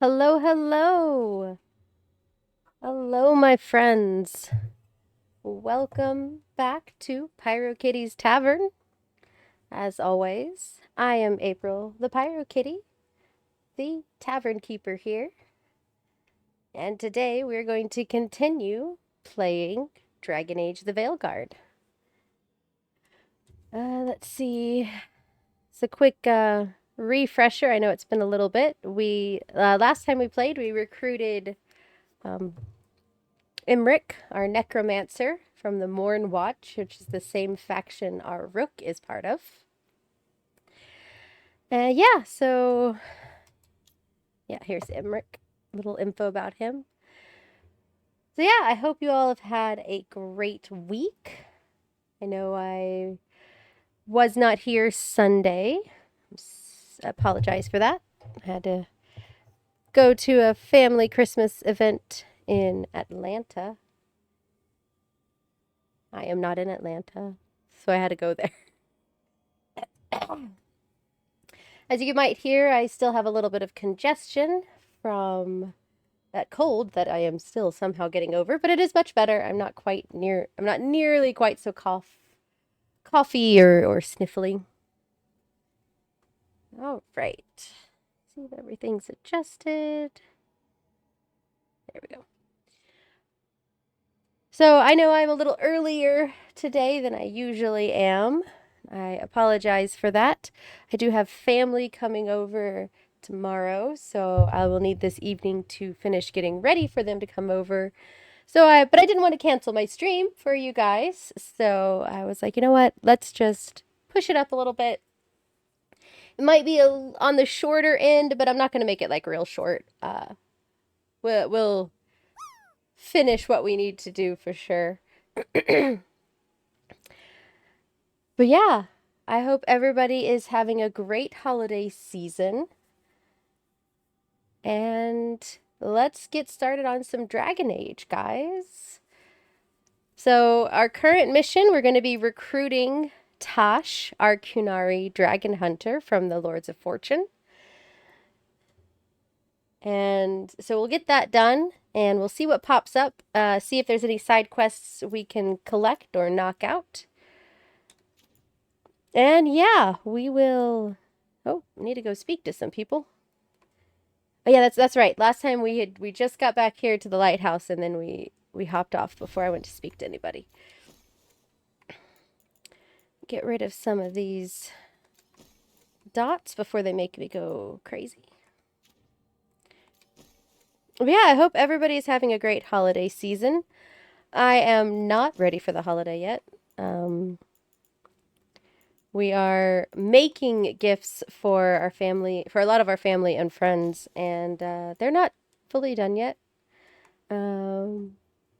Hello, hello. Hello, my friends. Welcome back to PyroKitty's Tavern. As always, I am April, the PyroKitty, the tavern keeper here. And today we're going to continue playing Dragon Age the Veilguard. Let's see. It's a quick refresher. I know it's been a little bit. Last time we played, we recruited Imric, our necromancer from the Morn Watch, which is the same faction our Rook is part of. So here's Imric. Little info about him. So yeah, I hope you all have had a great week. I know I was not here Sunday. I apologize for that. I had to go to a family Christmas event in Atlanta. I am not in Atlanta, so I had to go there. As you might hear, I still have a little bit of congestion from that cold that I am still somehow getting over, but it is much better. I'm not nearly quite so coughy or sniffling. All right. See if everything's adjusted. There we go. So I know I'm a little earlier today than I usually am. I apologize for that. I do have family coming over tomorrow, so I will need this evening to finish getting ready for them to come over. But I didn't want to cancel my stream for you guys, so I was like, you know what? Let's just push it up a little bit. It might be on the shorter end, but I'm not going to make it like real short. We'll finish what we need to do for sure. But yeah, I hope everybody is having a great holiday season. And let's get started on some Dragon Age, guys. So our current mission, we're going to be recruiting Tash, our Kunari dragon hunter from the Lords of Fortune. And so we'll get that done and we'll see what pops up, see if there's any side quests we can collect or knock out. And yeah, we will... Oh, we need to go speak to some people. Oh yeah, that's right. Last time we just got back here to the lighthouse and then we hopped off before I went to speak to anybody. Get rid of some of these dots before they make me go crazy. But yeah, I hope everybody's having a great holiday season. I am not ready for the holiday yet. We are making gifts for our family, for a lot of our family and friends, and they're not fully done yet.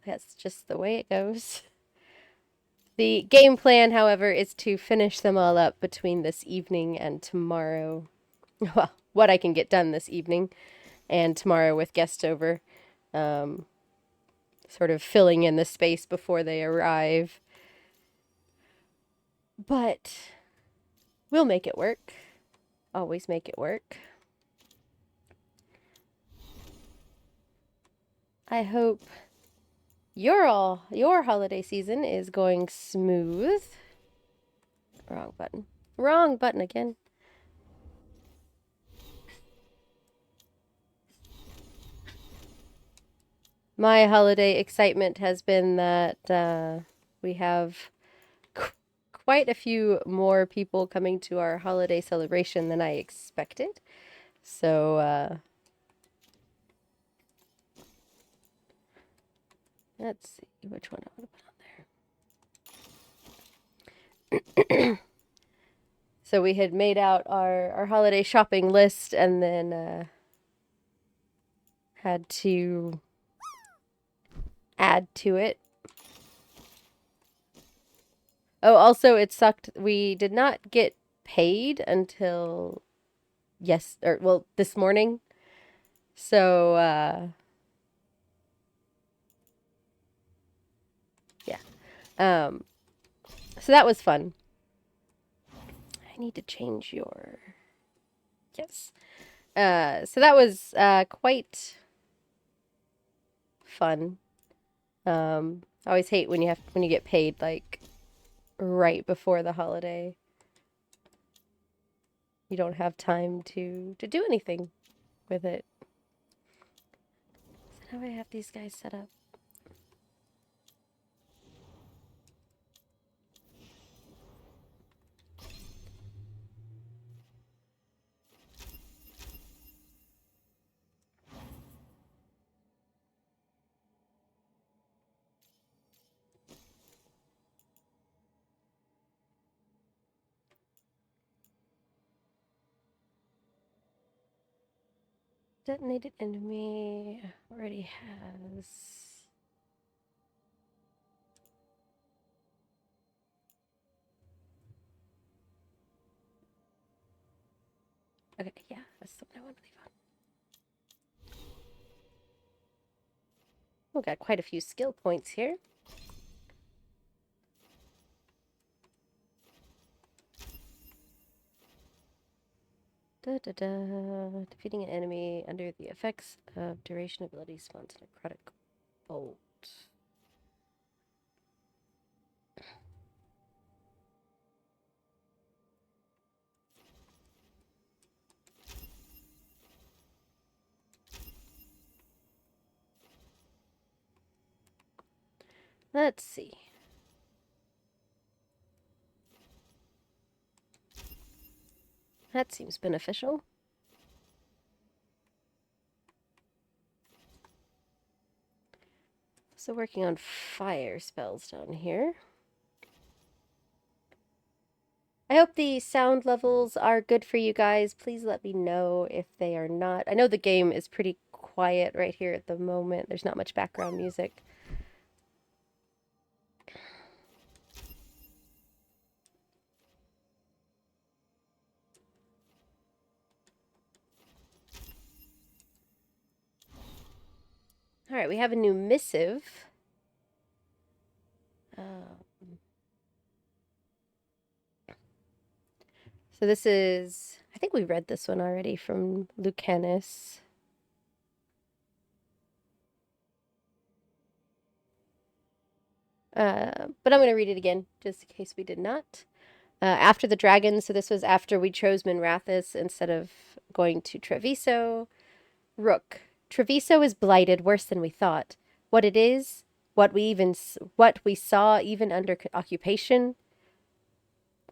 That's just the way it goes. The game plan, however, is to finish them all up between this evening and tomorrow. Well, what I can get done this evening and tomorrow with guests over. Sort of filling in the space before they arrive. But we'll make it work. Always make it work. I hope your holiday season is going smooth. Wrong button. Wrong button again. My holiday excitement has been that we have quite a few more people coming to our holiday celebration than I expected. So, let's see which one I want to put on there. So we had made out our holiday shopping list and then had to add to it. Oh, also it sucked. We did not get paid until this morning. So yeah. So that was fun. I need to change your... Yes. So that was quite fun. I always hate when you get paid like right before the holiday. You don't have time to do anything with it. So how do I have these guys set up? Detonated enemy already has... Okay, yeah, that's the one I want to leave on. We've got quite a few skill points here. Defeating an enemy under the effects of duration ability spawns necrotic bolt. Let's see. That seems beneficial. So working on fire spells down here. I hope the sound levels are good for you guys. Please let me know if they are not. I know the game is pretty quiet right here at the moment. There's not much background music. All right, we have a new missive. So this is, I think we read this one already from Lucanus. But I'm going to read it again, just in case we did not. After the dragon, so this was after we chose Minrathous instead of going to Treviso. Rook. Treviso is blighted worse than we thought. What it is, what we saw even under occupation,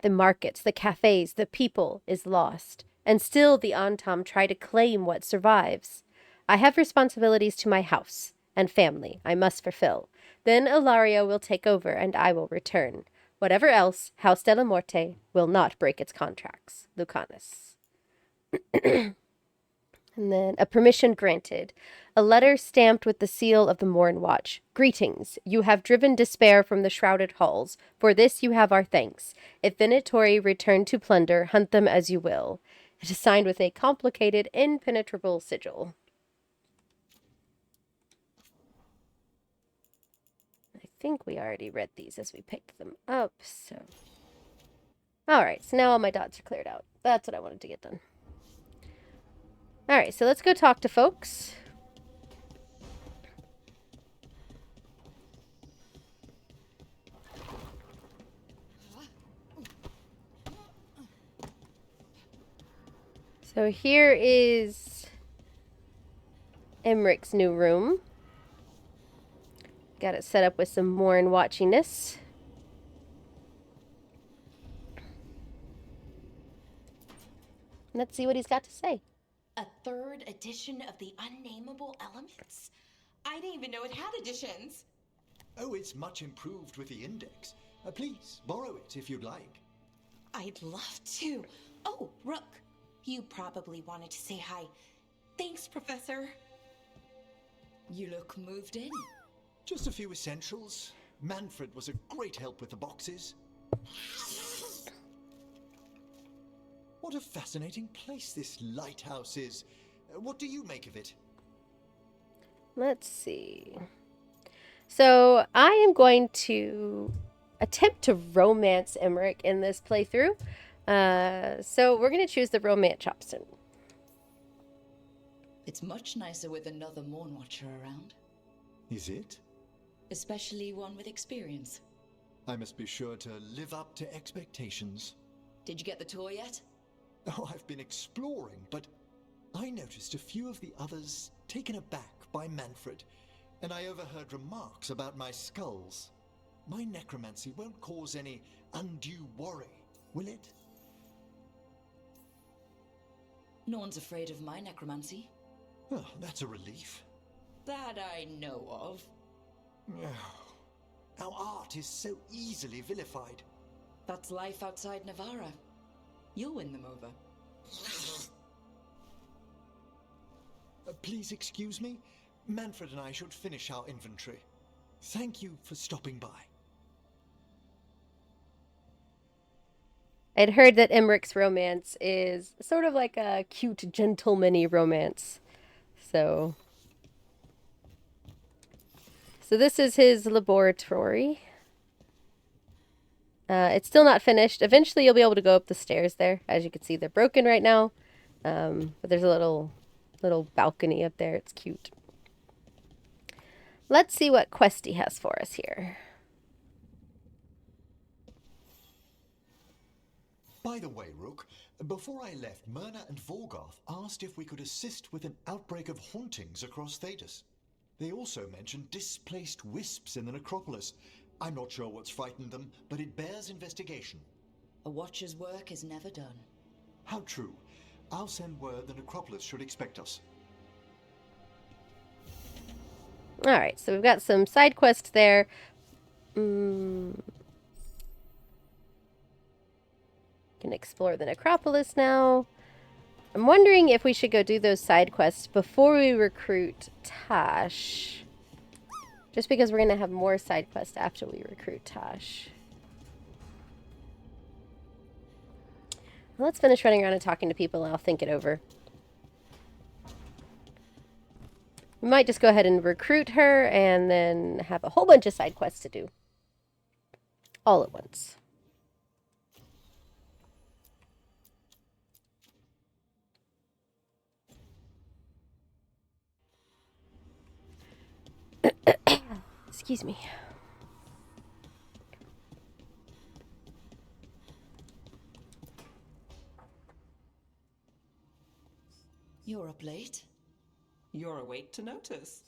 the markets, the cafes, the people is lost. And still the Antam try to claim what survives. I have responsibilities to my house and family I must fulfill. Then Ilaria will take over and I will return. Whatever else, House Della Morte will not break its contracts. Lucanus. And then a permission granted. A letter stamped with the seal of the Morn Watch. Greetings. You have driven despair from the shrouded halls. For this you have our thanks. If Venatori return to plunder, hunt them as you will. It is signed with a complicated, impenetrable sigil. I think we already read these as we picked them up, so... Alright, so now all my dots are cleared out. That's what I wanted to get done. Alright, so let's go talk to folks. So here is Emmerich's new room. Got it set up with some Morn watchiness. Let's see what he's got to say. A third edition of the Unnameable Elements? I didn't even know it had editions. Oh, it's much improved with the index. Please, borrow it if you'd like. I'd love to. Oh, Rook, you probably wanted to say hi. Thanks, Professor. You look moved in. Just a few essentials. Manfred was a great help with the boxes. What a fascinating place this lighthouse is. What do you make of it? Let's see. So I am going to attempt to romance Emmerich in this playthrough. So we're going to choose the romance option. It's much nicer with another Morn Watcher around. Is it? Especially one with experience. I must be sure to live up to expectations. Did you get the tour yet? Oh, I've been exploring, but I noticed a few of the others taken aback by Manfred, and I overheard remarks about my skulls. My necromancy won't cause any undue worry, will it? No one's afraid of my necromancy. Oh, that's a relief. That I know of. Our art is so easily vilified. That's life outside Navarra. You'll win them over. Please excuse me. Manfred and I should finish our inventory. Thank you for stopping by. I'd heard that Emmerich's romance is sort of like a cute, gentleman-y romance. So this is his laboratory. It's still not finished. Eventually you'll be able to go up the stairs there. As you can see, they're broken right now. But there's a little balcony up there. It's cute. Let's see what quest he has for us here. By the way, Rook, before I left, Myrna and Veilguard asked if we could assist with an outbreak of hauntings across Thedas. They also mentioned displaced wisps in the necropolis. I'm not sure what's frightened them, but it bears investigation. A watcher's work is never done. How true. I'll send word the necropolis should expect us. Alright, so we've got some side quests there. Can explore the necropolis now. I'm wondering if we should go do those side quests before we recruit Tash. Just because we're going to have more side quests after we recruit Tash. Well, let's finish running around and talking to people and I'll think it over. We might just go ahead and recruit her and then have a whole bunch of side quests to do. all at once. Excuse me. You're up late. You're awake to notice.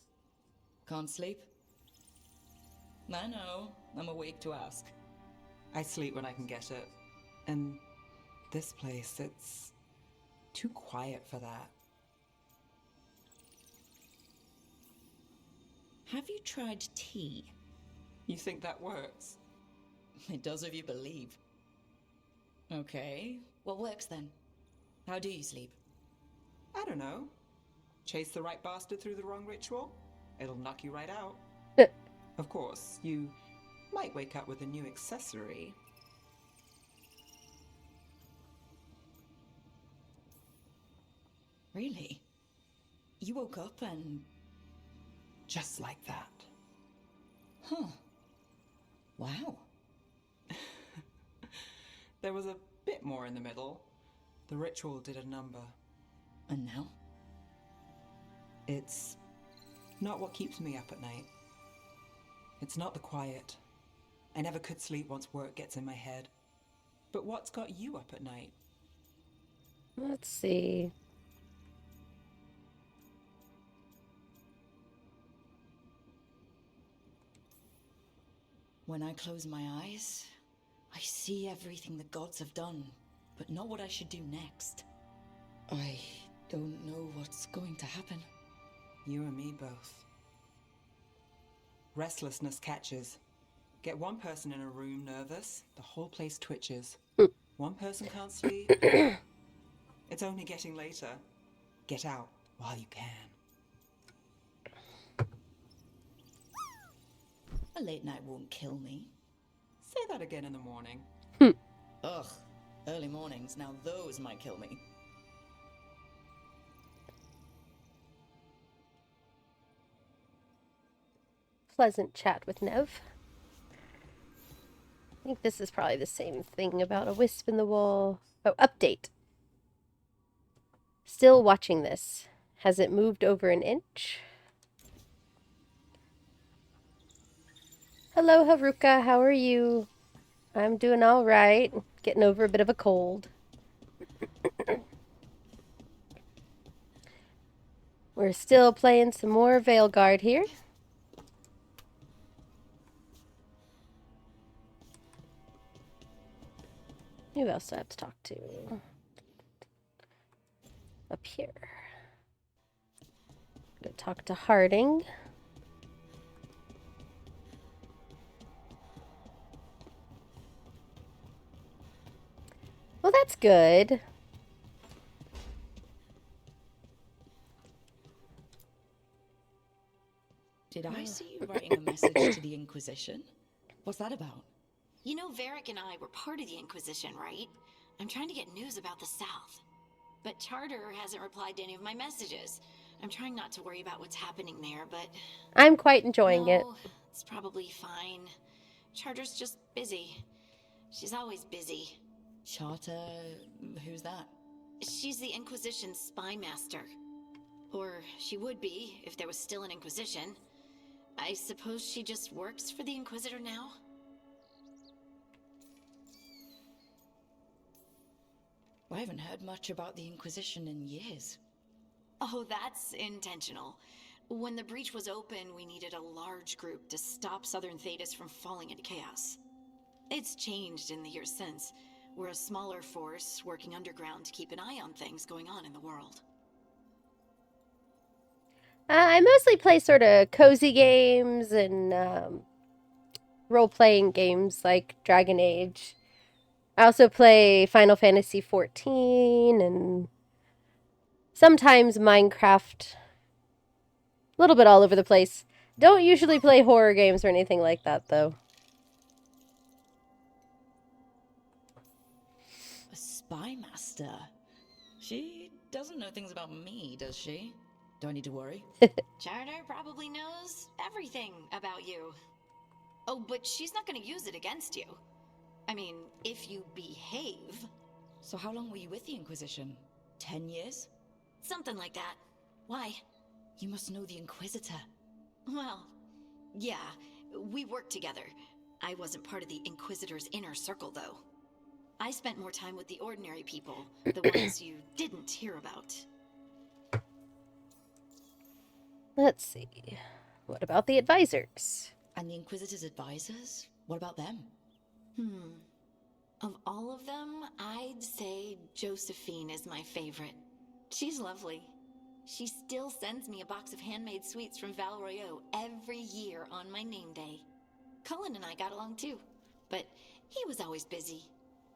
Can't sleep? I know. I'm awake to ask. I sleep when I can get it. And this place, it's too quiet for that. Have you tried tea? You think that works? It does if you believe. Okay. What works then? How do you sleep? I don't know. Chase the right bastard through the wrong ritual? It'll knock you right out. Of course, you might wake up with a new accessory. Really? You woke up and... Just like that. Huh. Wow. There was a bit more in the middle. The ritual did a number. And now? It's not what keeps me up at night. It's not the quiet. I never could sleep once work gets in my head. But what's got you up at night? Let's see. When I close my eyes, I see everything the gods have done, but not what I should do next. I don't know what's going to happen. You and me both. Restlessness catches. Get one person in a room nervous, the whole place twitches. One person can't sleep. It's only getting later. Get out while you can. A late night won't kill me. Say that again in the morning. Ugh, early mornings, now those might kill me. Pleasant chat with Nev. I think this is probably the same thing about a wisp in the wall. Oh, update. Still watching this. Has it moved over an inch? Hello, Haruka. How are you? I'm doing all right. Getting over a bit of a cold. We're still playing some more Veilguard here. Who else do I have to talk to? Up here. Gonna talk to Harding. Well, that's good. Did I see you writing a message to the Inquisition? What's that about? You know, Varric and I were part of the Inquisition, right? I'm trying to get news about the South. But Charter hasn't replied to any of my messages. I'm trying not to worry about what's happening there, but... I'm quite enjoying it. It's probably fine. Charter's just busy. She's always busy. Charter... who's that? She's the Inquisition's spy master. Or she would be, if there was still an Inquisition. I suppose she just works for the Inquisitor now? I haven't heard much about the Inquisition in years. Oh, that's intentional. When the breach was open, we needed a large group to stop Southern Thetis from falling into chaos. It's changed in the years since. We're a smaller force working underground to keep an eye on things going on in the world. I mostly play sort of cozy games and role-playing games like Dragon Age. I also play Final Fantasy XIV and sometimes Minecraft. A little bit all over the place. Don't usually play horror games or anything like that, though. A spy master? She doesn't know things about me, does she? Do I need to worry? Charter probably knows everything about you. Oh, but she's not gonna use it against you. I mean, if you behave. So how long were you with the Inquisition? 10 years? Something like that. Why? You must know the Inquisitor. Well, yeah, we worked together. I wasn't part of the Inquisitor's inner circle, though. I spent more time with the ordinary people, the ones you didn't hear about. Let's see. What about the advisors? And the Inquisitor's advisors? What about them? Of all of them, I'd say Josephine is my favorite. She's lovely. She still sends me a box of handmade sweets from Val Royeaux every year on my name day. Cullen and I got along too, but he was always busy.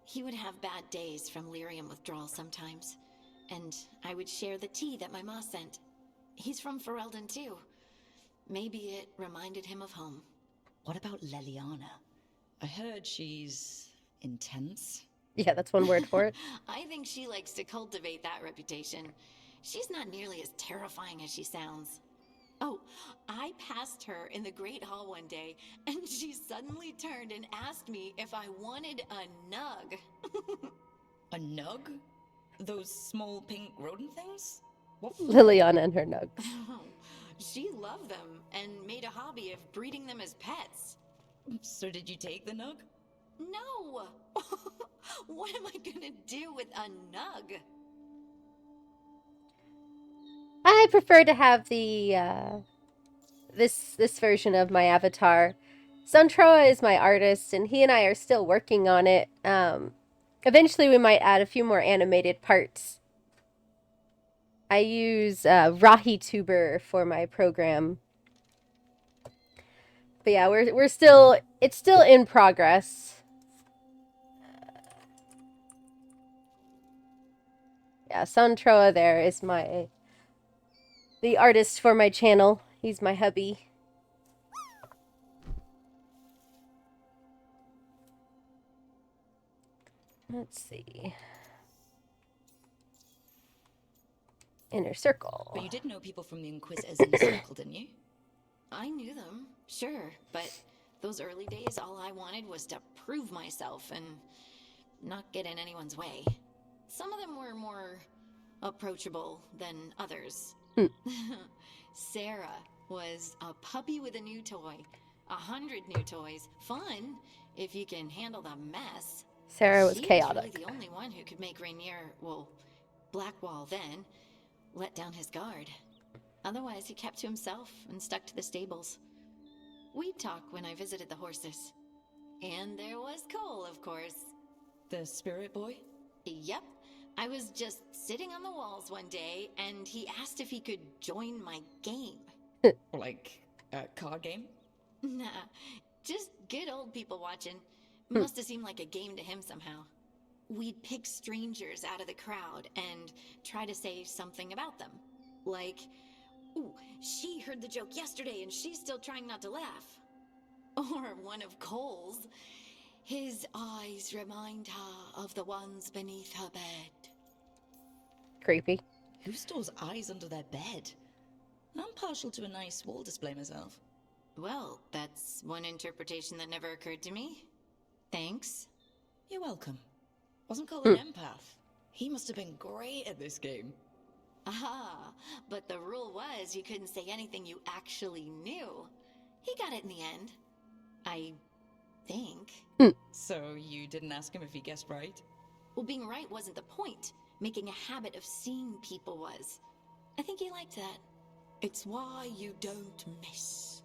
He would have bad days from lyrium withdrawal sometimes, and I would share the tea that my ma sent. He's from Ferelden too. Maybe it reminded him of home. What about Leliana? I heard she's intense. Yeah, that's one word for it. I think she likes to cultivate that reputation. She's not nearly as terrifying as she sounds. Oh, I passed her in the Great Hall one day, and she suddenly turned and asked me if I wanted a nug. A nug? Those small pink rodent things? What? Liliana and her nugs. She loved them and made a hobby of breeding them as pets. So did you take the nug? No! What am I gonna do with a nug? I prefer to have the this version of my avatar. Suntroa is my artist, and he and I are still working on it. Eventually, we might add a few more animated parts. I use RahiTuber for my program, but yeah, it's still in progress. Yeah, Suntroa there is the artist for my channel. He's my hubby. Let's see. Inner circle. But you did know people from the Inquisitors in the circle, didn't you? I knew them, sure, but those early days, all I wanted was to prove myself and not get in anyone's way. Some of them were more approachable than others. Sarah was a puppy with a new toy. 100 new toys. Fun, if you can handle the mess. Sarah was She chaotic. was really the only one who could make Rainier, well, Blackwall then, let down his guard. Otherwise, he kept to himself and stuck to the stables. We'd talk when I visited the horses. And there was Cole, of course. The spirit boy? Yep. I was just sitting on the walls one day, and he asked if he could join my game. Like a card game? Nah, just good old people watching. Must have seemed like a game to him somehow. We'd pick strangers out of the crowd and try to say something about them. Like, ooh, she heard the joke yesterday and she's still trying not to laugh. Or one of Cole's. His eyes remind her of the ones beneath her bed. Creepy. Who stores eyes under their bed? I'm partial to a nice wall display myself. Well, that's one interpretation that never occurred to me. Thanks. You're welcome. Wasn't Cole an empath? He must have been great at this game. Ah, but the rule was you couldn't say anything you actually knew. He got it in the end. I think. So you didn't ask him if he guessed right? Well, being right wasn't the point. Making a habit of seeing people was. I think he liked that. It's why you don't miss.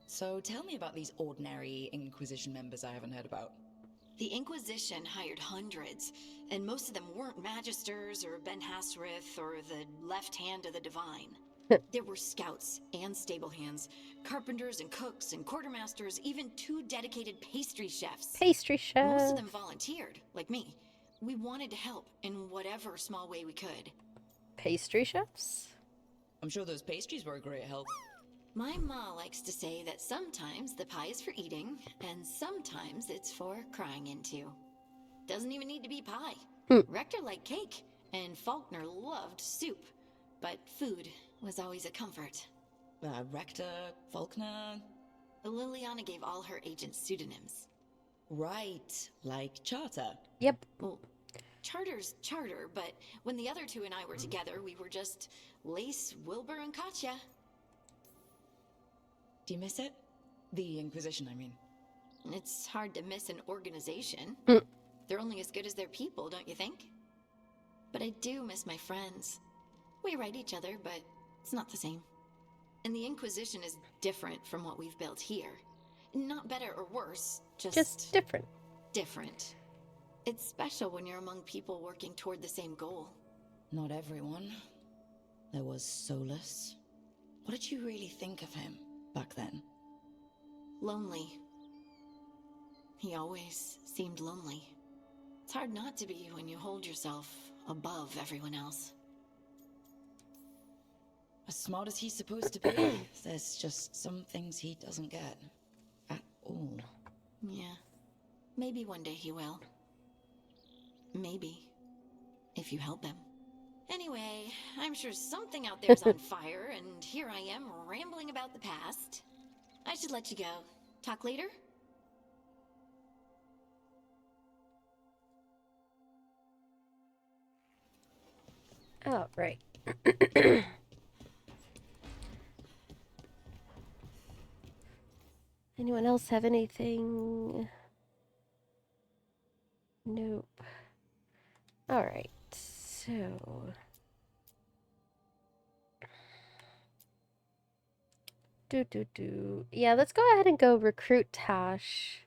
So tell me about these ordinary Inquisition members I haven't heard about. The Inquisition hired hundreds, and most of them weren't Magisters or Ben Hasrith or the left hand of the Divine. There were scouts and stable hands, carpenters and cooks and quartermasters, even 2 dedicated pastry chefs. Pastry chef. Most of them volunteered, like me. We wanted to help in whatever small way we could. Pastry chefs? I'm sure those pastries were a great help. My ma likes to say that sometimes the pie is for eating, and sometimes it's for crying into. Doesn't even need to be pie. Rector liked cake, and Faulkner loved soup. But food was always a comfort. Rector, Faulkner. Liliana gave all her agents pseudonyms. Right, like Charter. Yep. Well, Charter's Charter, but when the other two and I were together, we were just Lace, Wilbur, and Katya. Do you miss it? The Inquisition, I mean. It's hard to miss an organization. Mm. They're only as good as their people, don't you think? But I do miss my friends. We write each other, but it's not the same. And the Inquisition is different from what we've built here. Not better or worse, Just different. different. It's special when you're among people working toward the same goal. Not everyone. There was Solus. What did you really think of him back then? Lonely. He always seemed lonely. It's hard not to be when you hold yourself above everyone else. As smart as he's supposed to be, there's just some things he doesn't get. At all. Yeah. Maybe one day he will. Maybe. If you help him. Anyway, I'm sure something out there's on fire, and here I am rambling about the past. I should let you go. Talk later? Oh, right. Anyone else have anything? Nope. All right. So yeah, let's go ahead and go recruit Tash.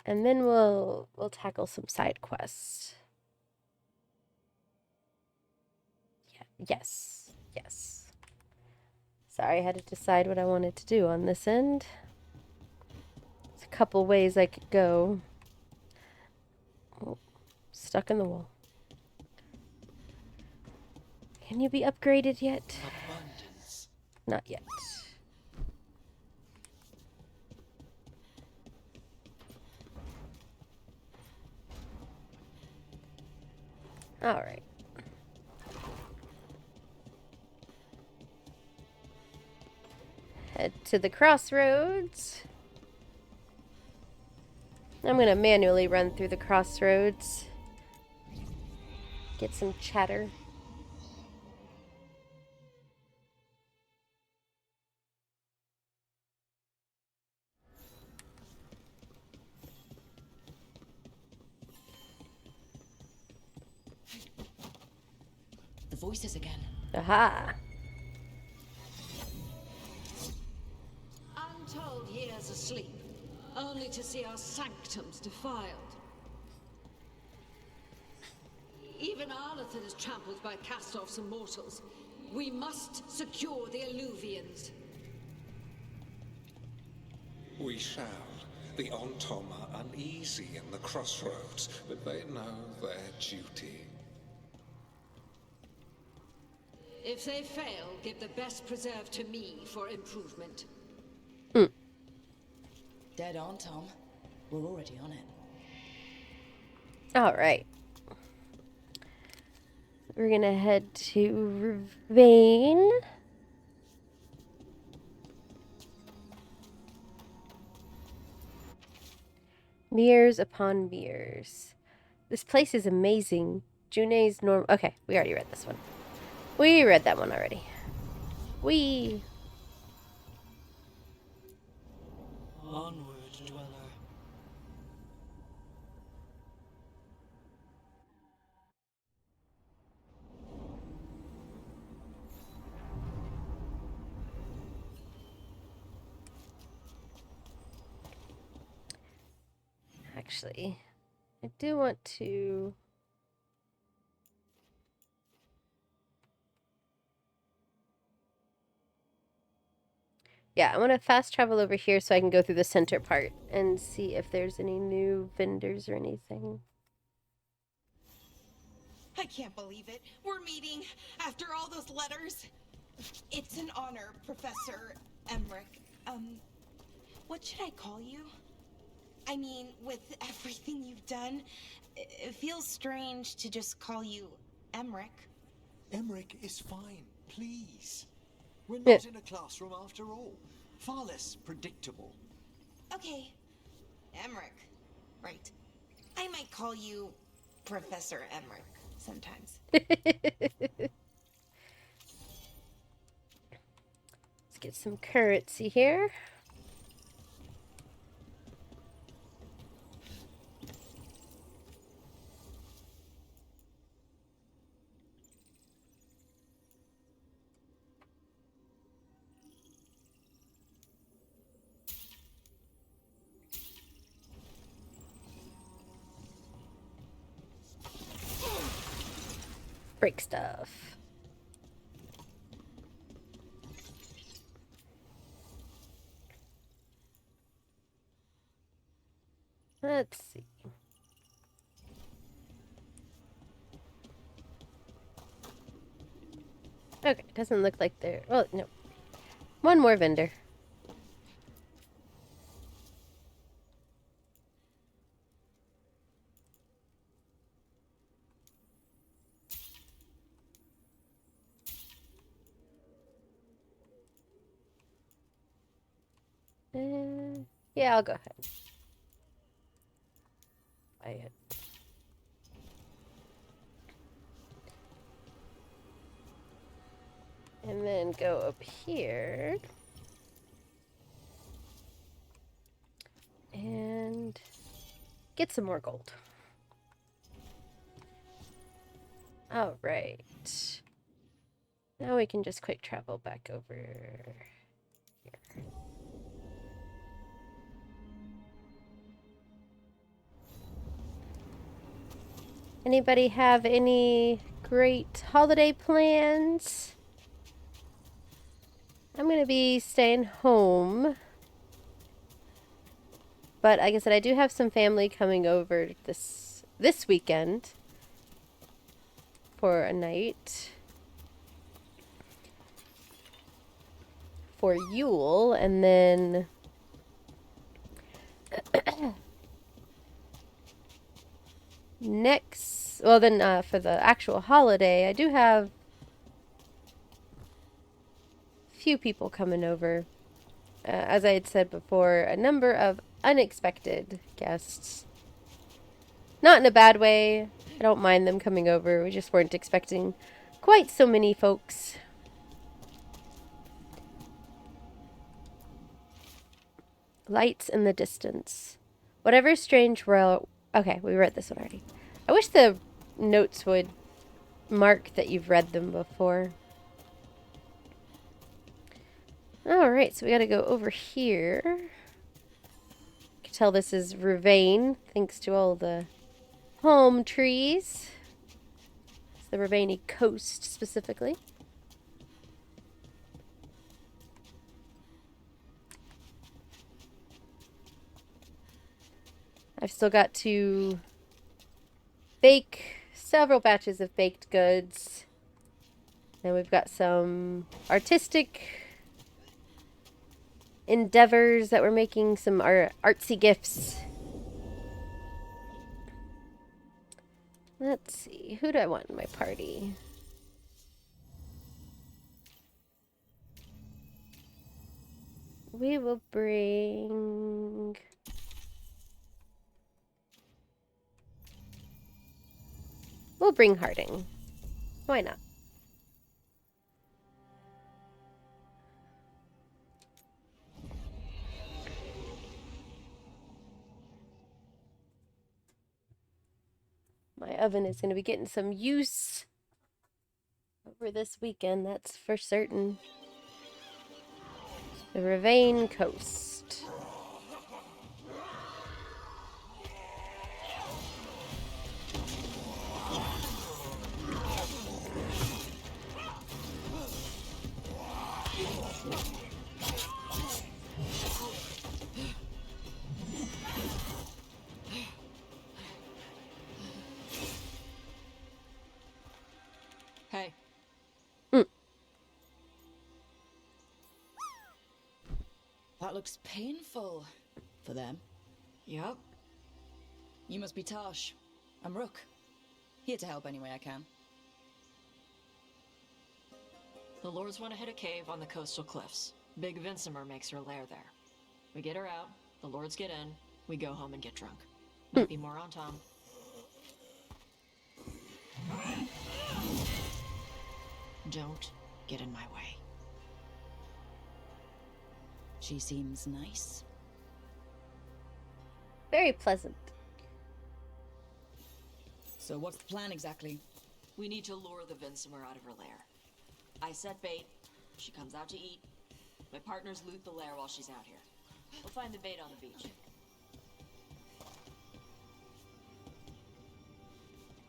And then we'll tackle some side quests. Yeah, yes. Sorry, I had to decide what I wanted to do on this end. There's a couple ways I could go. Oh, stuck in the wall. Can you be upgraded yet? Abundance. Not yet. All right. Head to the crossroads. I'm gonna manually run through the crossroads. Get some chatter. The voices again. Aha! Untold years asleep, only to see our sanctums defiled. Even Arlathan is trampled by cast-offs and mortals. We must secure the Alluvians. We shall. The Ontom are uneasy in the crossroads, but they know their duty. If they fail, give the best preserve to me for improvement. Dead on, Tom. We're already on it. All right. We're gonna head to Ravine. Mirrors upon mirrors. This place is amazing. June's norm. Okay, we already read this one. We read that one already. Onward, dweller. Actually, I do want to. Yeah, I want to fast travel over here so I can go through the center part and see if there's any new vendors or anything. I can't believe it. We're meeting after all those letters. It's an honor, Professor Emmerich. What should I call you? I mean, with everything you've done, it feels strange to just call you Emmerich. Emmerich is fine, please. We're not in a classroom after all. Far less predictable. Okay, Emmerich. Right. I might call you Professor Emmerich sometimes. Let's get some currency here. Break stuff. Let's see. Okay, doesn't look like there. Oh, no. One more vendor. Yeah, I'll go ahead. Buy it. And then go up here. And get some more gold. All right. Now we can just quick travel back over here. Anybody have any great holiday plans? I'm going to be staying home. But like I said, I do have some family coming over this weekend for a night for Yule, and then for the actual holiday, I do have a few people coming over. As I had said before, a number of unexpected guests. Not in a bad way. I don't mind them coming over. We just weren't expecting quite so many folks. Lights in the distance. Whatever strange royal... Okay, we read this one already. I wish the notes would mark that you've read them before. Alright, so we gotta go over here. You can tell this is Ravane, thanks to all the palm trees. It's the Ravani coast, specifically. I've still got to bake several batches of baked goods. And we've got some artistic endeavors that we're making, some artsy gifts. Let's see, who do I want in my party? We will bring... We'll bring Harding. Why not? My oven is going to be getting some use over this weekend, that's for certain. The Ravane Coast. Hey. That looks painful for them. Yup. You must be Tosh. I'm Rook. Here to help any way I can. The Lords want to hit a cave on the coastal cliffs. Big Vincimer makes her lair there. We get her out, the Lords get in, we go home and get drunk. Might be more on Tom. Don't get in my way. She seems nice. Very pleasant. So what's the plan exactly? We need to lure the Vincimer out of her lair. I set bait, she comes out to eat. My partners loot the lair while she's out here. We'll find the bait on the beach.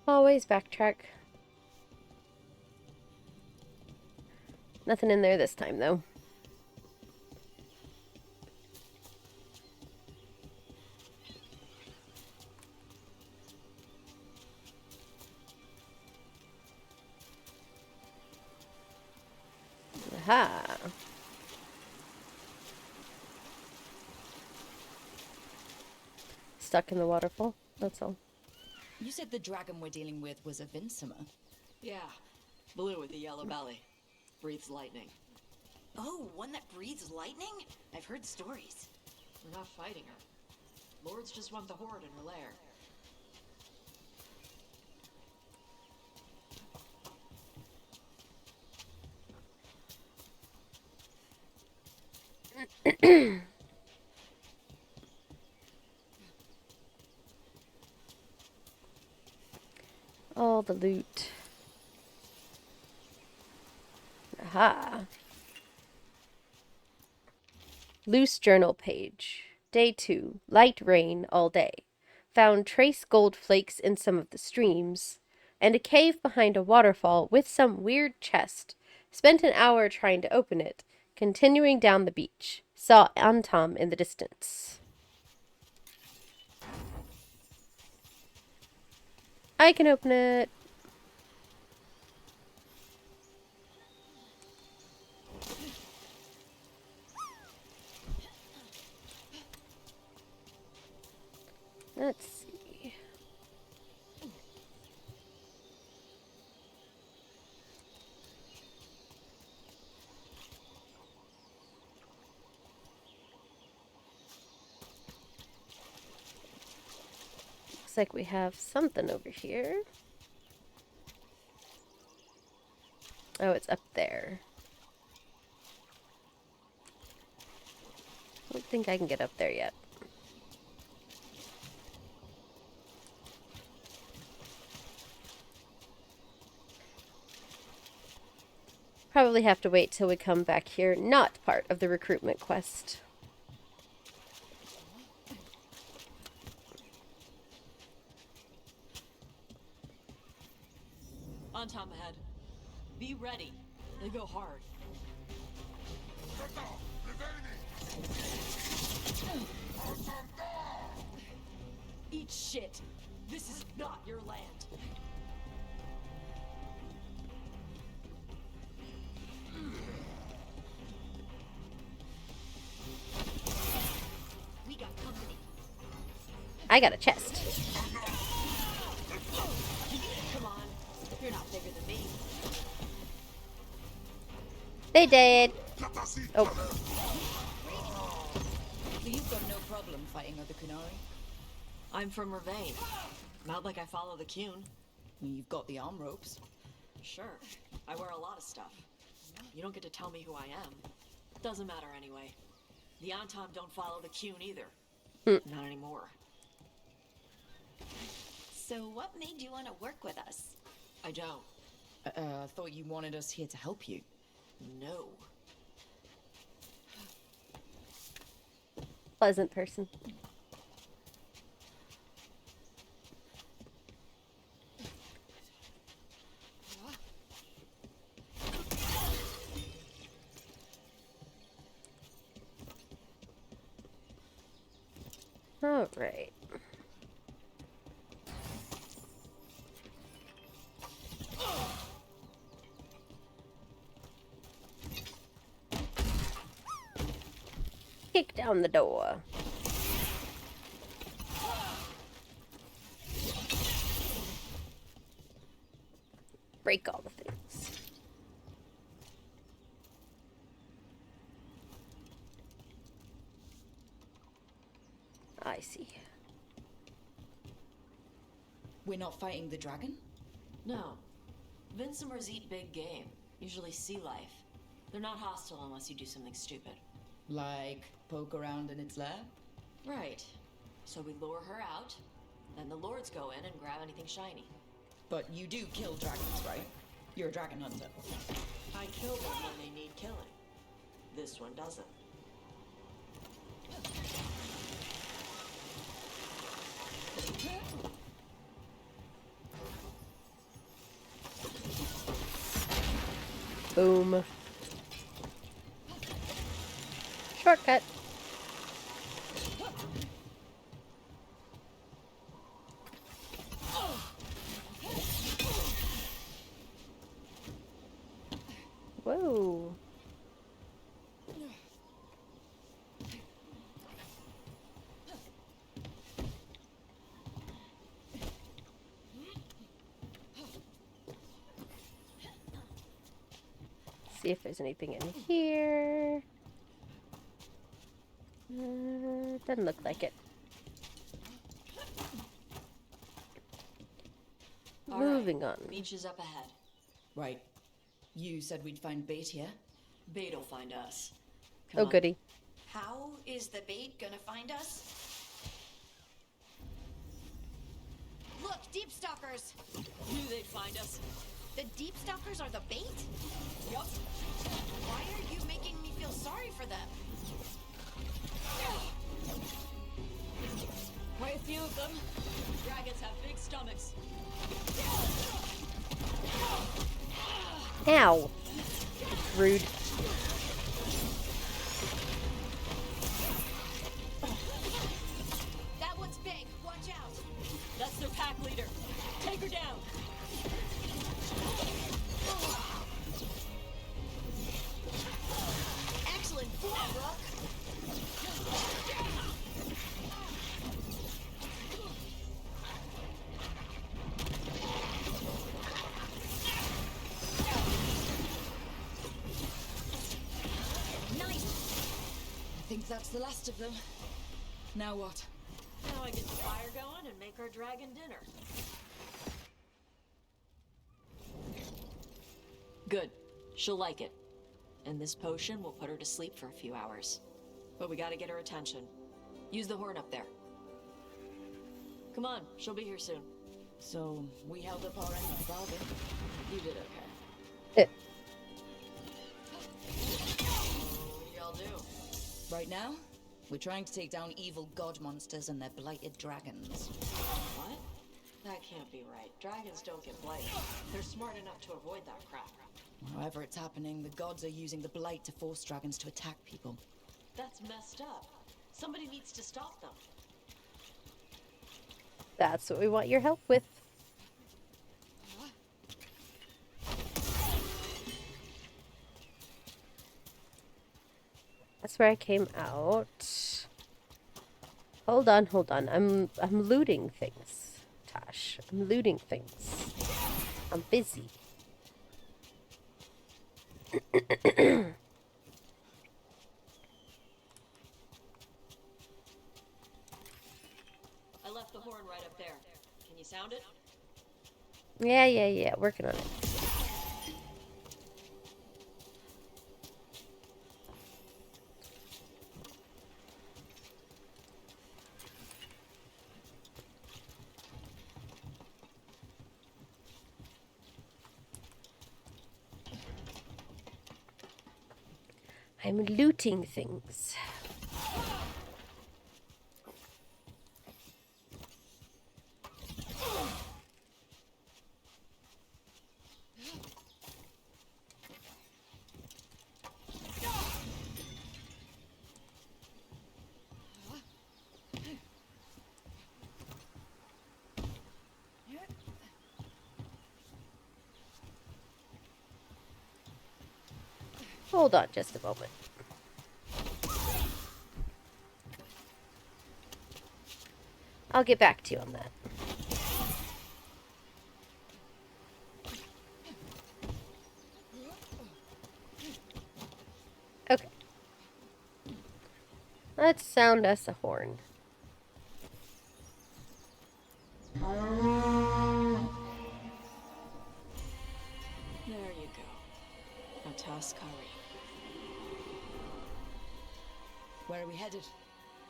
Always backtrack. Nothing in there this time, though. Aha. Stuck in the waterfall, that's all. You said the dragon we're dealing with was a Vincimer. Yeah, blue with a yellow belly. Breathes lightning. Oh, one that breathes lightning? I've heard stories. We're not fighting her. Lords just want the horde in her lair. All the loot. Aha. Loose journal page. Day 2. Light rain all day. Found trace gold flakes in some of the streams. And a cave behind a waterfall with some weird chest. Spent an hour trying to open it. Continuing down the beach. Saw Antom in the distance. I can open it. Let's see. Looks like we have something over here. Oh, it's up there. I don't think I can get up there yet. Probably have to wait till we come back here. Not part of the recruitment quest. On Tom ahead. Be ready. They go hard. Eat shit. This is not your land. We got company. I got a chest. Come on. You're not bigger than me. They did. Oh. So you've got no problem fighting other Kunari? I'm from Ravain. Not like I follow the Qun. You've got the arm ropes. Sure. I wear a lot of stuff. You don't get to tell me who I am. Doesn't matter anyway. The Antom don't follow the Qun either. Not anymore. So what made you want to work with us? I don't. I thought you wanted us here to help you. No. Pleasant person. All right. Kick down the door. Break all the things. I see. We're not fighting the dragon? No. Vincimers eat big game, usually sea life. They're not hostile unless you do something stupid. Like poke around in its lair? Right. So we lure her out, then the lords go in and grab anything shiny. But you do kill dragons, right? You're a dragon hunter. I kill them when they need killing. This one doesn't. Boom. Shortcut. Whoa. See if there's anything in here. Doesn't look like it. All Moving right. on. Beach is up ahead. Right. You said we'd find bait here? Bait'll find us. Come Oh, on. goody. How is the bait gonna find us? Look, deep stalkers! Knew they'd find us. The deep stalkers are the bait? Yup. Why are you making me feel sorry for them? Quite a few of them. Dragons have big stomachs. Ow. Rude. That one's big. Watch out. That's their pack leader. Take her down. Excellent form, Rook. Nice! I think that's the last of them. Now what? Now I get the fire going and make our dragon dinner. Good. She'll like it. And this potion will put her to sleep for a few hours. But we gotta get her attention. Use the horn up there. Come on, she'll be here soon. So, we held up our end of the bargain. You did okay. Eh. What do y'all do? Right now, we're trying to take down evil god monsters and their blighted dragons. What? That can't be right. Dragons don't get blighted. They're smart enough to avoid that crap. However it's happening, the gods are using the blight to force dragons to attack people. That's messed up. Somebody needs to stop them. That's what we want your help with. That's where I came out. Hold on, hold on. I'm looting things, Tash. I'm looting things. I'm busy. I left the horn right up there. Can you sound it? Yeah. Working on it. I'm looting things. Hold on just a moment. I'll get back to you on that. Okay. Let's sound us a horn. There you go. Now task hurry. Where are we headed?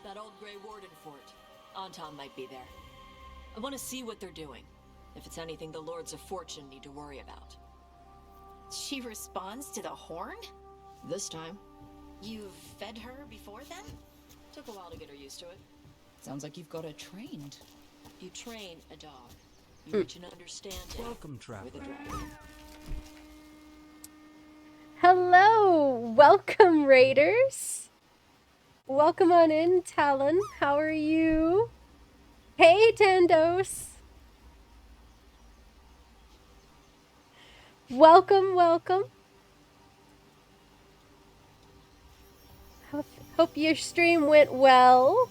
That old Grey Warden fort. Anton might be there. I want to see what they're doing. If it's anything the Lords of Fortune need to worry about. She responds to the horn? This time. You've fed her before then? Took a while to get her used to it. Sounds like you've got her trained. You train a dog. You reach an understanding. Welcome, traveler. With a dragon. Hello! Welcome, Raiders! Welcome on in, Talon. How are you? Hey, Tendos! Welcome, welcome. Hope your stream went well.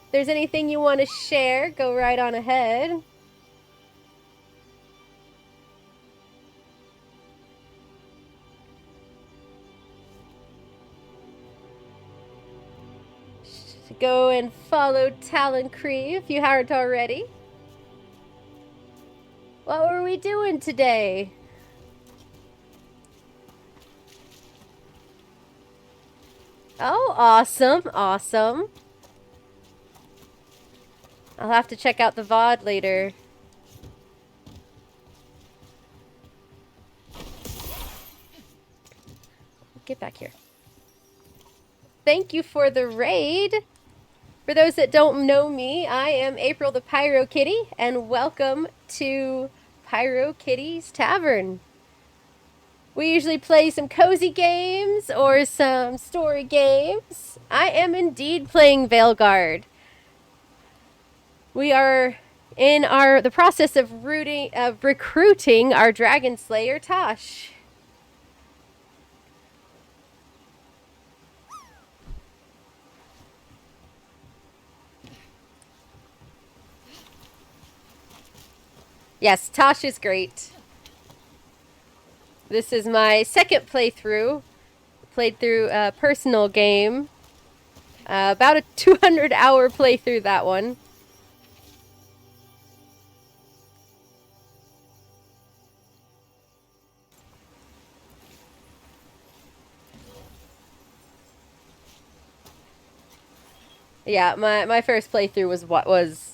If there's anything you want to share, go right on ahead. Go and follow Talon Cree if you haven't already. What were we doing today? Oh, awesome, awesome. I'll have to check out the VOD later. Get back here. Thank you for the raid. For those that don't know me, I am April the PyroKitty, and welcome to PyroKitty's Tavern. We usually play some cozy games or some story games. I am indeed playing Veilguard. We are in the process of recruiting our Dragon Slayer Tosh. Yes, Tosh is great. This is my second playthrough. Played through a personal game. About a 200-hour playthrough, that one. Yeah, my first playthrough was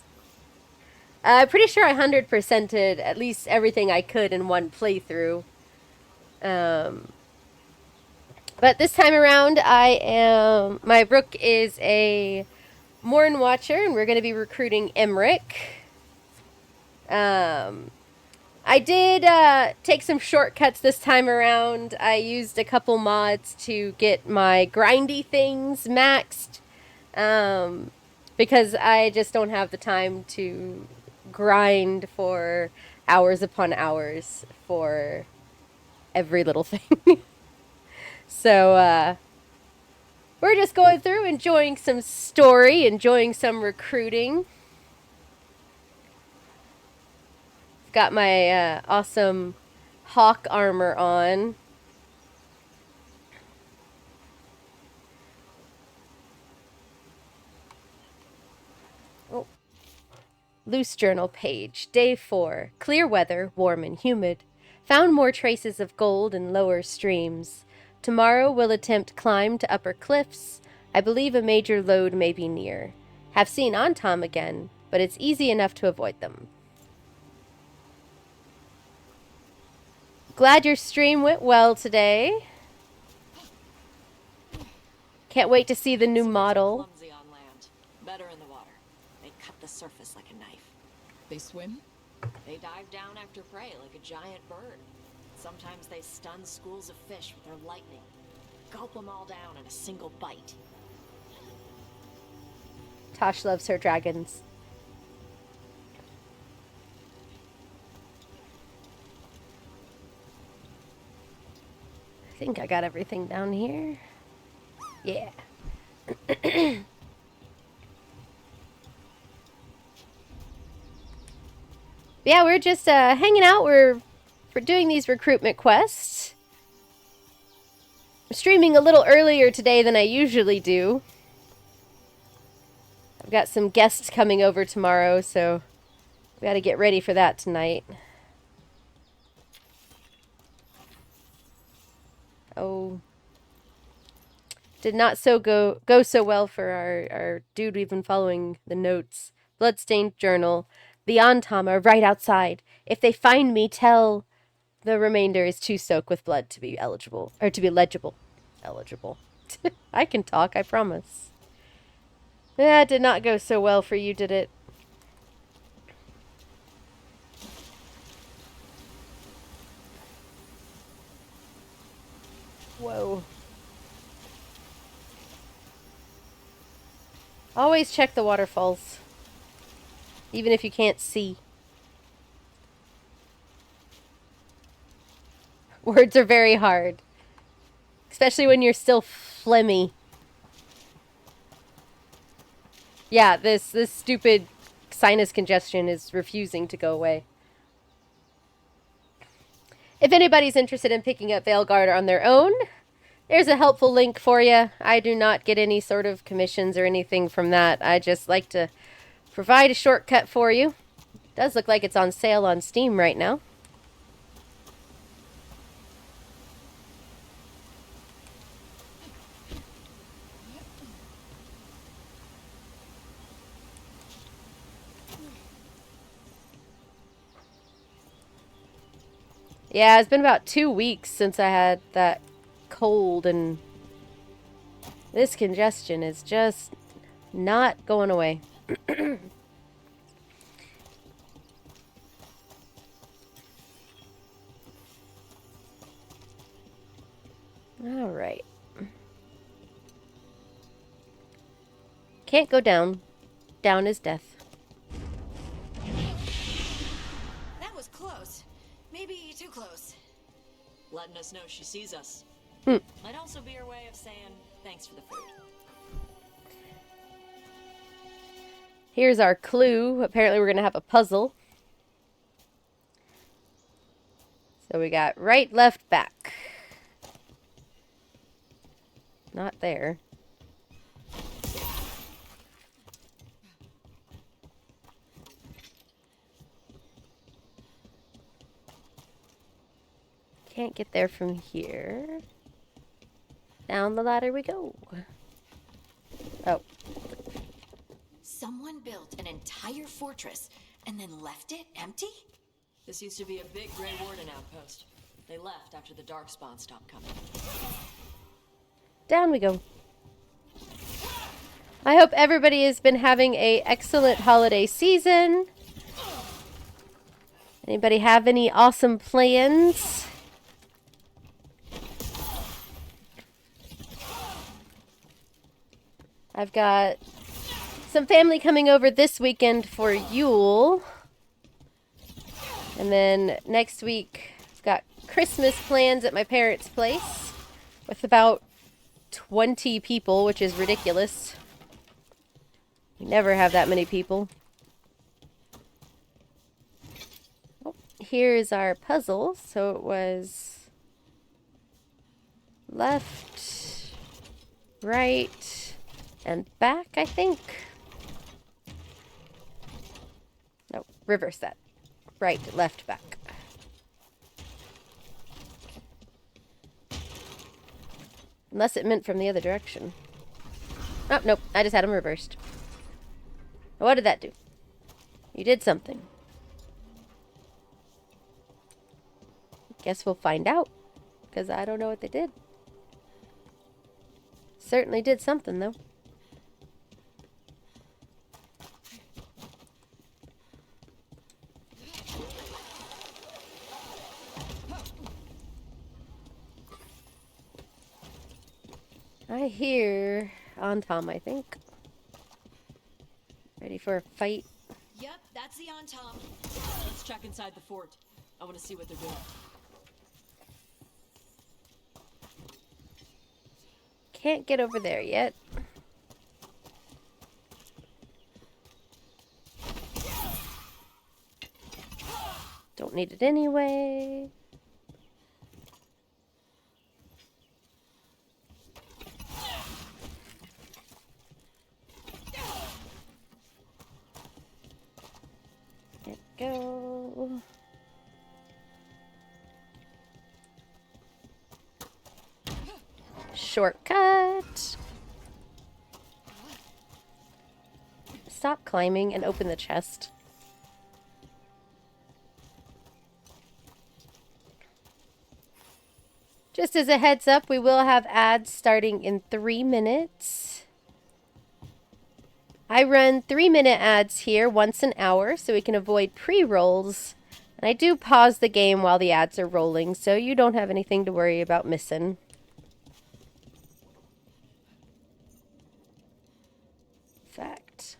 I'm pretty sure I 100%ed at least everything I could in one playthrough. But this time around, my rook is a Morn Watcher, and we're going to be recruiting Emmerich. I did take some shortcuts this time around. I used a couple mods to get my grindy things maxed, because I just don't have the time to grind for hours upon hours for every little thing. So, we're just going through, enjoying some story, enjoying some recruiting. Got my awesome hawk armor on. Oh. Loose journal page. Day 4. Clear weather, warm and humid. Found more traces of gold in lower streams. Tomorrow we'll attempt climb to upper cliffs. I believe a major load may be near. Have seen Antom again, but it's easy enough to avoid them. Glad your stream went well today. Can't wait to see the new model. Clumsy on land, better in the water. They cut the surface like a knife. They swim? They dive down after prey like a giant bird. Sometimes they stun schools of fish with their lightning. Gulp them all down in a single bite. Tosh loves her dragons. I think I got everything down here. Yeah. Yeah, we're just hanging out. We're doing these recruitment quests. I'm streaming a little earlier today than I usually do. I've got some guests coming over tomorrow, so We got to get ready for that tonight. Oh. Did not go so well for our dude we've been following the notes. Bloodstained journal. The Antom are right outside. If they find me, tell the remainder is too soaked with blood to be eligible. Or to be legible. Eligible. I can talk, I promise. That did not go so well for you, did it? Whoa. Always check the waterfalls. Even if you can't see. Words are very hard. Especially when you're still phlegmy. Yeah, this stupid sinus congestion is refusing to go away. If anybody's interested in picking up Veilguard on their own, there's a helpful link for you. I do not get any sort of commissions or anything from that. I just like to provide a shortcut for you. Does look like it's on sale on Steam right now. Yeah, it's been about 2 weeks since I had that cold, and this congestion is just not going away. All right. Can't go down. Down is death. That was close. Maybe too close. Letting us know she sees us. Might also be her way of saying thanks for the food. Here's our clue. Apparently we're going to have a puzzle. So we got right, left, back. Not there. Can't get there from here. Down the ladder we go. Oh. Someone built an entire fortress and then left it empty? This used to be a big Grey Warden outpost. They left after the Darkspawn stopped coming. Down we go. I hope everybody has been having an excellent holiday season. Anybody have any awesome plans? I've got some family coming over this weekend for Yule. And then next week, I've got Christmas plans at my parents' place with about 20 people, which is ridiculous. We never have that many people. Oh, here's our puzzle. So it was left, right, and back, I think. No, reverse that. Right, left, back. Unless it meant from the other direction. Oh, nope. I just had them reversed. What did that do? You did something. Guess we'll find out. Because I don't know what they did. Certainly did something, though. I hear Antom, I think. Ready for a fight? Yep, that's the Antom. Let's check inside the fort. I want to see what they're doing. Can't get over there yet. Don't need it anyway. go. Shortcut. Stop climbing and open the chest. Just as a heads up, we will have ads starting in 3 minutes. I run 3-minute ads here once an hour so we can avoid pre-rolls. And I do pause the game while the ads are rolling, so you don't have anything to worry about missing. Fact.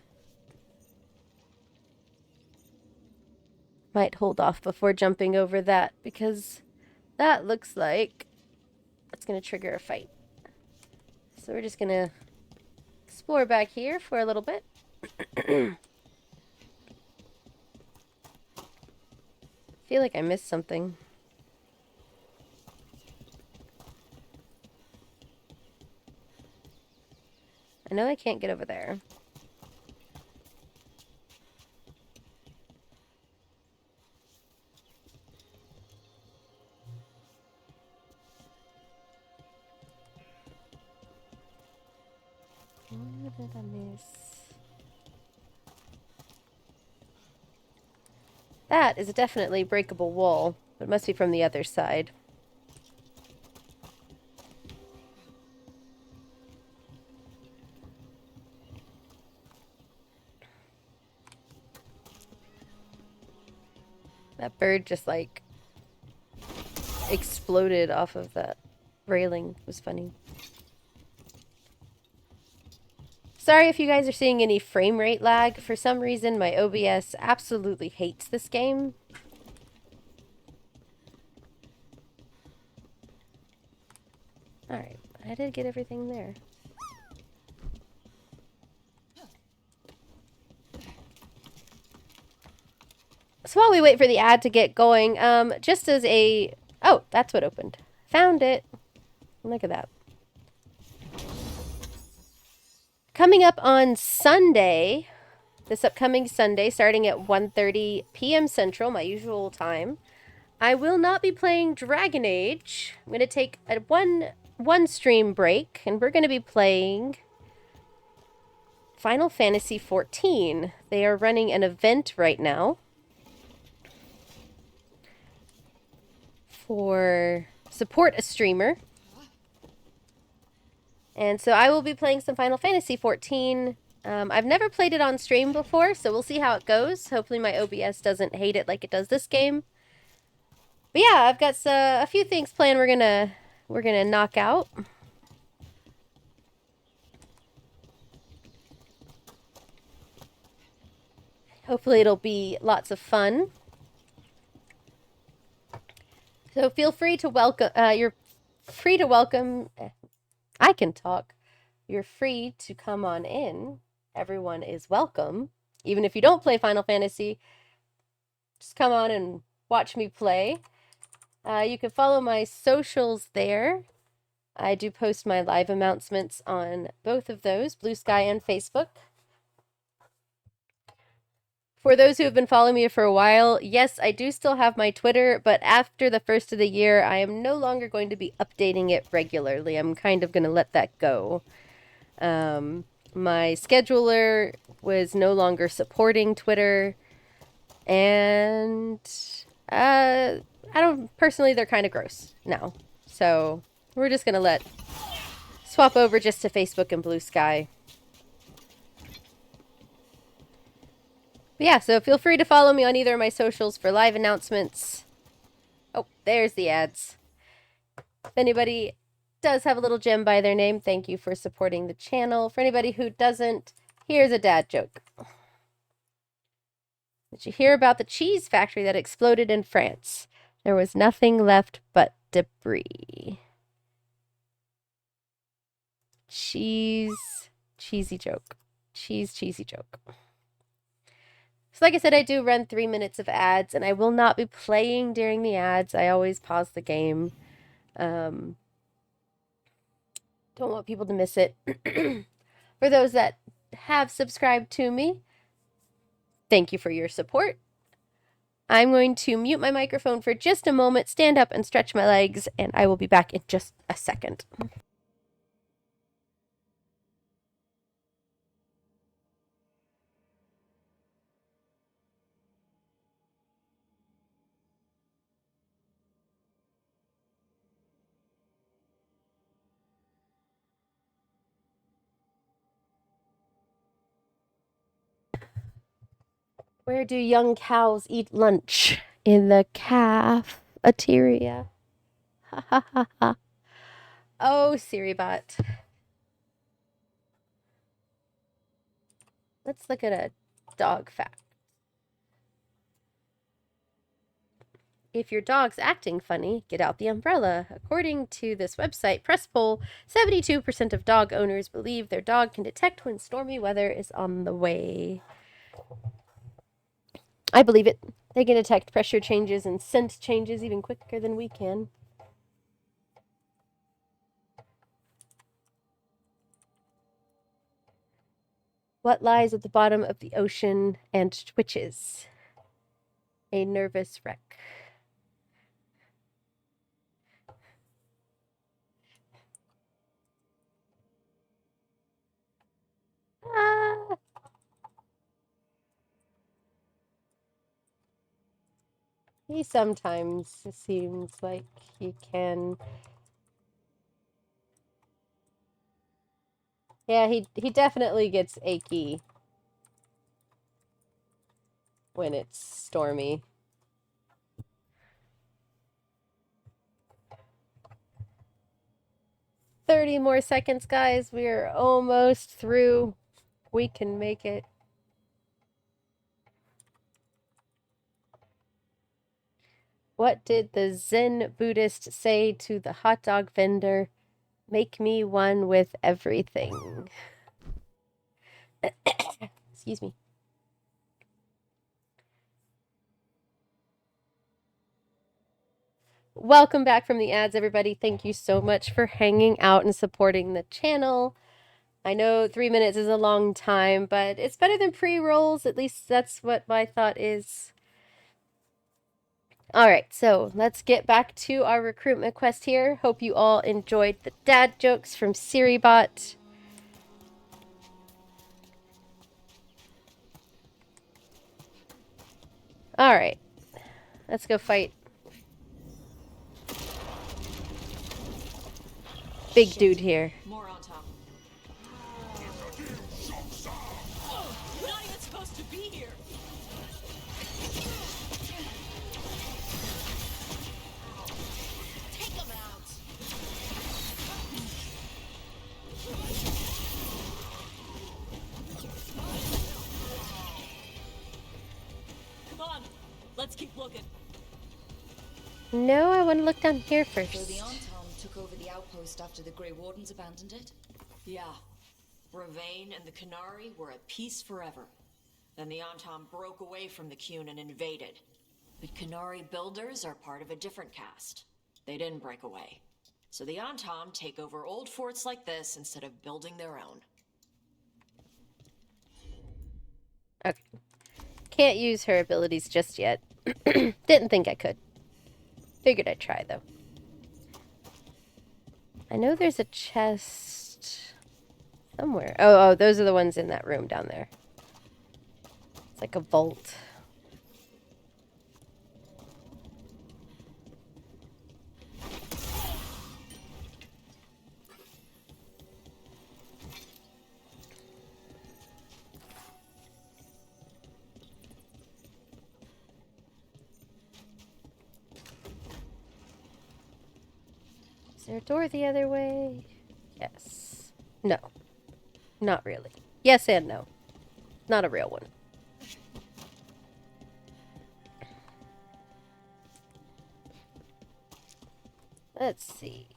Might hold off before jumping over that because that looks like it's going to trigger a fight. So we're just going to explore back here for a little bit. Feel like I missed something. I know I can't get over there. What did I miss? That is a definitely breakable wall, but it must be from the other side. That bird just like exploded off of that railing. It was funny. Sorry if you guys are seeing any frame rate lag. For some reason, my OBS absolutely hates this game. Alright, I did get everything there. So while we wait for the ad to get going, just as a... Oh, that's what opened. Found it. Look at that. Coming up on Sunday, this upcoming Sunday, starting at 1:30 p.m. Central, my usual time, I will not be playing Dragon Age. I'm going to take a one stream break, and we're going to be playing Final Fantasy XIV. They are running an event right now for support a streamer. And so I will be playing some Final Fantasy XIV. I've never played it on stream before, so we'll see how it goes. Hopefully my OBS doesn't hate it like it does this game. But yeah, I've got a few things planned we're gonna knock out. Hopefully it'll be lots of fun. So feel free to welcome, you're free to welcome... I can talk. You're free to come on in. Everyone is welcome. Even if you don't play Final Fantasy, just come on and watch me play. You can follow my socials there. I do post my live announcements on both of those, Blue Sky and Facebook. For those who have been following me for a while, yes, I do still have my Twitter, but after the first of the year, I am no longer going to be updating it regularly. I'm kind of going to let that go. My scheduler was no longer supporting Twitter, and I don't, personally, they're kind of gross now. So we're just going to swap over just to Facebook and Blue Sky. But yeah, so feel free to follow me on either of my socials for live announcements. Oh, there's the ads. If anybody does have a little gem by their name, thank you for supporting the channel. For anybody who doesn't, here's a dad joke. Did you hear about the cheese factory that exploded in France? There was nothing left but debris. Cheesy joke. Cheesy joke. So like I said, I do run 3 minutes of ads, and I will not be playing during the ads. I always pause the game. Don't want people to miss it. For those that have subscribed to me, thank you for your support. I'm going to mute my microphone for just a moment, stand up and stretch my legs, and I will be back in just a second. Where do young cows eat lunch? In the cafeteria. Ha ha ha ha. Oh, SiriBot. Let's look at a dog fact. If your dog's acting funny, get out the umbrella. According to this website, Press Poll, 72% of dog owners believe their dog can detect when stormy weather is on the way. I believe it. They can detect pressure changes and scent changes even quicker than we can. What lies at the bottom of the ocean and twitches? A nervous wreck. Ah. He sometimes seems like he can. Yeah, he definitely gets achy when it's stormy. 30 more seconds, guys. We're almost through. We can make it. What did the Zen Buddhist say to the hot dog vendor? Make me one with everything. Excuse me. Welcome back from the ads, everybody. Thank you so much for hanging out and supporting the channel. I know 3 minutes is a long time, but it's better than pre-rolls. At least that's what my thought is. Alright, so let's get back to our recruitment quest here. Hope you all enjoyed the dad jokes from SiriBot. Alright, let's go fight big dude here. More on top. We're not even supposed to be here. Take them out. Come on, let's keep looking. No, I want to look down here So first. the Anton took over the outpost after the Grey Wardens abandoned it? Yeah. Ravain and the Canary were at peace forever. Then the Anton broke away from the Qun and invaded. But Canary builders are part of a different caste. They didn't break away. So the Anton take over old forts like this instead of building their own. Okay. Can't use her abilities just yet. Didn't think I could. Figured I'd try, though. I know there's a chest somewhere. Oh, those are the ones in that room down there. It's like a vault. Is there a door the other way? Yes. No. Not really. Yes and no. Not a real one. Let's see.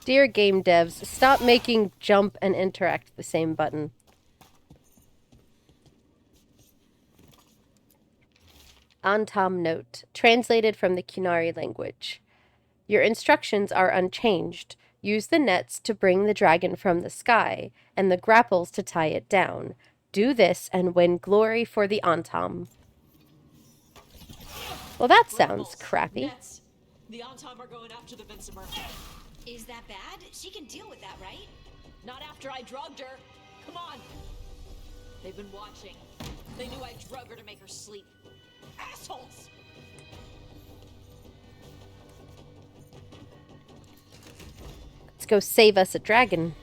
Dear game devs, stop making jump and interact the same button. Antam note, translated from the Kunari language. Your instructions are unchanged. Use the nets to bring the dragon from the sky, and the grapples to tie it down. Do this and win glory for the Antam. Well, that sounds crappy. Nets. The Antam are going after the Vincimer. Is that bad? She can deal with that, right? Not after I drugged her. Come on. They've been watching. They knew I drug her to make her sleep. Assholes! Let's go save us a dragon.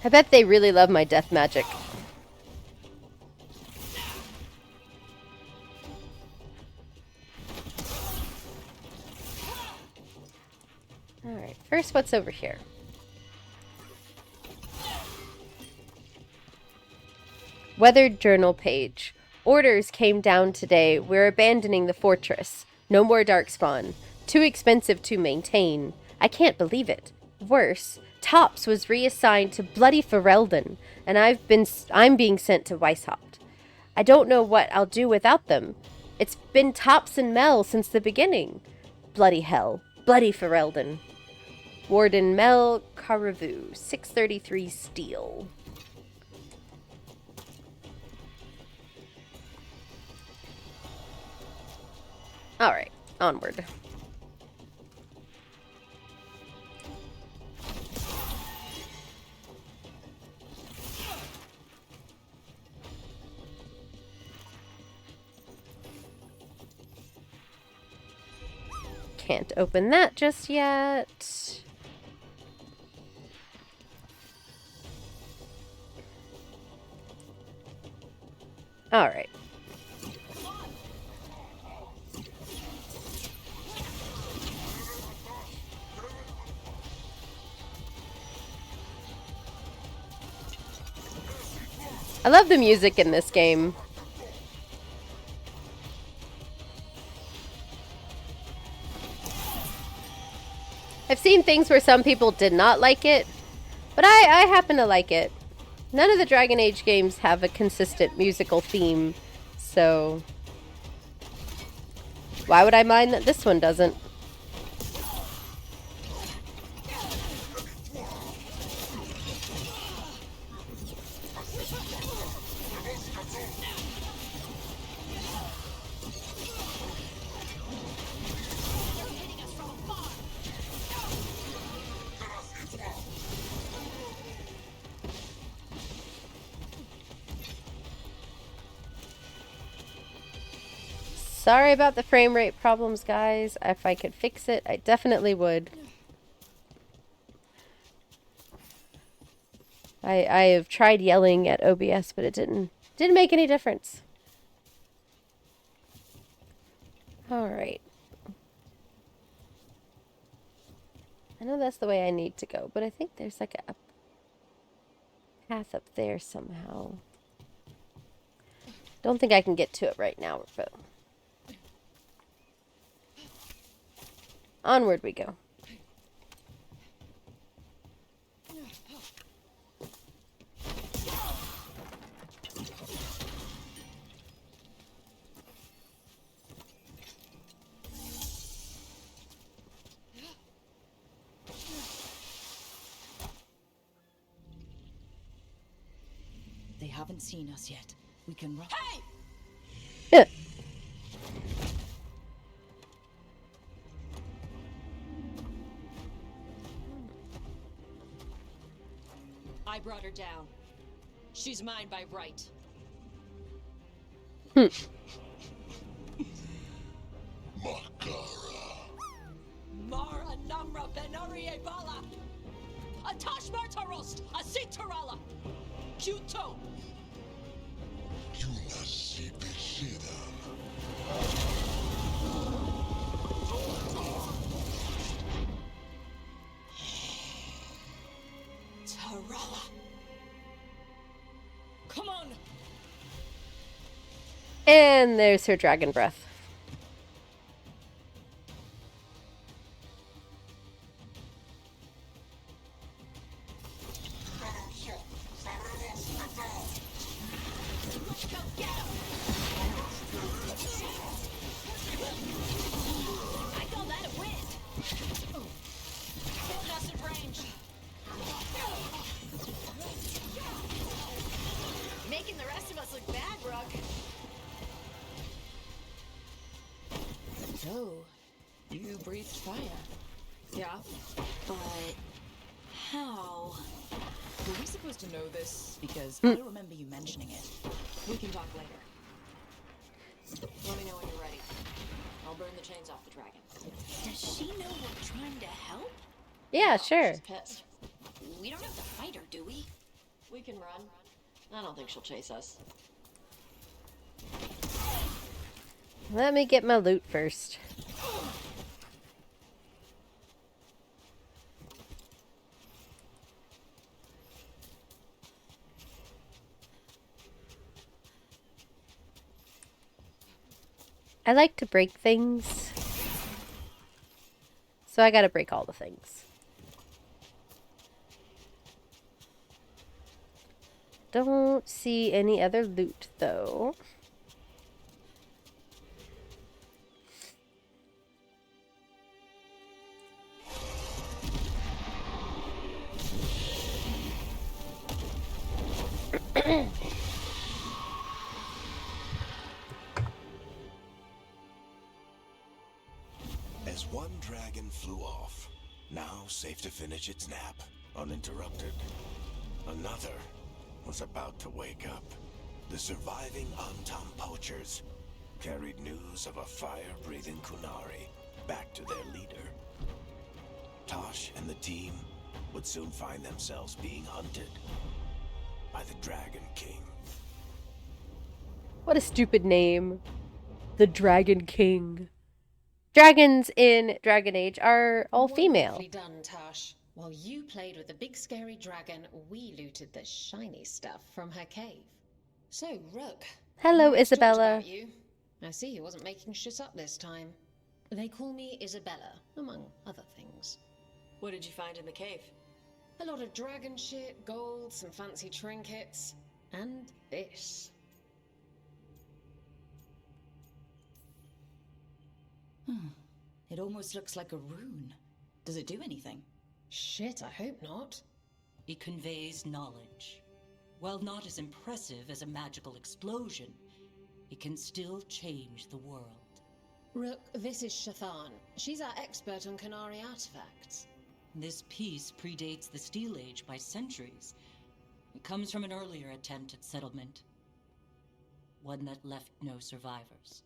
I bet they really love my death magic. Alright, first what's over here? Weathered journal page. Orders came down today. We're abandoning the fortress. No more darkspawn. Too expensive to maintain. I can't believe it. Worse, Tops was reassigned to bloody Ferelden, and I'm being sent to Weishaupt. I don't know what I'll do without them. It's been Tops and Mel since the beginning. Bloody hell. Bloody Ferelden. Warden Mel Caravu, 633 steel. Alright, onward. Can't open that just yet. All right. I love the music in this game. I've seen things where some people did not like it, but I happen to like it. None of the Dragon Age games have a consistent musical theme, so why would I mind that this one doesn't? Sorry about the frame rate problems, guys. If I could fix it, I definitely would. I have tried yelling at OBS, but it didn't make any difference. All right. I know that's the way I need to go, but I think there's like a path up there somehow. Don't think I can get to it right now, but onward we go. They haven't seen us yet. We can run. Hey! Yeah. I brought her down. She's mine by right. Mara Namra Benarie Bala. Atash Martarost, Asitarala. Kuto. Rala. Come on. And there's her dragon breath. Making the rest of us look bad, Rook. So, you breathed fire. Yeah, but how? Were we supposed to know this? Because I don't remember you mentioning it. We can talk later. Let me know when you're ready. I'll burn the chains off the dragon. Does she know we're trying to help? Yeah, sure. She's pissed. We don't have to fight her, do we? We can run. I don't think she'll chase us. Let me get my loot first. I like to break things. So I gotta break all the things. Don't see any other loot though. As one dragon flew off, now safe to finish its nap, uninterrupted, another was about to wake up. The surviving Antam poachers carried news of a fire-breathing Kunari back to their leader. Tosh and the team would soon find themselves being hunted by the Dragon King. What a stupid name. The Dragon King. Dragons in Dragon Age are all female. Wonderfully done, Tosh. While you played with the big scary dragon, we looted the shiny stuff from her cave. So, Rook. Hello, I talked Isabella. about you. I see you wasn't making shit up this time. They call me Isabella, among other things. What did you find in the cave? A lot of dragon shit, gold, some fancy trinkets, and this. It almost looks like a rune. Does it do anything? Shit, I hope not. It conveys knowledge. While not as impressive as a magical explosion, it can still change the world. Rook, this is Shathan. She's our expert on Kunari artifacts. This piece predates the Steel Age by centuries. It comes from an earlier attempt at settlement. One that left no survivors.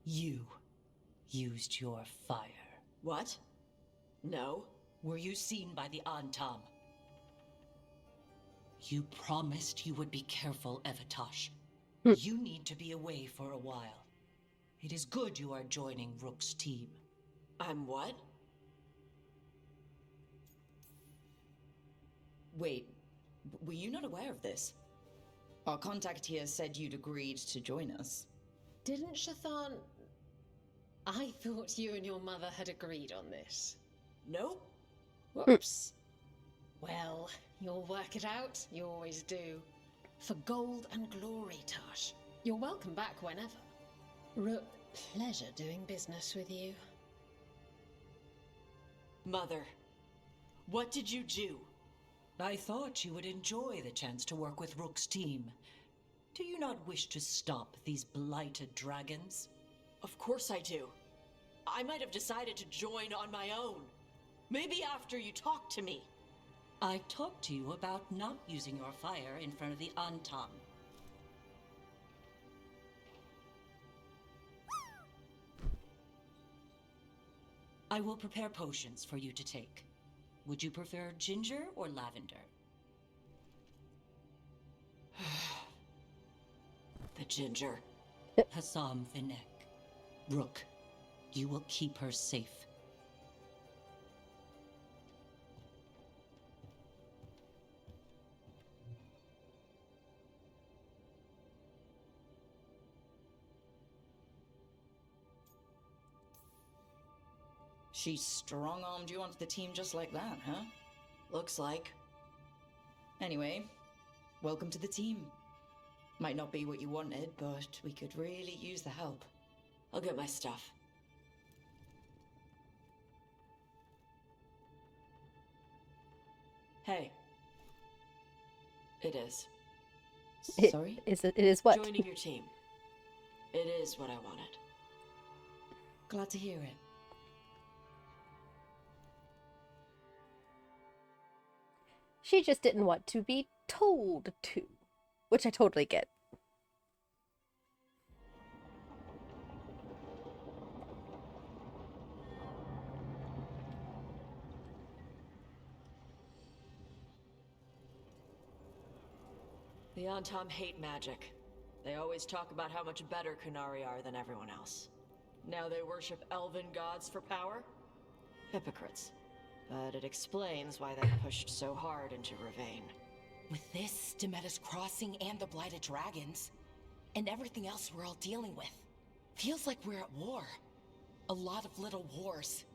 You used your fire. What? No. Were you seen by the Antam? You promised you would be careful, Evatosh. You need to be away for a while. It is good you are joining Rook's team. I'm what? Wait, were you not aware of this? Our contact here said you'd agreed to join us. Didn't Shathan... I thought you and your mother had agreed on this. Nope. Whoops. Well, you'll work it out. You always do. For gold and glory, Tosh. You're welcome back whenever. Rook, pleasure doing business with you. Mother, what did you do? I thought you would enjoy the chance to work with Rook's team. Do you not wish to stop these blighted dragons? Of course I do. I might have decided to join on my own. Maybe after you talked to me. I talked to you about not using your fire in front of the Antam. I will prepare potions for you to take. Would you prefer ginger or lavender? The ginger. Hassam Vinek. Rook, you will keep her safe. She strong-armed you onto the team just like that, huh? Looks like. Anyway, welcome to the team. Might not be what you wanted, but we could really use the help. I'll get my stuff. Hey. It is. Sorry? It is what? Joining your team. It is what I wanted. Glad to hear it. She just didn't want to be told to, which I totally get. The Antom hate magic. They always talk about how much better Kunari are than everyone else. Now they worship elven gods for power? Hypocrites. But it explains why they pushed so hard into Ravane. With this, Demeter's Crossing and the Blighted Dragons, and everything else we're all dealing with, feels like we're at war. A lot of little wars.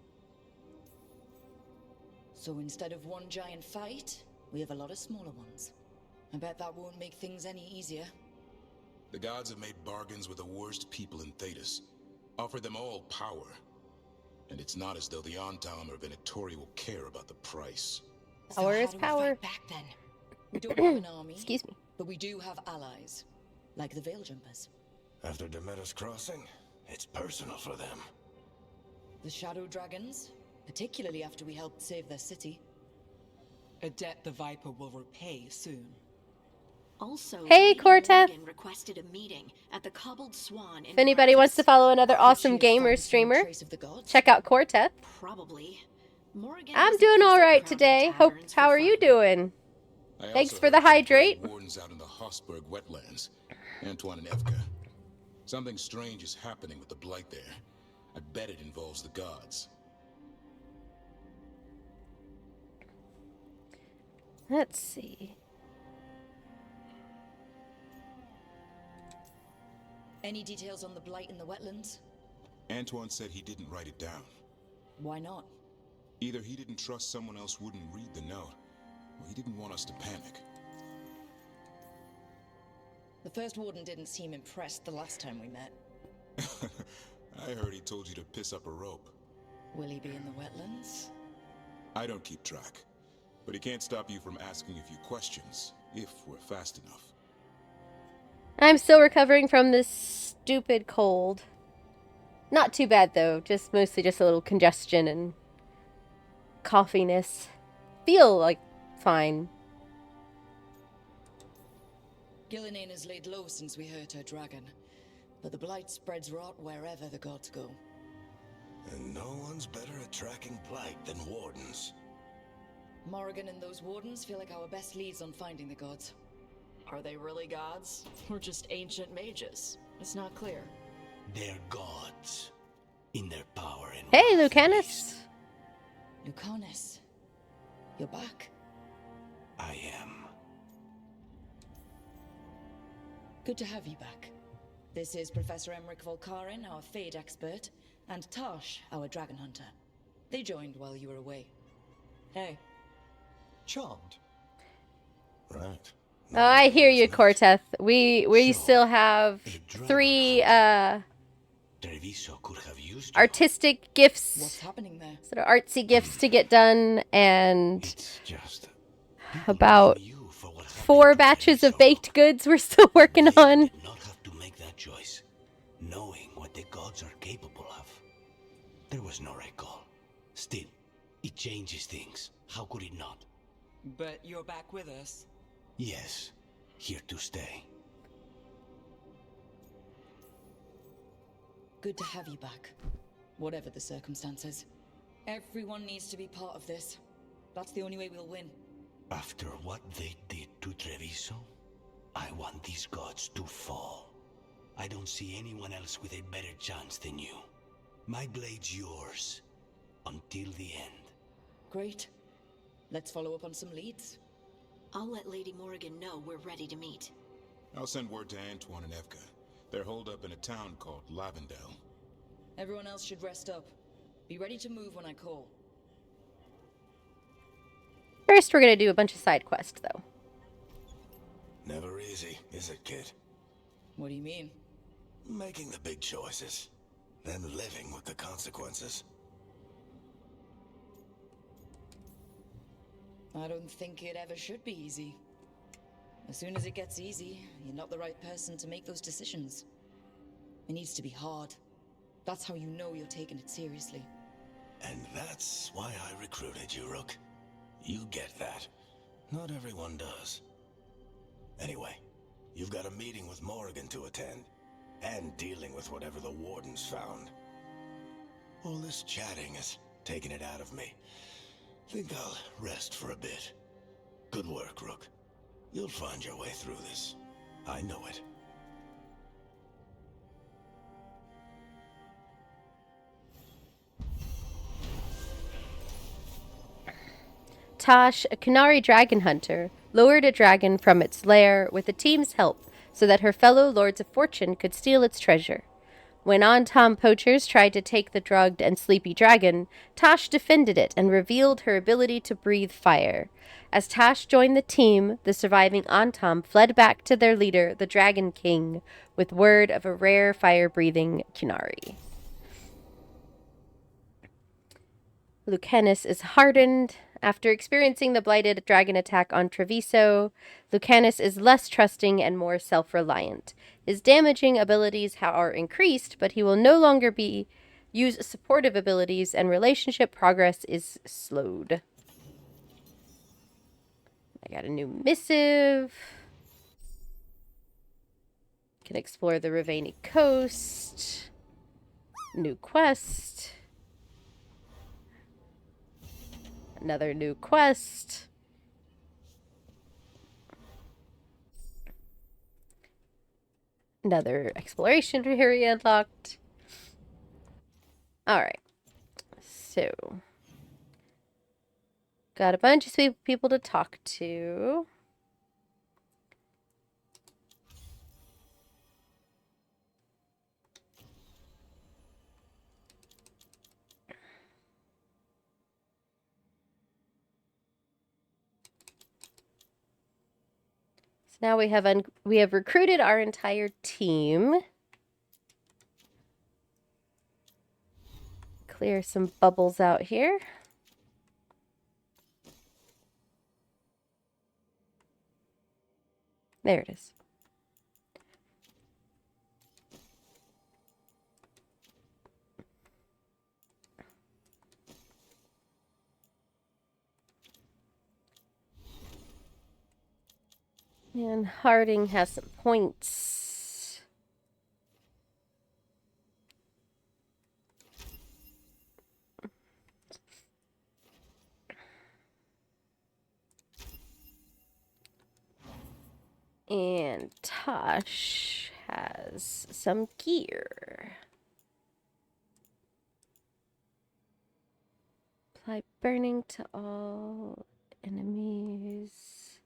So instead of one giant fight, we have a lot of smaller ones. I bet that won't make things any easier. The gods have made bargains with the worst people in Thedas, offered them all power. And it's not as though the Antom or Venatori will care about the price. Power is power. Back then. We don't have an army. Excuse me. But we do have allies, like the Veil Jumpers. After Demeter's Crossing, it's personal for them. The Shadow Dragons, particularly after we helped save their city. A debt the Viper will repay soon. Also, Hey, Lady Cortez. Morgan requested a meeting at the Cobbled Swan in If anybody wants to follow another awesome gamer streamer, Trace of the gods? check out Cortez. Probably. Morgan I'm doesn't doing visit all right crowded today. taverns How for are you fun. doing? I Thanks also for the heard from hydrate. Wardens out in the Hossberg wetlands, Antoine and Evka. Something strange is happening with the blight there. I bet it involves the gods. Let's see. Any details on the blight in the wetlands? Antoine said he didn't write it down. Why not? Either he didn't trust someone else wouldn't read the note, or he didn't want us to panic. The first warden didn't seem impressed the last time we met. I heard he told you to piss up a rope. Will he be in the wetlands? I don't keep track, but he can't stop you from asking a few questions, if we're fast enough. I'm still recovering from this stupid cold. Not too bad though, mostly just a little congestion and coughiness. Feel like fine. Gillenane has laid low since we hurt her dragon, but the blight spreads rot wherever the gods go. And no one's better at tracking blight than wardens. Morrigan and those wardens feel like our best leads on finding the gods. Are they really gods? Or just ancient mages? It's not clear. They're gods. In their power and Hey, wealth, at Lucanus. least. Lucanus, you're back. I am. Good to have you back. This is Professor Emmerich Volkarin, our Fade expert, and Tosh, our dragon hunter. They joined while you were away. Hey. Charmed. Right. Oh, I hear you, Cortez. We still have 3 Treviso could have used artistic gifts, What's happening there? sort of artsy gifts to get done, and It's just about you for what 4 happened to batches of Treviso. baked goods we're still working They on. did not have to make that choice, knowing what the gods are capable of. There was no recall. Still, it changes things. How could it not? But you're back with us. Yes, here to stay. Good to have you back. Whatever the circumstances. Everyone needs to be part of this. That's the only way we'll win. After what they did to Treviso, I want these gods to fall. I don't see anyone else with a better chance than you. My blade's yours. Until the end. Great. Let's follow up on some leads. I'll let Lady Morgan know we're ready to meet. I'll send word to Antoine and Evka. They're holed up in a town called Lavendel. Everyone else should rest up. Be ready to move when I call. First, we're going to do a bunch of side quests, though. Never easy, is it, kid? What do you mean? Making the big choices, then living with the consequences. I don't think it ever should be easy. As soon as it gets easy, you're not the right person to make those decisions. It needs to be hard. That's how you know you're taking it seriously. And that's why I recruited you, Rook. You get that. Not everyone does. Anyway, you've got a meeting with Morrigan to attend, and dealing with whatever the Warden's found. All this chatting is taking it out of me. Think I'll rest for a bit. Good work, Rook. You'll find your way through this. I know it. Tosh, a Kunari dragon hunter, lured a dragon from its lair with the team's help so that her fellow Lords of Fortune could steal its treasure. When on-tom poachers tried to take the drugged and sleepy dragon, Tosh defended it and revealed her ability to breathe fire. As Tosh joined the team, the surviving on-tom fled back to their leader, the Dragon King, with word of a rare fire-breathing Kunari. Lucanus is hardened. After experiencing the blighted dragon attack on Treviso, Lucanus is less trusting and more self-reliant. His damaging abilities are increased, but he will no longer use supportive abilities, and relationship progress is slowed. I got a new missive. Can explore the Ravani coast. New quest. Another new quest. Another exploration area unlocked. Alright. So. Got a bunch of people to talk to. Now we have recruited our entire team. Clear some bubbles out here. There it is. And Harding has some points. And Tosh has some gear. Apply burning to all enemies.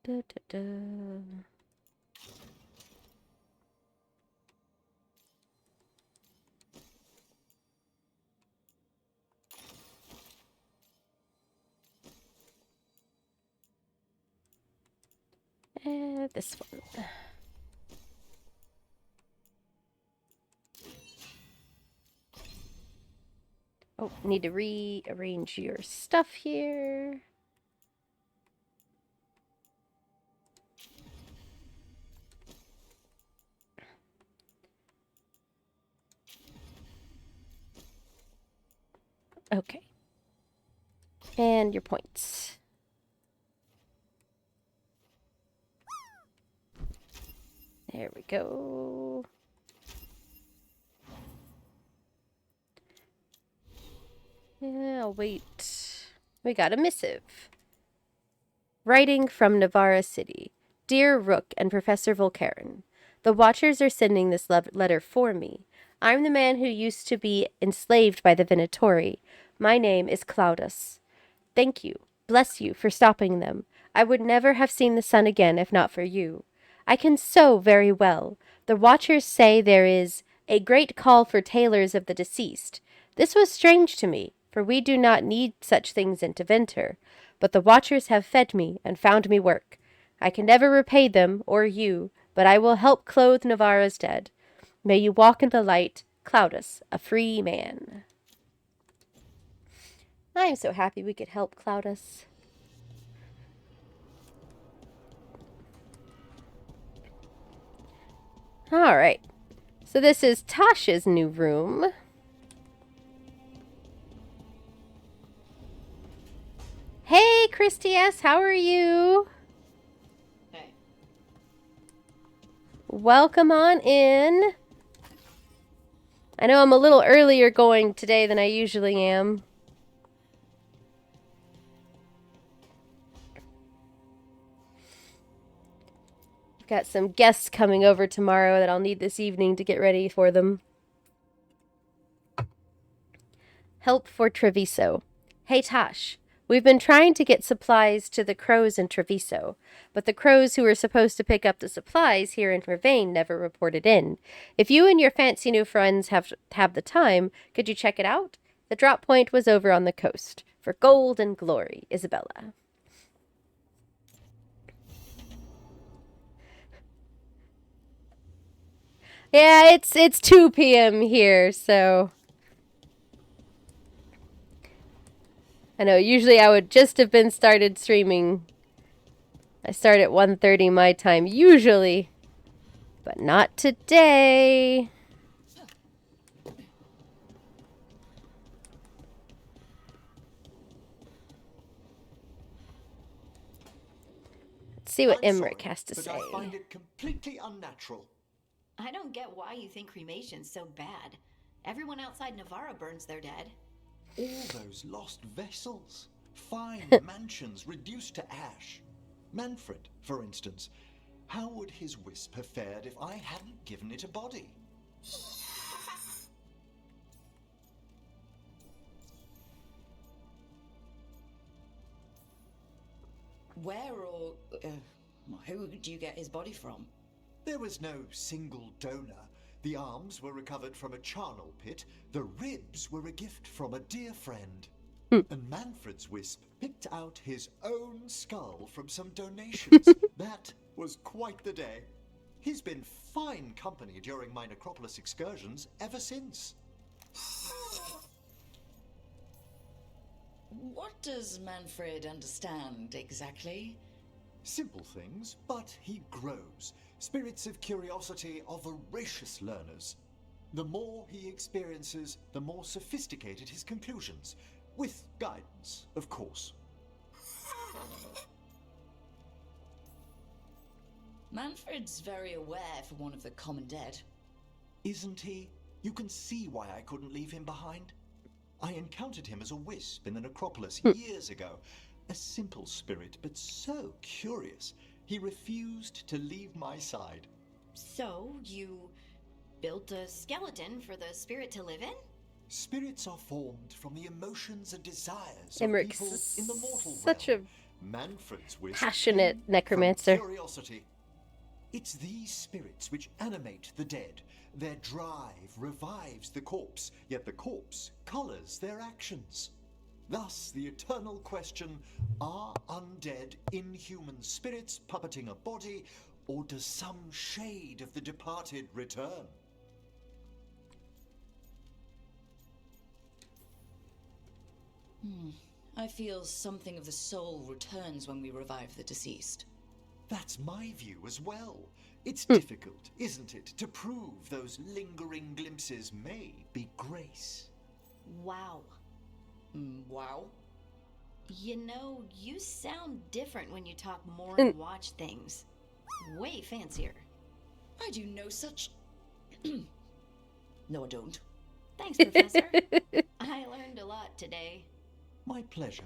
Da, da, da. And this one. Oh, need to rearrange your stuff here. Okay. And your points. There we go. Yeah, I'll wait. We got a missive. Writing from Navarra City. Dear Rook and Professor Volkaren, the Watchers are sending this letter for me. I'm the man who used to be enslaved by the Venatori. My name is Claudus. Thank you, bless you, for stopping them. I would never have seen the sun again if not for you. I can sew very well. The watchers say there is a great call for tailors of the deceased. This was strange to me, for we do not need such things in Tevinter. But the watchers have fed me and found me work. I can never repay them, or you, but I will help clothe Navarra's dead. May you walk in the light, Cloudus, a free man. I'm so happy we could help Cloudus. Alright, so this is Tasha's new room. Hey, Christy S., how are you? Hey. Welcome on in. I know I'm a little earlier going today than I usually am. I've got some guests coming over tomorrow that I'll need this evening to get ready for them. Help for Treviso. Hey, Tosh. We've been trying to get supplies to the crows in Treviso, but the crows who were supposed to pick up the supplies here in Vervain never reported in. If you and your fancy new friends have the time, could you check it out? The drop point was over on the coast. For gold and glory, Isabella. Yeah, it's 2 p.m. here, so... I know, usually I would just have been started streaming. I start at 1:30 my time, usually. But not today. Let's see what Emmerich has to but say. I find it completely unnatural. I don't get why you think cremation's so bad. Everyone outside Navarra burns their dead. All those lost vessels. Fine mansions reduced to ash. Manfred, for instance. How would his wisp have fared if I hadn't given it a body? Where or who do you get his body from? There was no single donor. The arms were recovered from a charnel pit. The ribs were a gift from a dear friend. And Manfred's wisp picked out his own skull from some donations. That was quite the day. He's been fine company during my necropolis excursions ever since. What does Manfred understand exactly? Simple things, but he grows. Spirits of curiosity are voracious learners. The more he experiences, the more sophisticated his conclusions. With guidance, of course. Manfred's very aware for one of the common dead. Isn't he? You can see why I couldn't leave him behind. I encountered him as a wisp in the necropolis years ago. A simple spirit, but so curious. He refused to leave my side. So, you built a skeleton for the spirit to live in? Spirits are formed from the emotions and desires Emmerich's of people in the mortal such realm. Manfred's wisp passionate came necromancer. from curiosity. It's these spirits which animate the dead. Their drive revives the corpse, yet the corpse colors their actions. Thus, the eternal question, are undead inhuman spirits puppeting a body, or does some shade of the departed return? I feel something of the soul returns when we revive the deceased. That's my view as well. It's difficult, isn't it, to prove those lingering glimpses may be grace. Wow. Wow. You know, you sound different when you talk more and watch things. Way fancier. I do no such... No, I don't. Thanks, Professor. I learned a lot today. My pleasure.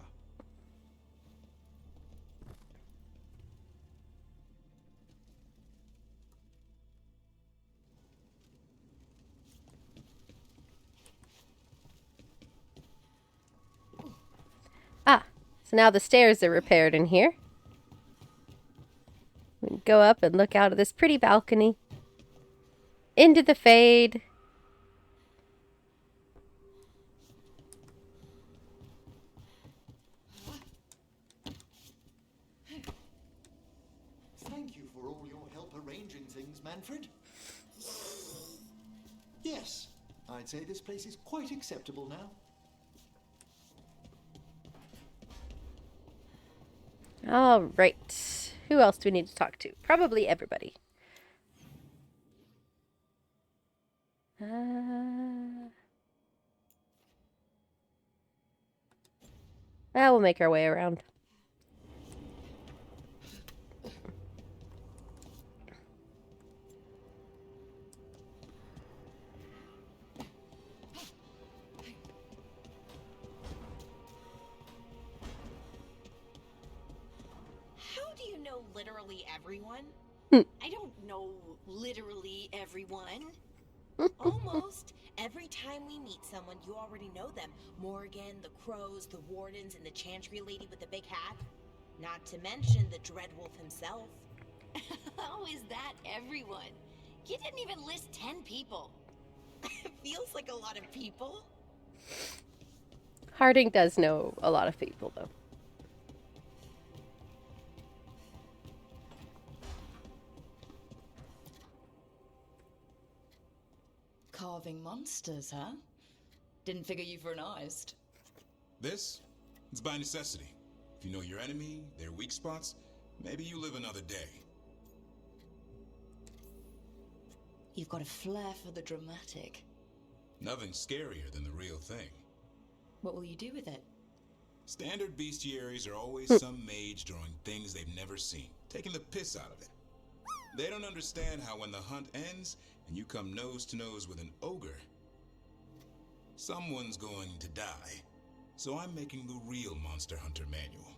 Ah, so now the stairs are repaired in here. go up and look out of this pretty balcony into the fade. Thank you for all your help arranging things, Manfred. Yes, I'd say this place is quite acceptable now. All right. Who else do we need to talk to? Probably everybody. We'll make our way around. How do you know literally everyone? I don't know literally everyone. Almost. Every time we meet someone, you already know them. Morgan, the crows, the wardens, and the chantry lady with the big hat. Not to mention the Dreadwolf himself. How is that everyone? You didn't even list 10 people. It feels like a lot of people. Harding does know a lot of people, though. Carving monsters, huh? Didn't figure you for an artist. This? It's by necessity. If you know your enemy, their weak spots, maybe you live another day. You've got a flair for the dramatic. Nothing scarier than the real thing. What will you do with it? Standard bestiaries are always some mage drawing things they've never seen, taking the piss out of it. They don't understand how when the hunt ends and you come nose to nose with an ogre, someone's going to die. So I'm making the real Monster Hunter manual.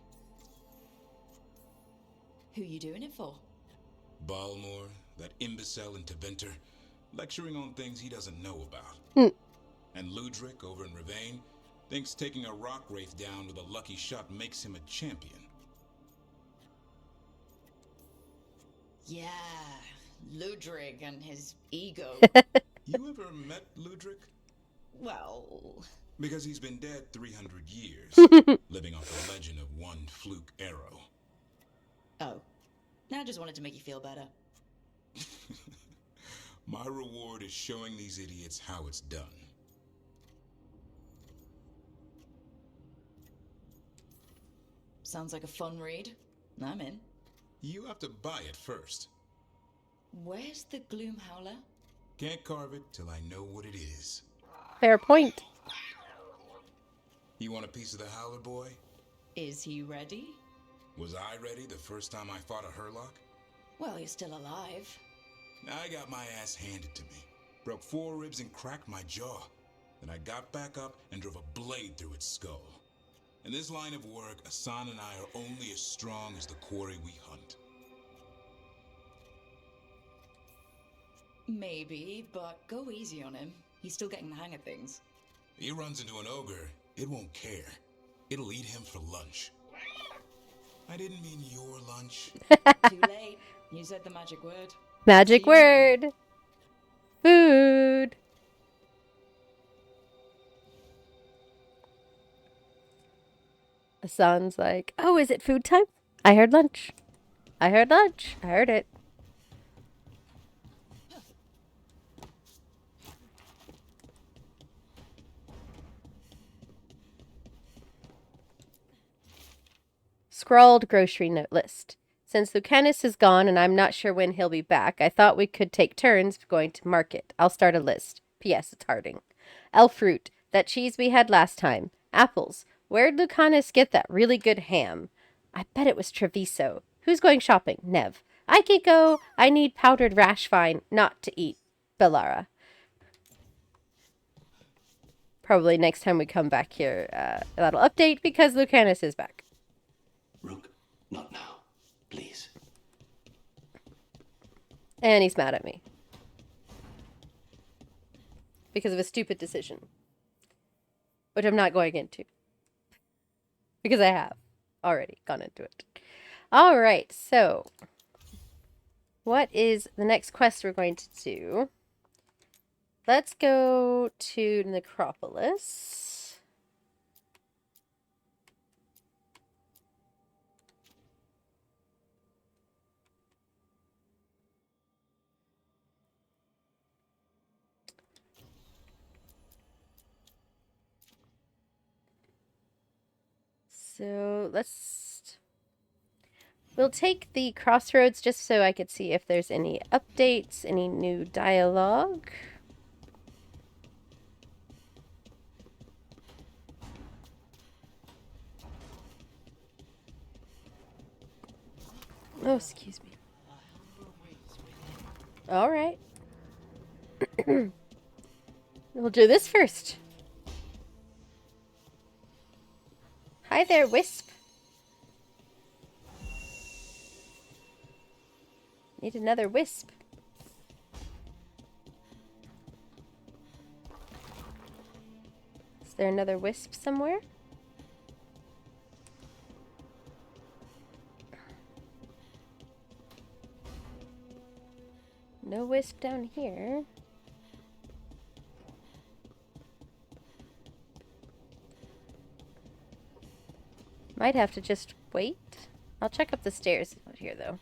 Who you doing it for? Balmore, that imbecile in Teventer, lecturing on things he doesn't know about. And Ludric over in Ravane thinks taking a rock wraith down with a lucky shot makes him a champion. Yeah, Ludrig and his ego. You ever met Ludric? Well... Because he's been dead 300 years, living off the legend of one fluke arrow. Oh, I just wanted to make you feel better. My reward is showing these idiots how it's done. Sounds like a fun read. I'm in. You have to buy it first. Where's the Gloom Howler? Can't carve it till I know what it is. Fair point. You want a piece of the Howler boy? Is he ready? Was I ready the first time I fought a Hurlock? Well, he's still alive. I got my ass handed to me. Broke 4 ribs and cracked my jaw. Then I got back up and drove a blade through its skull. In this line of work, Asan and I are only as strong as the quarry we hunt. Maybe, but go easy on him. He's still getting the hang of things. He runs into an ogre, it won't care. It'll eat him for lunch. I didn't mean your lunch. Too late. You said the magic word. Magic word. Food. Asan's like, oh, is it food time? I heard lunch. I heard lunch. I heard it. Scrawled grocery note list. Since Lucanus is gone and I'm not sure when he'll be back, I thought we could take turns going to market. I'll start a list. P.S. It's Harding. Elf fruit. That cheese we had last time. Apples. Where'd Lucanus get that really good ham? I bet it was Treviso. Who's going shopping? Nev. I can go. I need powdered rash vine not to eat. Bellara. Probably next time we come back here, that'll update because Lucanus is back. Rook, not now. Please. And he's mad at me. Because of a stupid decision. Which I'm not going into. Because I have already gone into it. Alright, so. what is the next quest we're going to do? Let's go to Necropolis. So we'll take the crossroads just so I could see if there's any updates, any new dialogue. Oh, excuse me. All right. We'll do this first. Hi there, Wisp. Need another Wisp. Is there another Wisp somewhere? No Wisp down here. Might have to just wait. I'll check up the stairs out here, though.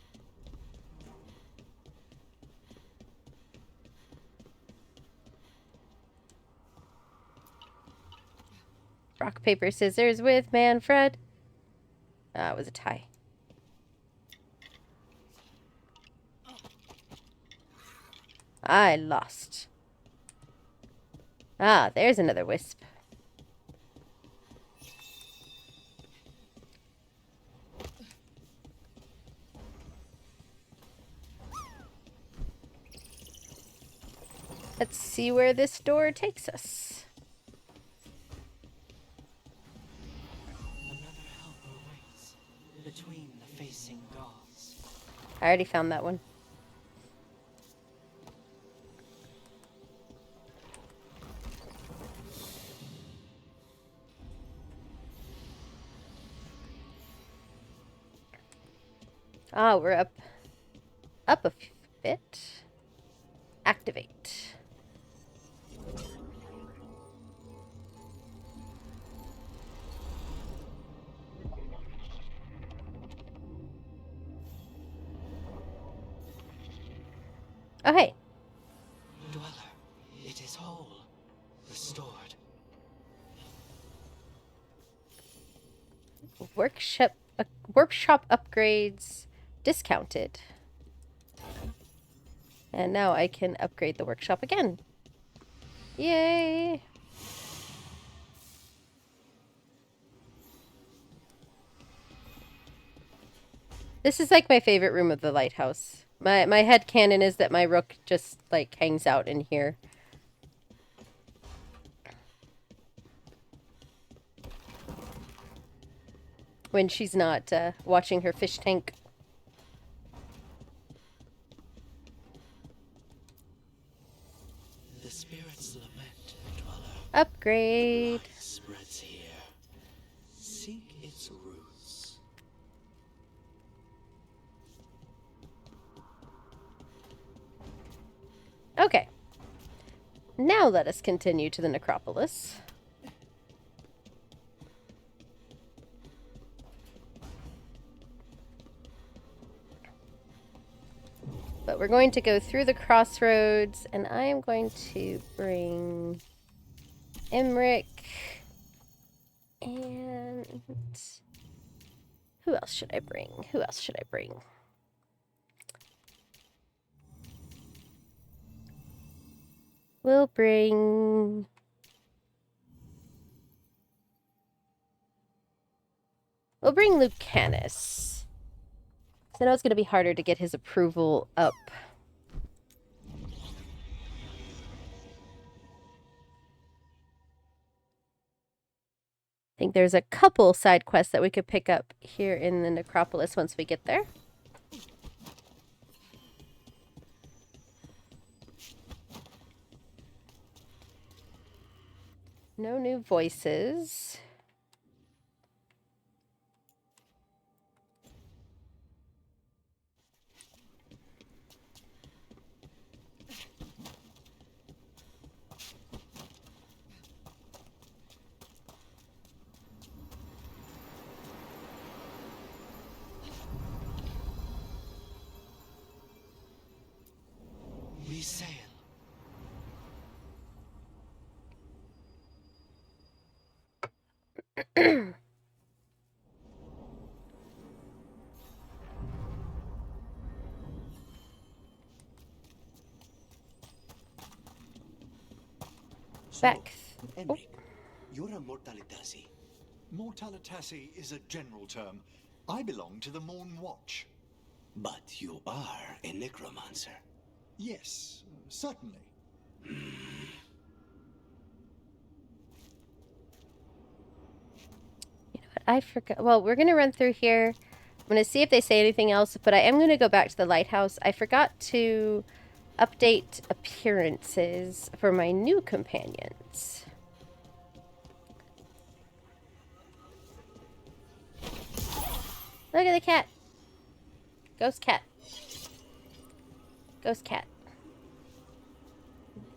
Rock, paper, scissors with Manfred. Ah, it was a tie. I lost. Ah, there's another Wisp. Let's see where this door takes us. Another helper waits between the facing gods. I already found that one. Ah, we're up a bit. Activate. Oh, hey. Dweller, it is whole, restored. Workshop upgrades discounted. And now I can upgrade the workshop again. Yay! This is like my favorite room of the lighthouse. My headcanon is that my rook just like hangs out in here. When she's not watching her fish tank. The spirits lament, Dweller. Upgrade. Light spreads here. Seek its roots. Okay. Now let us continue to the necropolis. But we're going to go through the crossroads, and I am going to bring Emmerich and who else should I bring? Who else should I bring? We'll bring Lucanus. So I know it's going to be harder to get his approval up. I think there's a couple side quests that we could pick up here in the necropolis once we get there. No new voices. We sail. Back. Emric, you're a Mortalitasi. Mortalitasi is a general term. I belong to the Morn Watch. But you are a necromancer. Yes, certainly. I forgot. Well, we're going to run through here. I'm going to see if they say anything else, but I am going to go back to the lighthouse. I forgot to update appearances for my new companions. Look at the cat. Ghost cat. Ghost cat.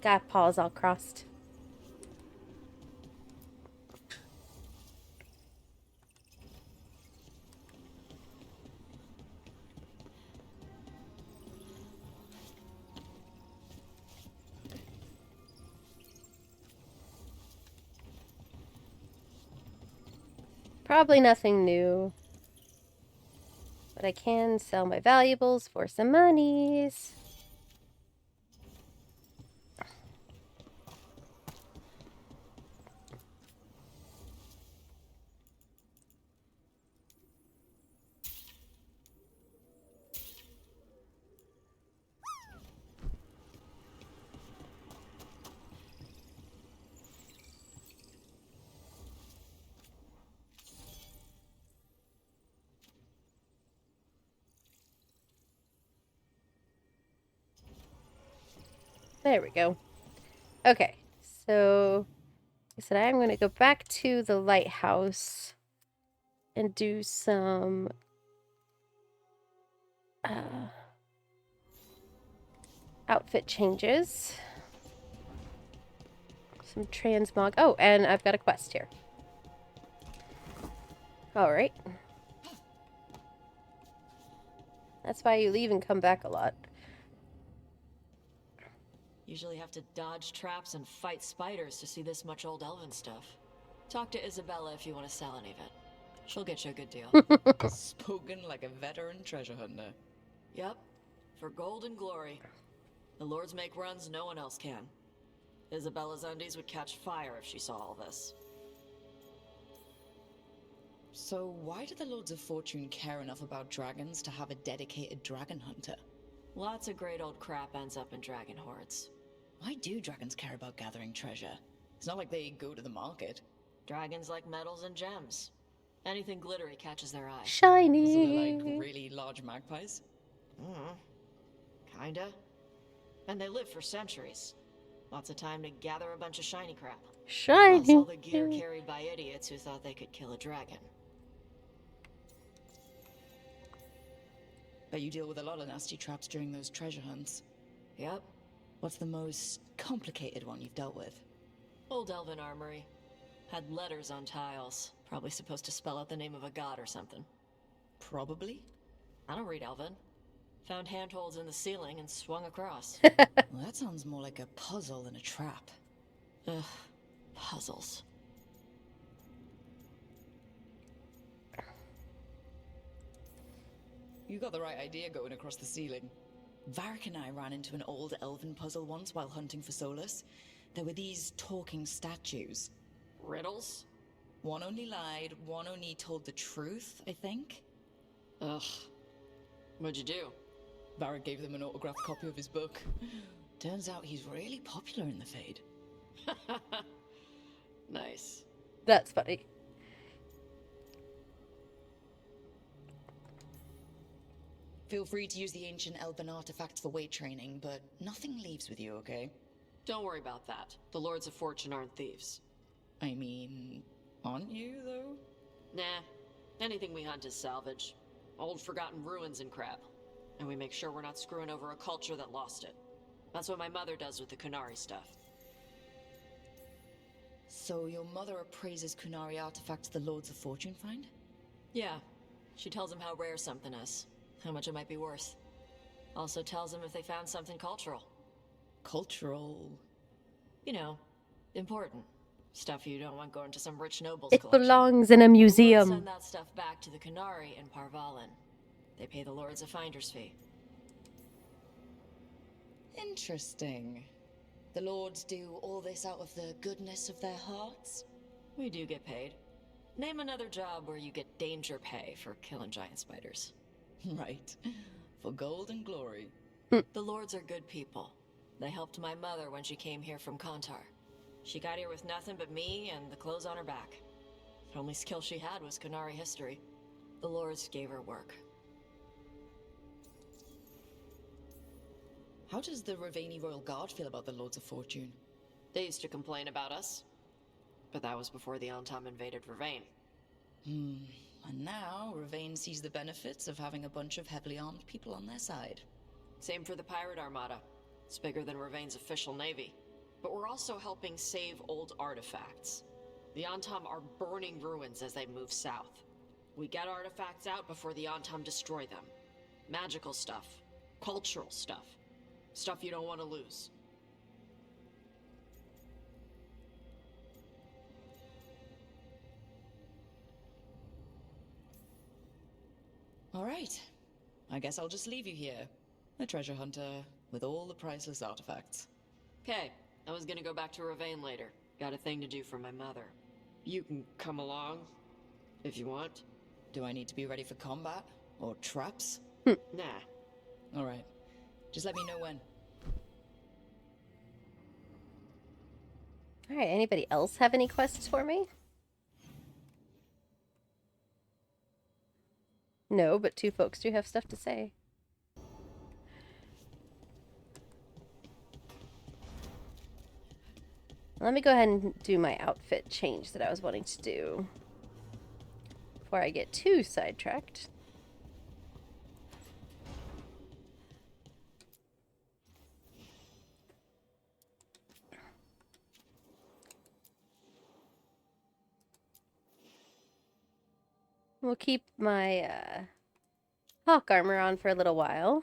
Got paws all crossed. Probably nothing new. But I can sell my valuables for some monies. There we go. Okay, so I said I'm going to go back to the lighthouse and do some outfit changes. Some transmog. Oh, and I've got a quest here. All right. That's why you leave and come back a lot. Usually have to dodge traps and fight spiders to see this much old elven stuff. Talk to Isabella if you want to sell any of it. She'll get you a good deal. Spoken like a veteran treasure hunter. Yep. For gold and glory. The lords make runs no one else can. Isabella's undies would catch fire if she saw all this. So why do the Lords of Fortune care enough about dragons to have a dedicated dragon hunter? Lots of great old crap ends up in dragon hordes. Why do dragons care about gathering treasure? It's not like they go to the market. Dragons like metals and gems. Anything glittery catches their eye. Shiny. So they're like really large magpies? Kinda. And they live for centuries. Lots of time to gather a bunch of shiny crap. Shiny. Plus all the gear carried by idiots who thought they could kill a dragon. Bet you deal with a lot of nasty traps during those treasure hunts. Yep. What's the most complicated one you've dealt with? Old elven armory. Had letters on tiles. Probably supposed to spell out the name of a god or something. Probably? I don't read elven. Found handholds in the ceiling and swung across. Well, that sounds more like a puzzle than a trap. Ugh. Puzzles. You got the right idea going across the ceiling. Varric and I ran into an old elven puzzle once while hunting for Solus. There were these talking statues. Riddles? One only lied, one only told the truth, I think. Ugh. What'd you do? Varric gave them an autographed copy of his book. Turns out he's really popular in the Fade. Nice. That's funny. Feel free to use the ancient elven artifacts for weight training, but nothing leaves with you, okay? Don't worry about that. The Lords of Fortune aren't thieves. I mean, aren't you, though? Nah. Anything we hunt is salvage. Old forgotten ruins and crap. And we make sure we're not screwing over a culture that lost it. That's what my mother does with the Kunari stuff. So your mother appraises Kunari artifacts the Lords of Fortune find? Yeah. She tells them how rare something is. How much it might be worth. Also tells them if they found something cultural. cultural. You know, important. Stuff you don't want going to some rich noble's It collection. belongs in a The lords museum. send that stuff back to the Canary in Parvalin. They pay the lords a finder's fee. Interesting. The lords do all this out of the goodness of their hearts? We do get paid. Name another job where you get danger pay for killing giant spiders. Right. For gold and glory. The lords are good people. They helped my mother when she came here from Kontar. She got here with nothing but me and the clothes on her back. The only skill she had was Canary history. The lords gave her work. How does the Ravani Royal Guard feel about the Lords of Fortune? They used to complain about us. But that was before the Antam invaded Ravane. And now, Ravane sees the benefits of having a bunch of heavily armed people on their side. Same for the Pirate Armada. It's bigger than Ravane's official navy. But we're also helping save old artifacts. The Antam are burning ruins as they move south. We get artifacts out before the Antam destroy them. Magical stuff. Cultural stuff. Stuff you don't want to lose. All right. I guess I'll just leave you here. A treasure hunter with all the priceless artifacts. Okay, I was gonna go back to Ravane later. Got a thing to do for my mother. You can come along, if you want. Do I need to be ready for combat? Or traps? Nah. All right. Just let me know when. All right, anybody else have any quests for me? No, but two folks do have stuff to say. Let me go ahead and do my outfit change that I was wanting to do before I get too sidetracked. We'll keep my hawk armor on for a little while.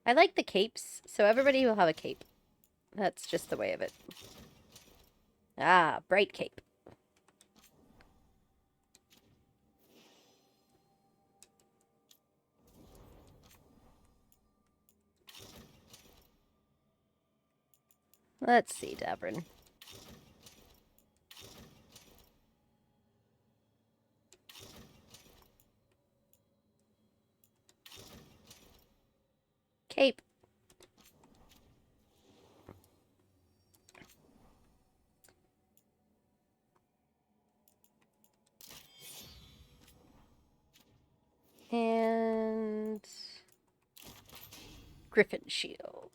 I like the capes, so everybody will have a cape. That's just the way of it. Ah, bright cape. Let's see, Davrin. Cape. And Griffin shield.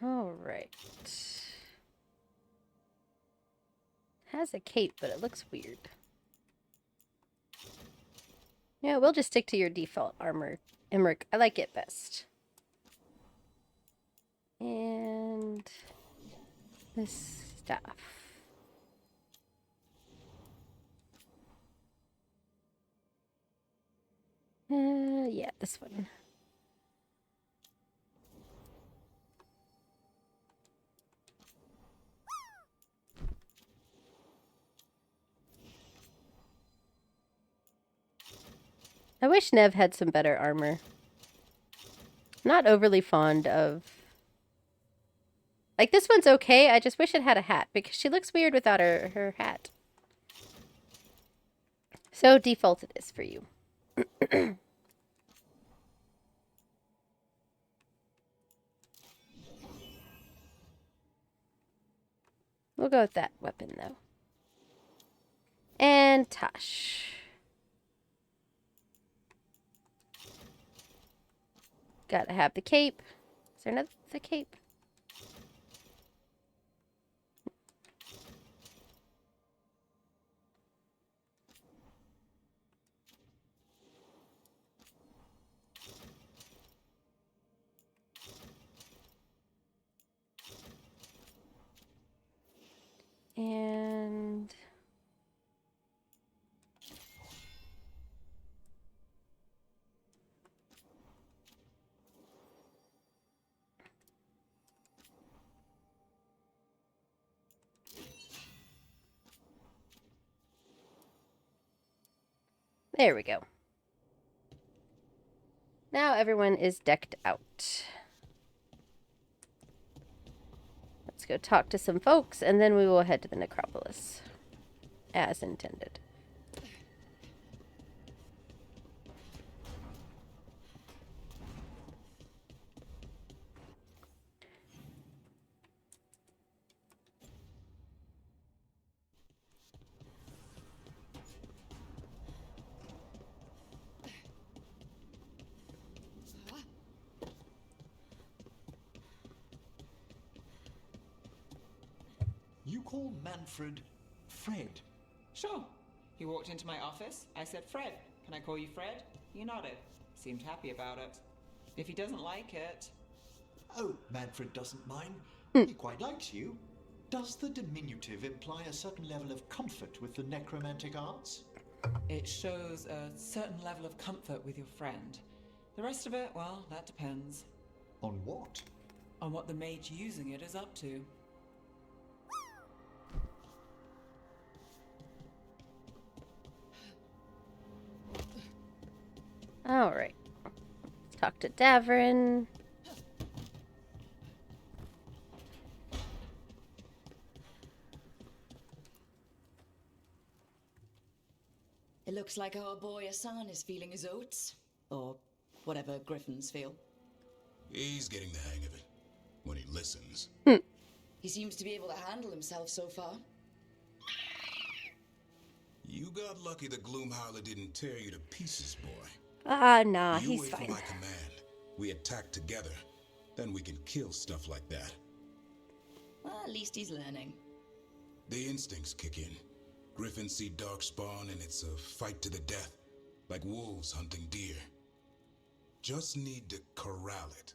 All right. Has a cape, but it looks weird. Yeah, we'll just stick to your default armor, Emmerich. I like it best. And this stuff. Yeah, this one. I wish Nev had some better armor. Not overly fond of... Like, this one's okay. I just wish it had a hat, because she looks weird without her hat. So, default it is for you. We'll go with that weapon, though. And Tosh. Gotta have the cape. Is there another cape? There we go. Now everyone is decked out. Let's go talk to some folks, and then we will head to the necropolis, as intended. You call Manfred Fred? Sure. He walked into my office. I said, Fred, can I call you Fred? He nodded. Seemed happy about it. If he doesn't like it... Oh, Manfred doesn't mind. He quite likes you. Does the diminutive imply a certain level of comfort with the necromantic arts? It shows a certain level of comfort with your friend. The rest of it, well, that depends. On what? On what the mage using it is up to. Alright. Let's talk to Davrin. It looks like our boy Asan is feeling his oats. Or whatever griffins feel. He's getting the hang of it. When he listens. He seems to be able to handle himself so far. You got lucky the Gloomhowler didn't tear you to pieces, boy. Nah, you he's wait fine. for my command. We attack together. Then we can kill stuff like that. Well, at least he's learning. The instincts kick in. Griffins see darkspawn and it's a fight to the death. Like wolves hunting deer. Just need to corral it.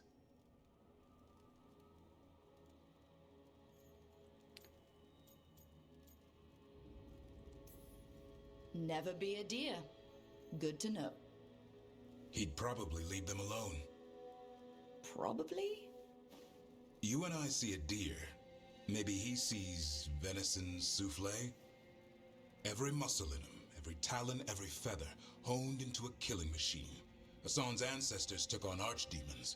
Never be a deer. Good to know. He'd probably leave them alone. Probably? You and I see a deer. Maybe he sees venison souffle. Every muscle in him, every talon, every feather, honed into a killing machine. Hassan's ancestors took on archdemons.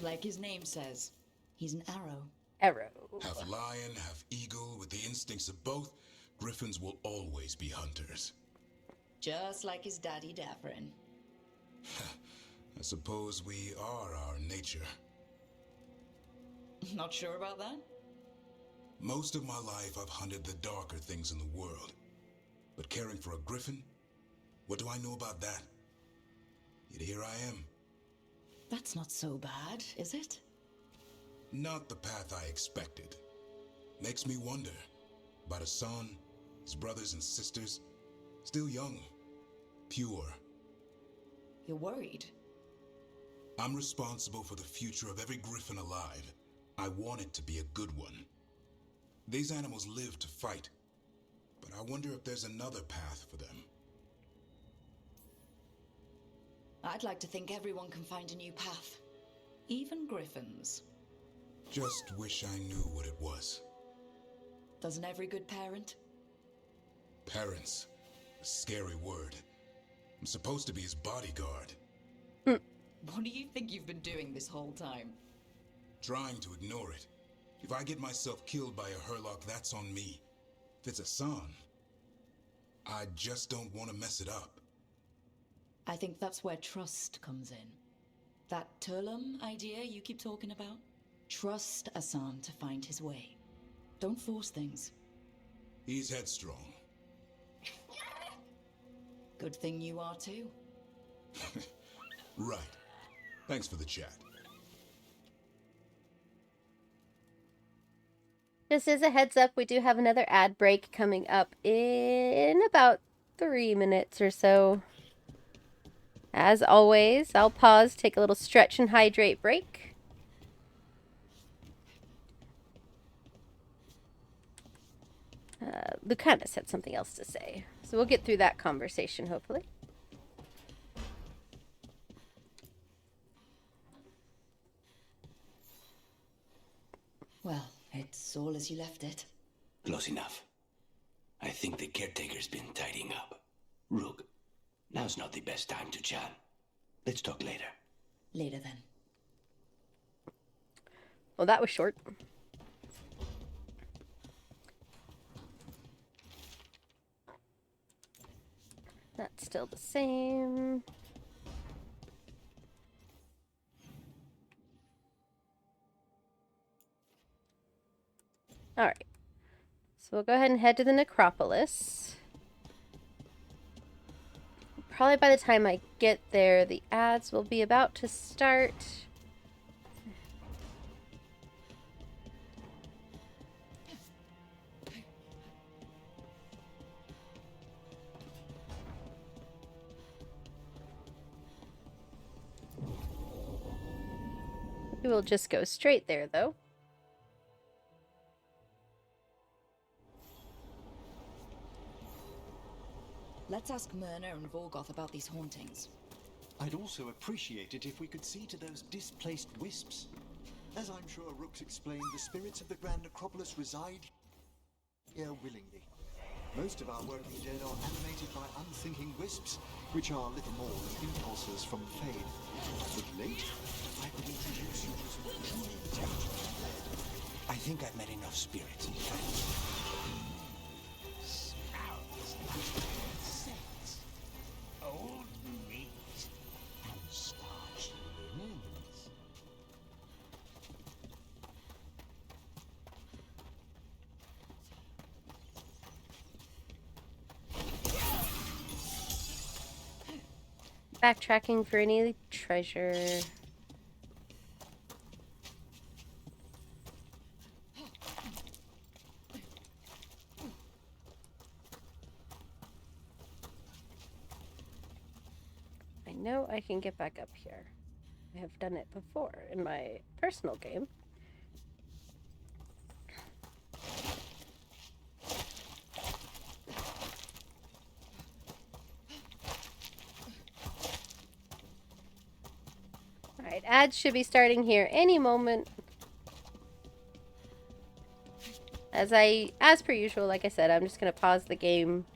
Like his name says, he's an arrow. Arrow. Half lion, half eagle, with the instincts of both, griffins will always be hunters. Just like his daddy Davrin. I suppose we are our nature. Not sure about that? Most of my life I've hunted the darker things in the world. But caring for a griffin? What do I know about that? Yet here I am. That's not so bad, is it? Not the path I expected. Makes me wonder about Hassan, his brothers and sisters. Still young. Pure. You're worried? I'm responsible for the future of every griffin alive. I want it to be a good one. These animals live to fight. But I wonder if there's another path for them. I'd like to think everyone can find a new path. Even griffins. Just wish I knew what it was. Doesn't every good parent? Parents. A scary word. I'm supposed to be his bodyguard. What do you think you've been doing this whole time? Trying to ignore it. If I get myself killed by a Herlock, that's on me. If it's Hassan, I just don't want to mess it up. I think that's where trust comes in. That Turlum idea you keep talking about? Trust Hassan to find his way. Don't force things. He's headstrong. Good thing you are too. Right. Thanks for the chat. Just as a heads up, we do have another ad break coming up in about 3 minutes or so. As always, I'll pause, take a little stretch and hydrate break. Lucana had something else to say, so we'll get through that conversation, hopefully. Well, it's all as you left it. Close enough. I think the caretaker's been tidying up. Rook, now's not the best time to chat. Let's talk later. Later then. Well, that was short. That's still the same. All right. So we'll go ahead and head to the necropolis. Probably by the time I get there, the ads will be about to start. We will just go straight there, though. Let's ask Myrna and Volgoth about these hauntings. I'd also appreciate it if we could see to those displaced wisps. As I'm sure Rook's explained, the spirits of the Grand Necropolis reside here willingly. Most of our working dead are animated by unthinking wisps, which are little more than impulses from the Fade. But late, I could introduce you to some truly intelligent dead. I think I've met enough spirits. Smells like sex. Old meat and starchy linens. Backtracking for any treasure. I know I can get back up here. I have done it before in my personal game. Alright, ads should be starting here any moment. As per usual, like I said, I'm just going to pause the game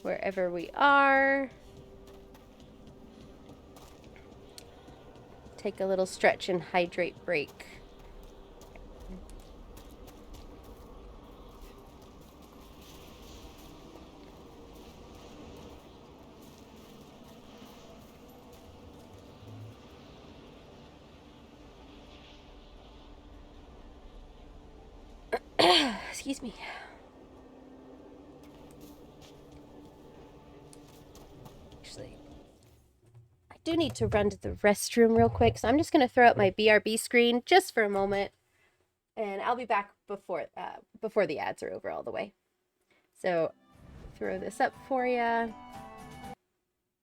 wherever we are. Take a little stretch and hydrate break. Excuse me. Actually, I do need to run to the restroom real quick, so I'm just going to throw up my BRB screen just for a moment, and I'll be back before the ads are over all the way. So, throw this up for you.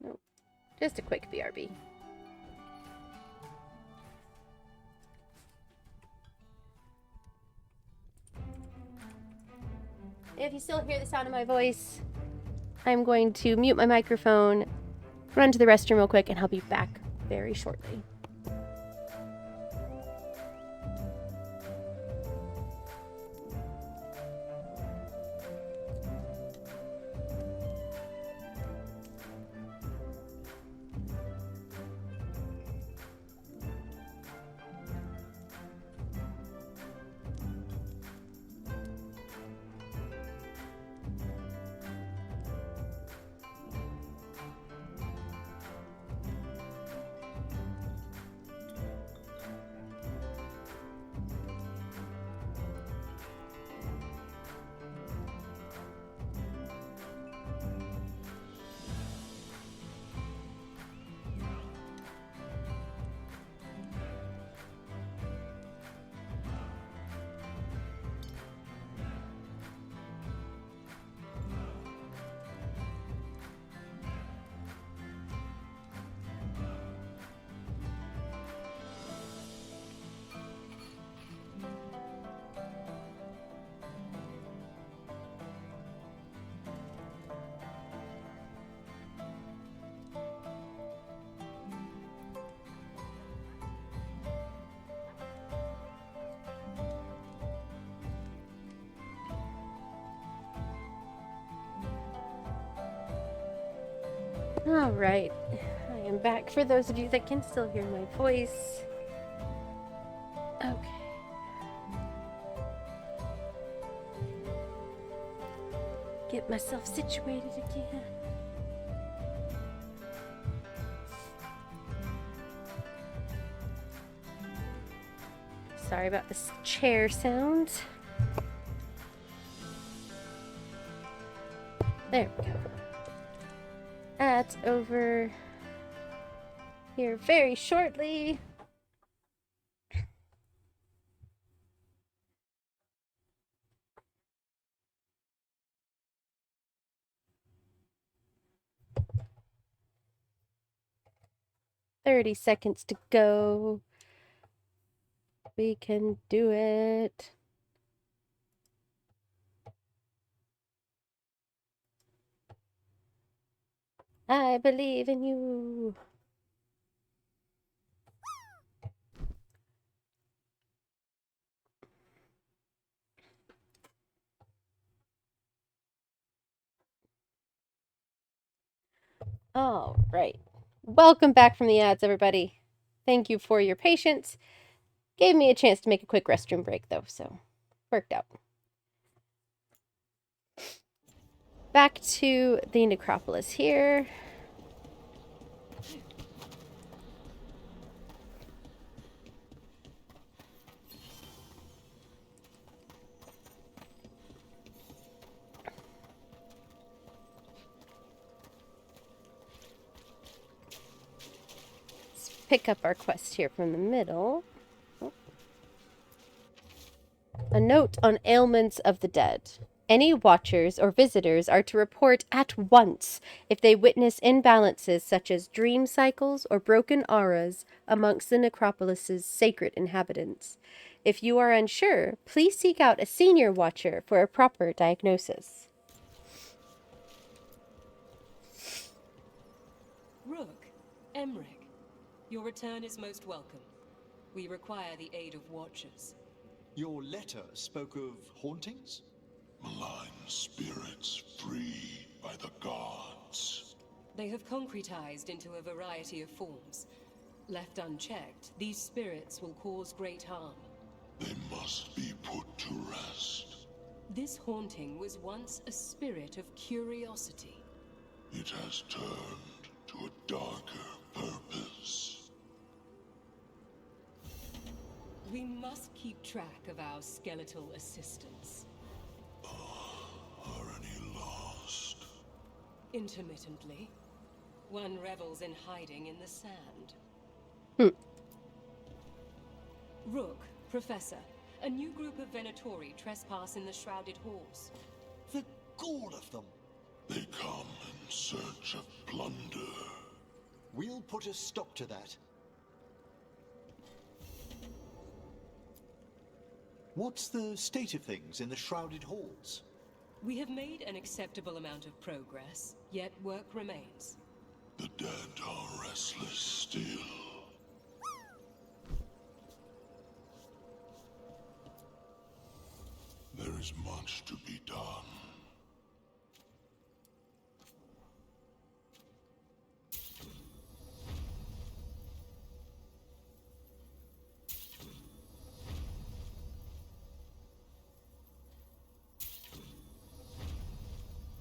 Nope, just a quick BRB. If you still hear the sound of my voice, I'm going to mute my microphone, run to the restroom real quick, and I'll be back very shortly. All right, I am back for those of you that can still hear my voice. Okay. Get myself situated again. Sorry about this chair sound. There we go. That's over here very shortly. $30 to go. We can do it. I believe in you. All right. Welcome back from the ads, everybody. Thank you for your patience. Gave me a chance to make a quick restroom break, though, so worked out. Back to the necropolis here. Let's pick up our quest here from the middle. Oh. A note on ailments of the dead. Any watchers or visitors are to report at once if they witness imbalances such as dream cycles or broken auras amongst the necropolis's sacred inhabitants. If you are unsure, please seek out a senior watcher for a proper diagnosis. Rook, Emmerich, your return is most welcome. We require the aid of watchers. Your letter spoke of hauntings? Malign spirits freed by the gods. They have concretized into a variety of forms. Left unchecked, these spirits will cause great harm. They must be put to rest. This haunting was once a spirit of curiosity. It has turned to a darker purpose. We must keep track of our skeletal assistants. Are any lost? Intermittently. One revels in hiding in the sand. Rook, Professor, a new group of Venatori trespass in the Shrouded Halls. The gall of them! They come in search of plunder. We'll put a stop to that. What's the state of things in the Shrouded Halls? We have made an acceptable amount of progress, yet work remains. The dead are restless still. There is much to be done.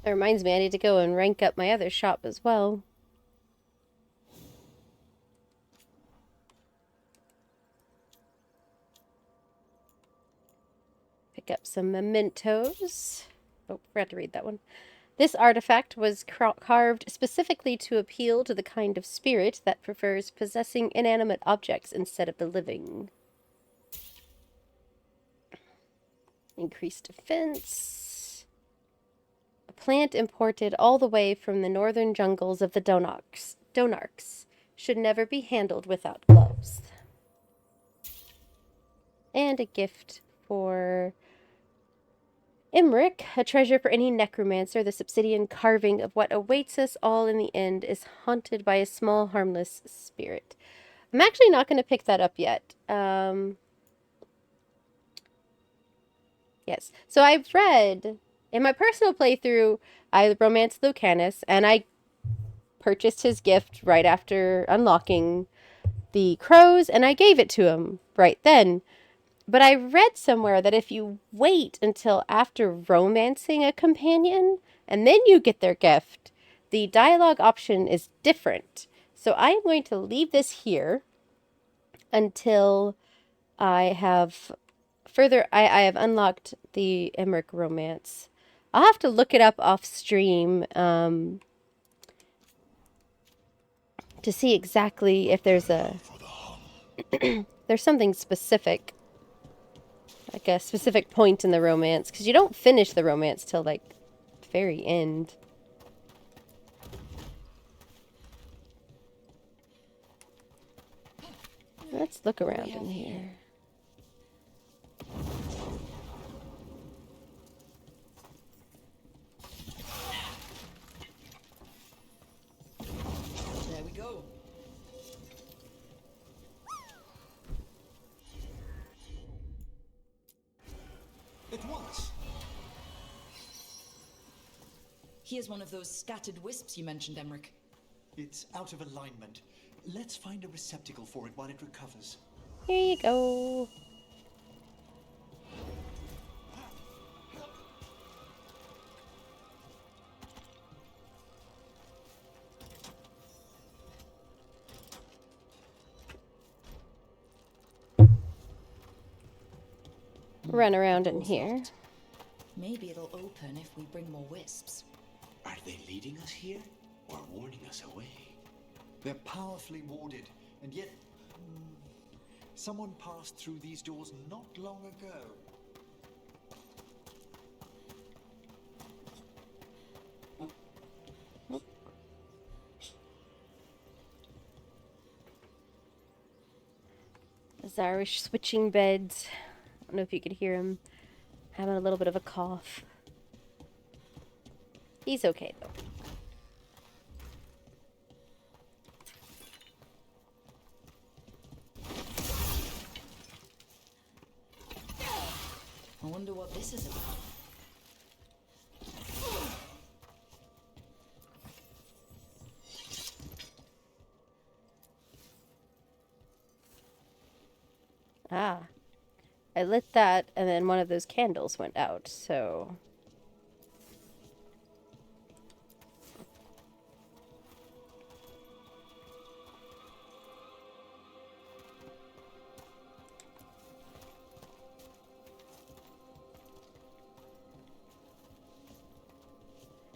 That reminds me, I need to go and rank up my other shop as well. Pick up some mementos. Oh, forgot to read that one. This artifact was carved specifically to appeal to the kind of spirit that prefers possessing inanimate objects instead of the living. Increased defense. A plant imported all the way from the northern jungles of the Donarchs should never be handled without gloves. And a gift for Emmerich, a treasure for any necromancer. This obsidian carving of what awaits us all in the end is haunted by a small, harmless spirit. I'm actually not going to pick that up yet. Yes. So I've read, in my personal playthrough, I romanced Lucanus, and I purchased his gift right after unlocking the crows, and I gave it to him right then. But I read somewhere that if you wait until after romancing a companion and then you get their gift, the dialogue option is different. So I am going to leave this here until I have I have unlocked the Emmerich romance. I'll have to look it up off stream to see exactly if there's there's something specific, like a specific point in the romance, because you don't finish the romance till like very end. Let's look around in here. There we go. It was. Here's one of those scattered wisps you mentioned, Emmerich. It's out of alignment. Let's find a receptacle for it while it recovers. Here you go. Run around in here. Maybe it'll open if we bring more wisps. Are they leading us here or warning us away? They're powerfully warded, and yet someone passed through these doors not long ago. Irish switching beds. I don't know if you could hear him having a little bit of a cough. He's okay though. I wonder what this is about. Ah. I lit that, and then one of those candles went out, so...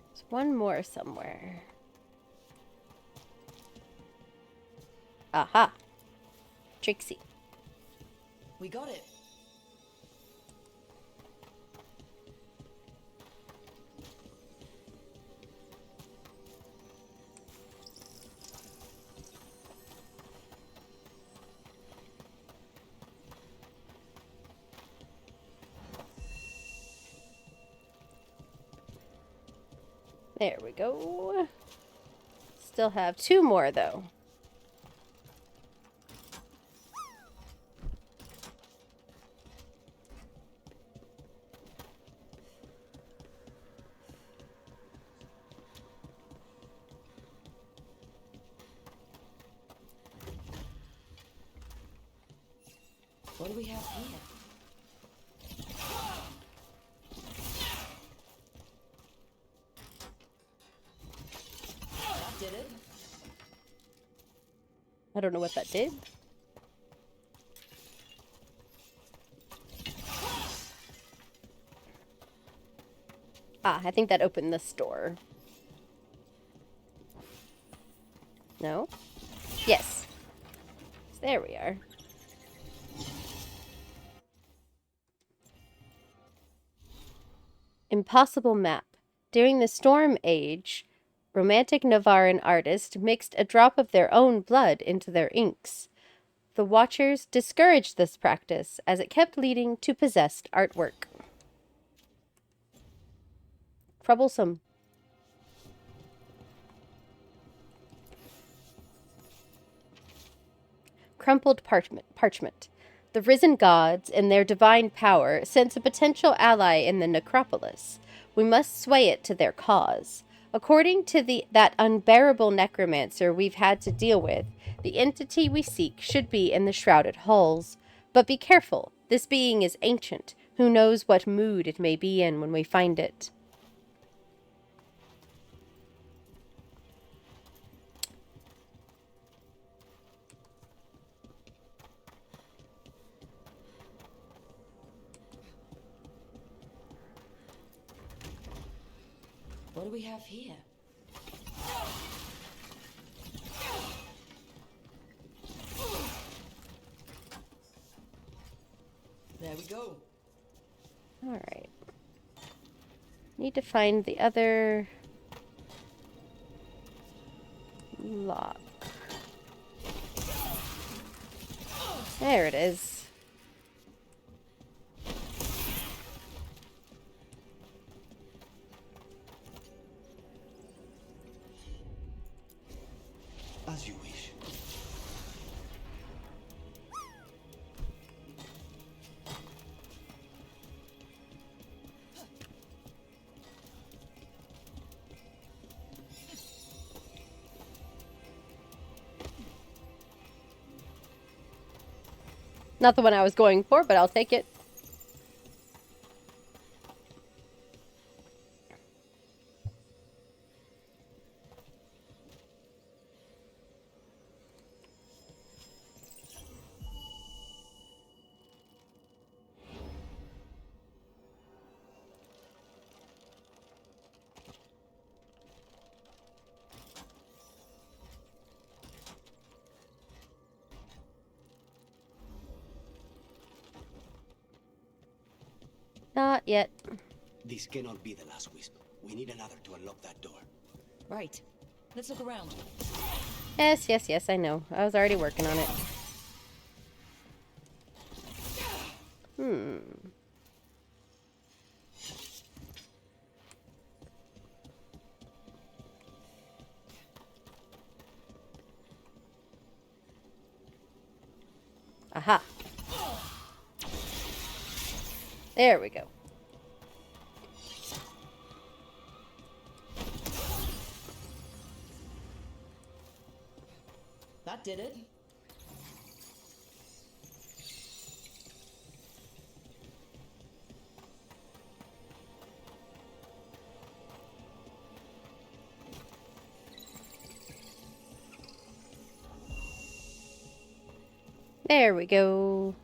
There's one more somewhere. Aha! Trixie. We got it. There we go. Still have two more though. What do we have here? That did it. I don't know what that did. Ah, I think that opened this door. No? Yes. There we are. Impossible map. During the Storm Age, romantic Navaran artists mixed a drop of their own blood into their inks. The Watchers discouraged this practice as it kept leading to possessed artwork. Troublesome. Crumpled parchment. The risen gods, in their divine power, sense a potential ally in the necropolis. We must sway it to their cause. According to that unbearable necromancer we've had to deal with, the entity we seek should be in the shrouded halls. But be careful. This being is ancient. Who knows what mood it may be in when we find it. What do we have here? There we go. All right. Need to find the other lock. There it is. As you wish. Not the one I was going for, but I'll take it. Not yet. This cannot be the last wisp. We need another to unlock that door. Right. Let's look around. Yes, yes, yes, I know. I was already working on it. Aha. There we go. That did it. There we go.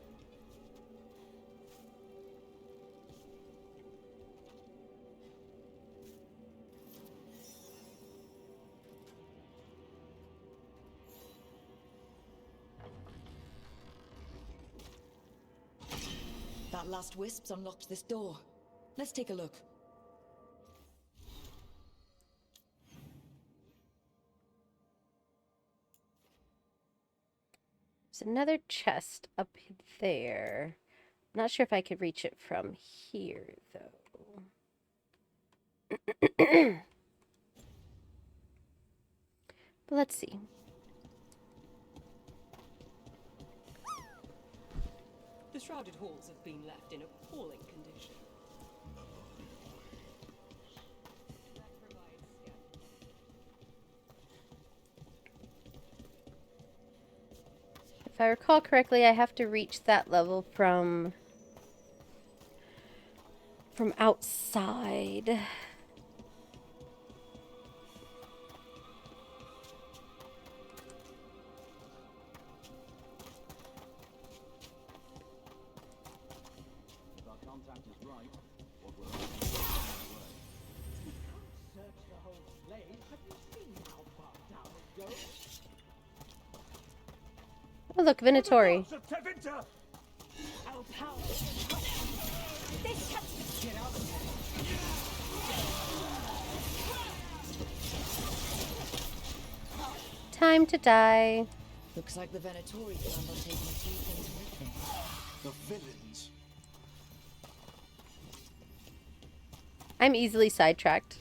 That last wisp's unlocked this door. Let's take a look. There's another chest up there. I'm not sure if I could reach it from here, though. But let's see. The shrouded halls have been left in appalling condition. If I recall correctly, I have to reach that level from outside. Oh, look, Venatori. Time to die. Looks like the Venatori planned on taking a few things with them. The villains. I'm easily sidetracked.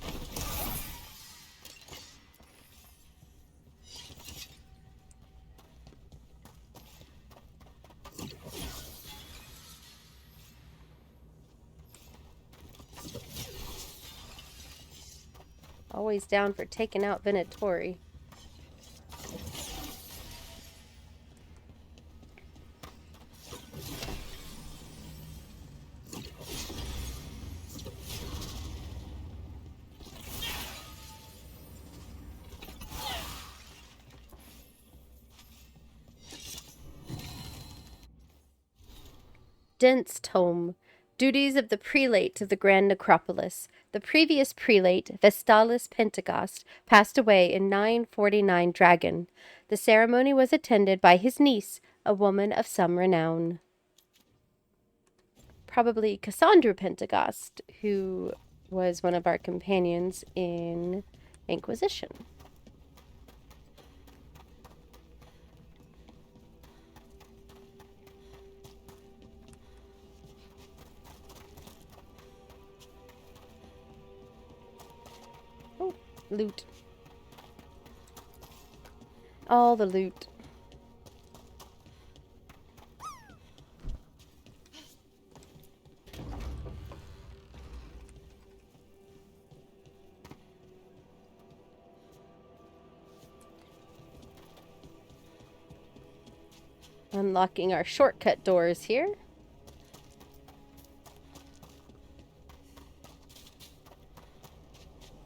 Always down for taking out Venatori. Dense tome. Duties of the Prelate of the Grand Necropolis. The previous Prelate, Vestalis Pentecost, passed away in 949 Dragon. The ceremony was attended by his niece, a woman of some renown. Probably Cassandra Pentecost, who was one of our companions in Inquisition. Oh, loot. All the loot. Unlocking our shortcut doors here.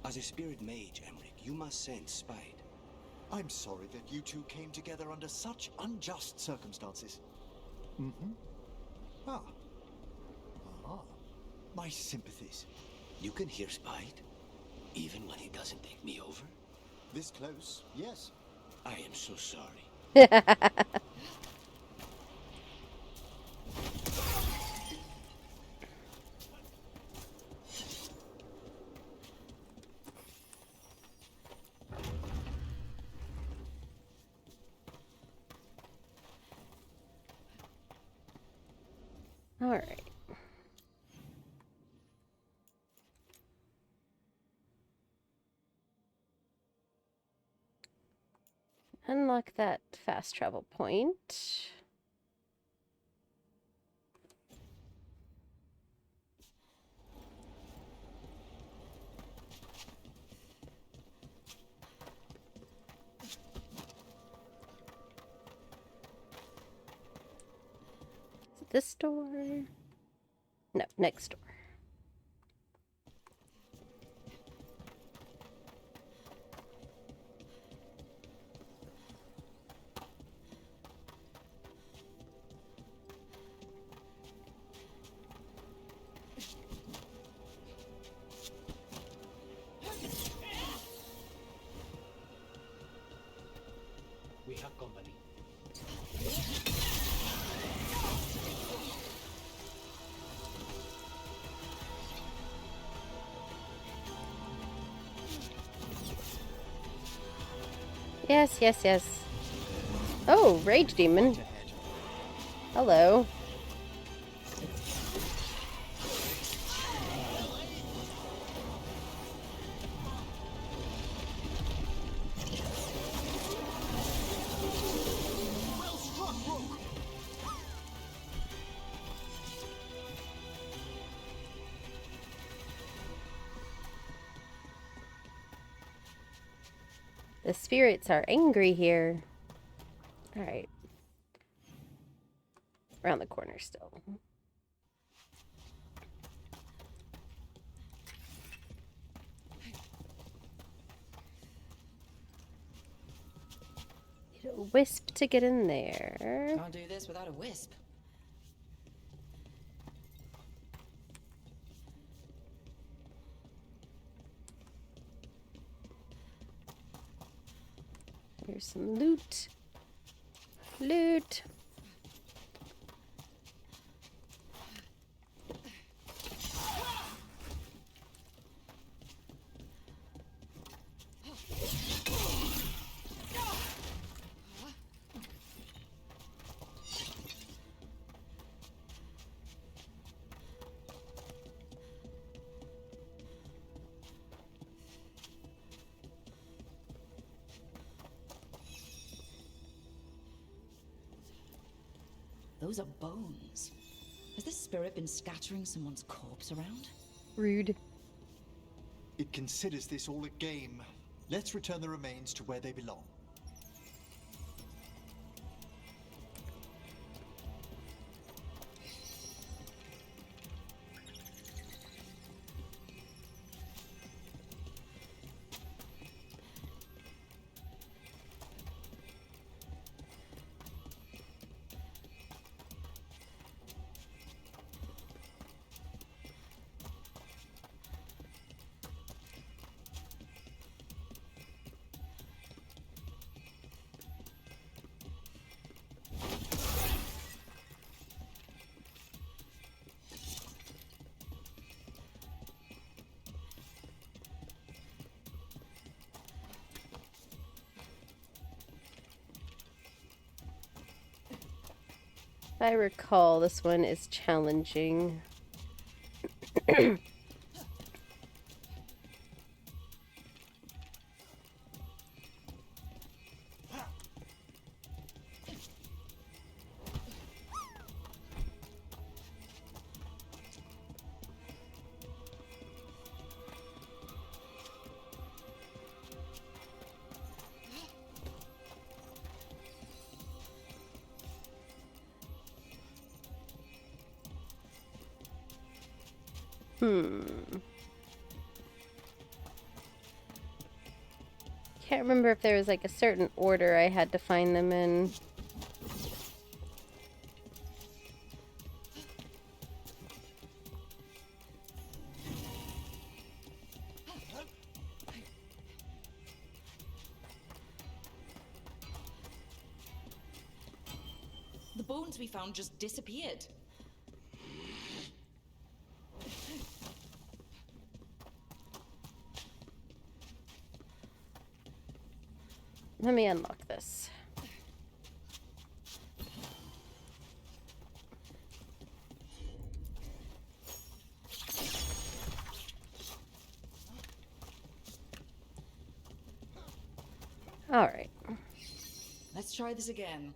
As a spirit mage, Emmerich, you must sense spite. I'm sorry that you two came together under such unjust circumstances. Mm-hmm. Ah. My sympathies. You can hear spite, even when he doesn't take me over? This close, yes. I am so sorry. All right. Unlock that fast travel point. Is it this door? No, next door. We have company. Yes, yes, yes. Oh, Rage Demon. Hello. The spirits are angry here. Alright. Around the corner still. Need a wisp to get in there. Can't do this without a wisp. Here's some loot. Loot. Those are bones. Has this spirit been scattering someone's corpse around? Rude. It considers this all a game. Let's return the remains to where they belong. If I recall, this one is challenging. Can't remember if there was like a certain order I had to find them in. The bones we found just disappeared. Let me unlock this. All right. Let's try this again.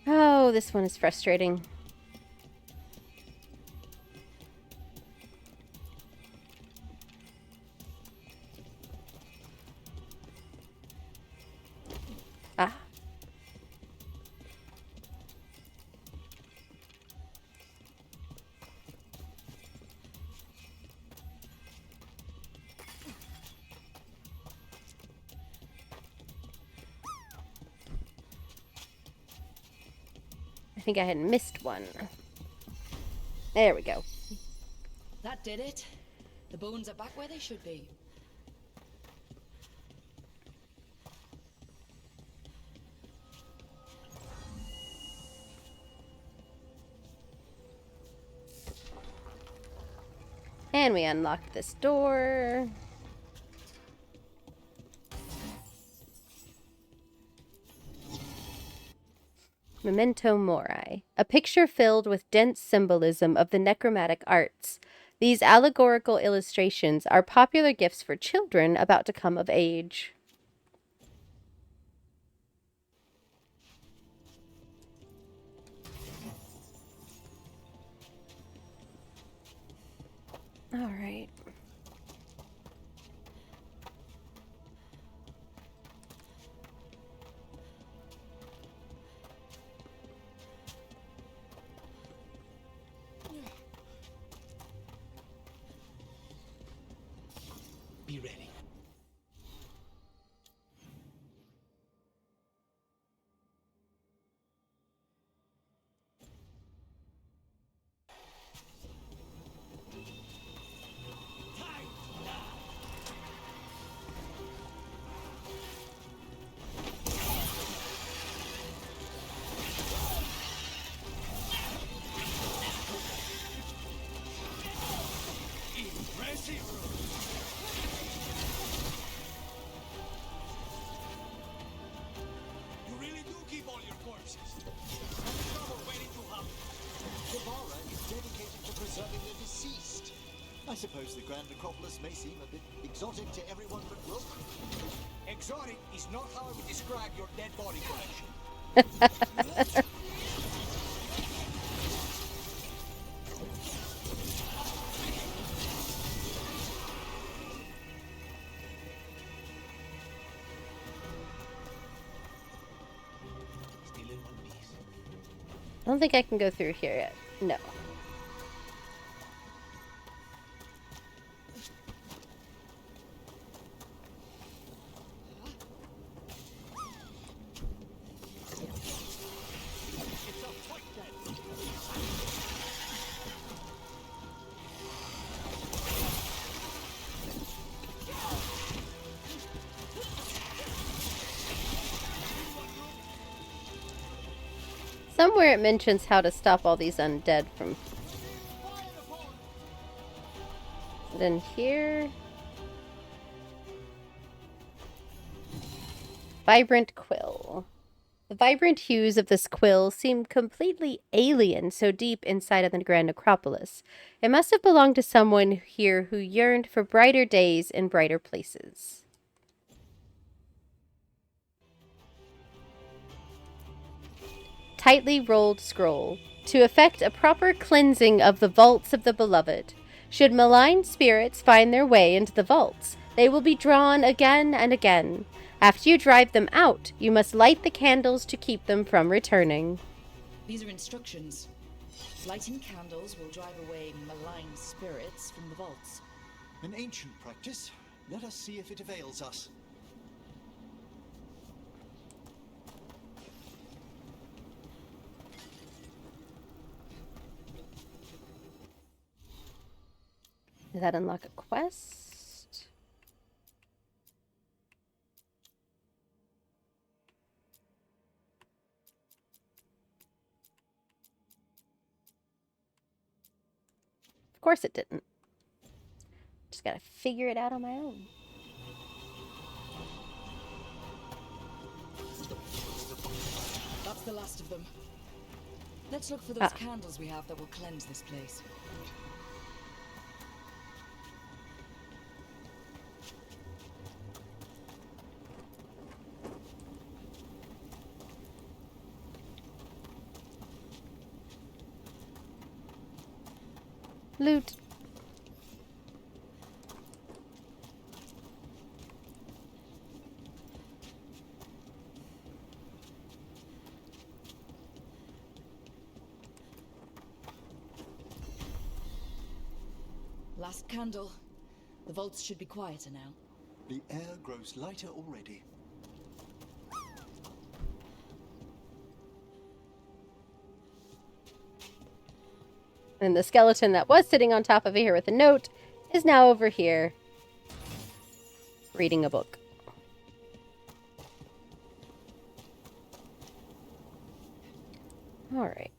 Oh, this one is frustrating. Ah. I think I had missed one. There we go. That did it. The bones are back where they should be. And we unlocked this door. Memento Mori, a picture filled with dense symbolism of the necromantic arts. These allegorical illustrations are popular gifts for children about to come of age. All right. Be ready. Guevara is dedicated to preserving the deceased. I suppose the Grand Necropolis may seem a bit exotic to everyone but Rook. Exotic is not how I would describe your dead body collection. I don't think I can go through here yet. No. Somewhere it mentions how to stop all these undead from... Then here... Vibrant quill. The vibrant hues of this quill seem completely alien so deep inside of the Grand Necropolis. It must have belonged to someone here who yearned for brighter days and brighter places. Tightly rolled scroll. To effect a proper cleansing of the vaults of the beloved. Should malign spirits find their way into the vaults, they will be drawn again and again. After you drive them out, you must light the candles to keep them from returning. These are instructions. Lighting candles will drive away malign spirits from the vaults. An ancient practice. Let us see if it avails us. Does that unlock a quest? Of course it didn't. Just gotta figure it out on my own. That's the last of them. Let's look for those candles we have that will cleanse this place. Loot. Last candle. The vaults should be quieter now. The air grows lighter already. And the skeleton that was sitting on top of here with a note is now over here reading a book. All right.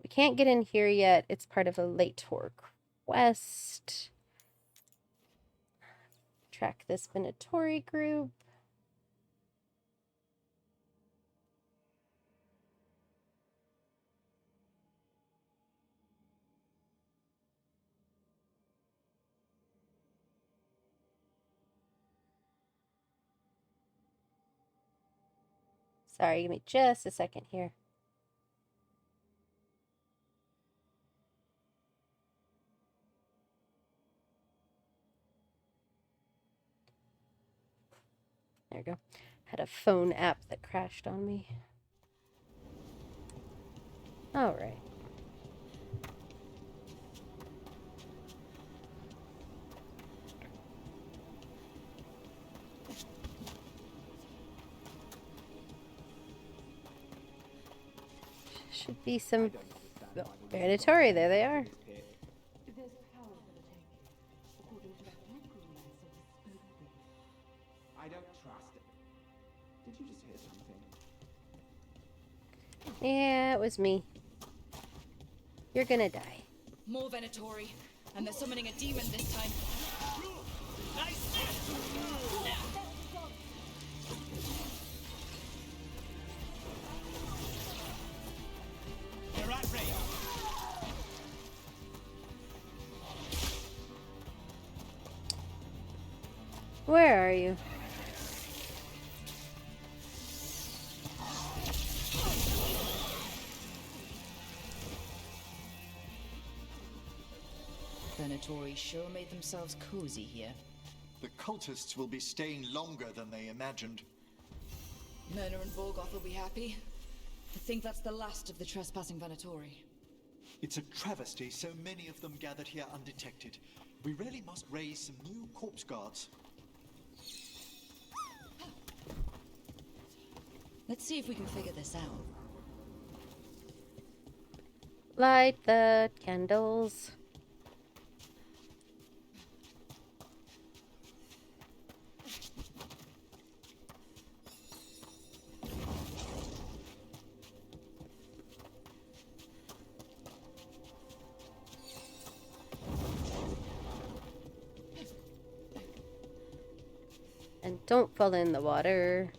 We can't get in here yet. It's part of a Lator quest. Track this Venatori group. Sorry, give me just a second here. There we go. Had a phone app that crashed on me. All right. Should be some Venatori. There they are. I don't trust it. Did you just hear something? Yeah, it was me. You're gonna die. More Venatori, and they're summoning a demon this time. Where are you? Venatori sure made themselves cozy here. The cultists will be staying longer than they imagined. Myrna and Vorgoth will be happy. I think that's the last of the trespassing Venatori. It's a travesty so many of them gathered here undetected. We really must raise some new corpse guards. Let's see if we can figure this out. Light the candles. And don't fall in the water.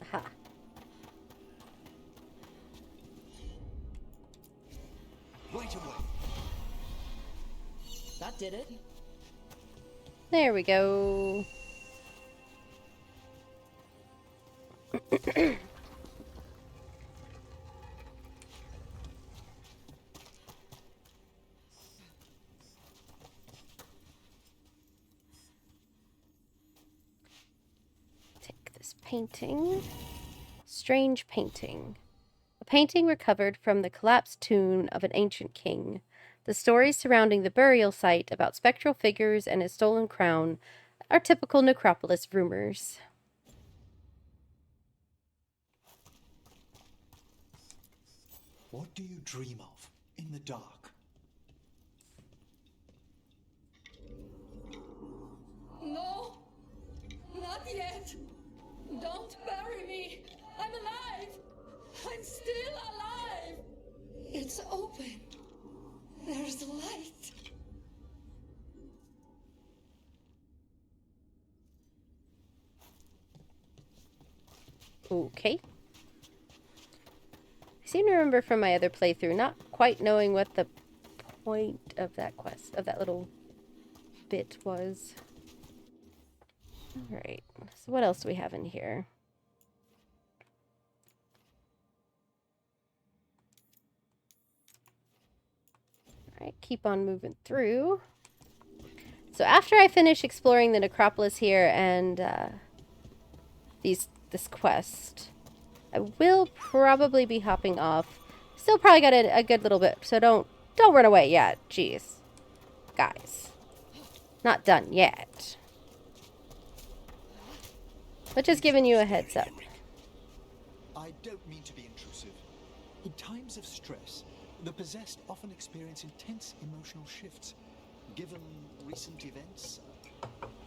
Aha. Right away. That did it. There we go. Take this painting. Strange painting. A painting recovered from the collapsed tomb of an ancient king. The stories surrounding the burial site about spectral figures and his stolen crown are typical necropolis rumors. What do you dream of in the dark? No! Not yet! Don't bury me! I'm alive! I'm still alive! It's open. There's light. Okay. I seem to remember from my other playthrough not quite knowing what the point of that quest, of that little bit was. Alright, so what else do we have in here? Alright, keep on moving through. So after I finish exploring the necropolis here and this quest, I will probably be hopping off. Still probably got a good little bit, so don't run away yet. Jeez. Guys. Not done yet. But just giving you a heads up. I don't mean to be intrusive. In times of stress, the possessed often experience intense emotional shifts. Given recent events...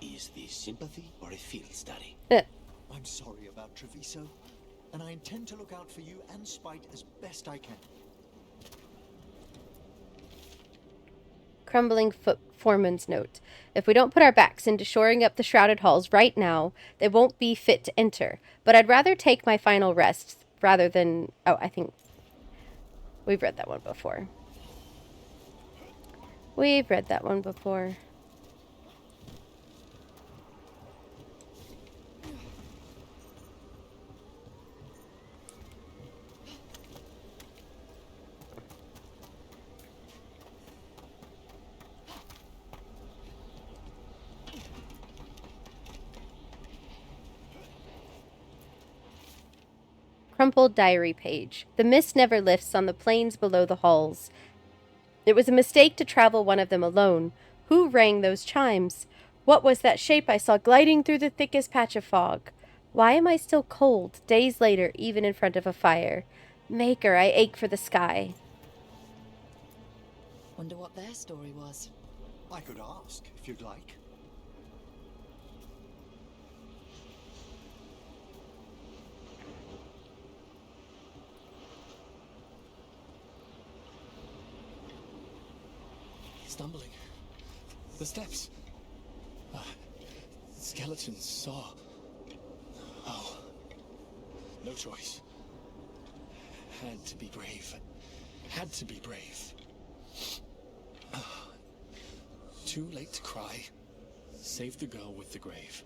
Is this sympathy or a field study? I'm sorry about Treviso, and I intend to look out for you and Spite as best I can. Crumbling foreman's note. If we don't put our backs into shoring up the shrouded halls right now, they won't be fit to enter. But I'd rather take my final rest rather than... Oh, I think we've read that one before. We've read that one before. Crumpled diary page. The mist never lifts on the plains below the halls. It was a mistake to travel one of them alone. Who rang those chimes? What was that shape I saw gliding through the thickest patch of fog? Why am I still cold, days later, even in front of a fire? Maker, I ache for the sky. Wonder what their story was. I could ask, if you'd like. Stumbling. The steps. Skeletons saw. Oh. No choice. Had to be brave. Had to be brave. Too late to cry. Save the girl with the grave.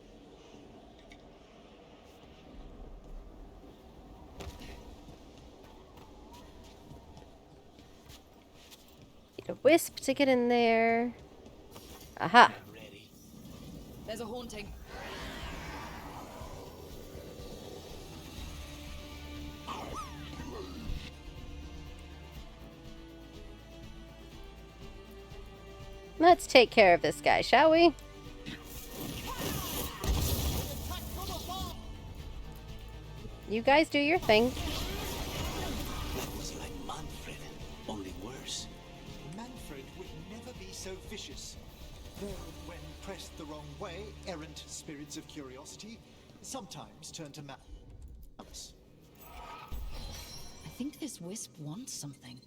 Need a wisp to get in there. Aha! There's a haunting. Let's take care of this guy, shall we? You guys do your thing. That was like Manfred, only worse. Manfred would never be so vicious. Though, when pressed the wrong way, errant spirits of curiosity sometimes turn to malice. I think this wisp wants something.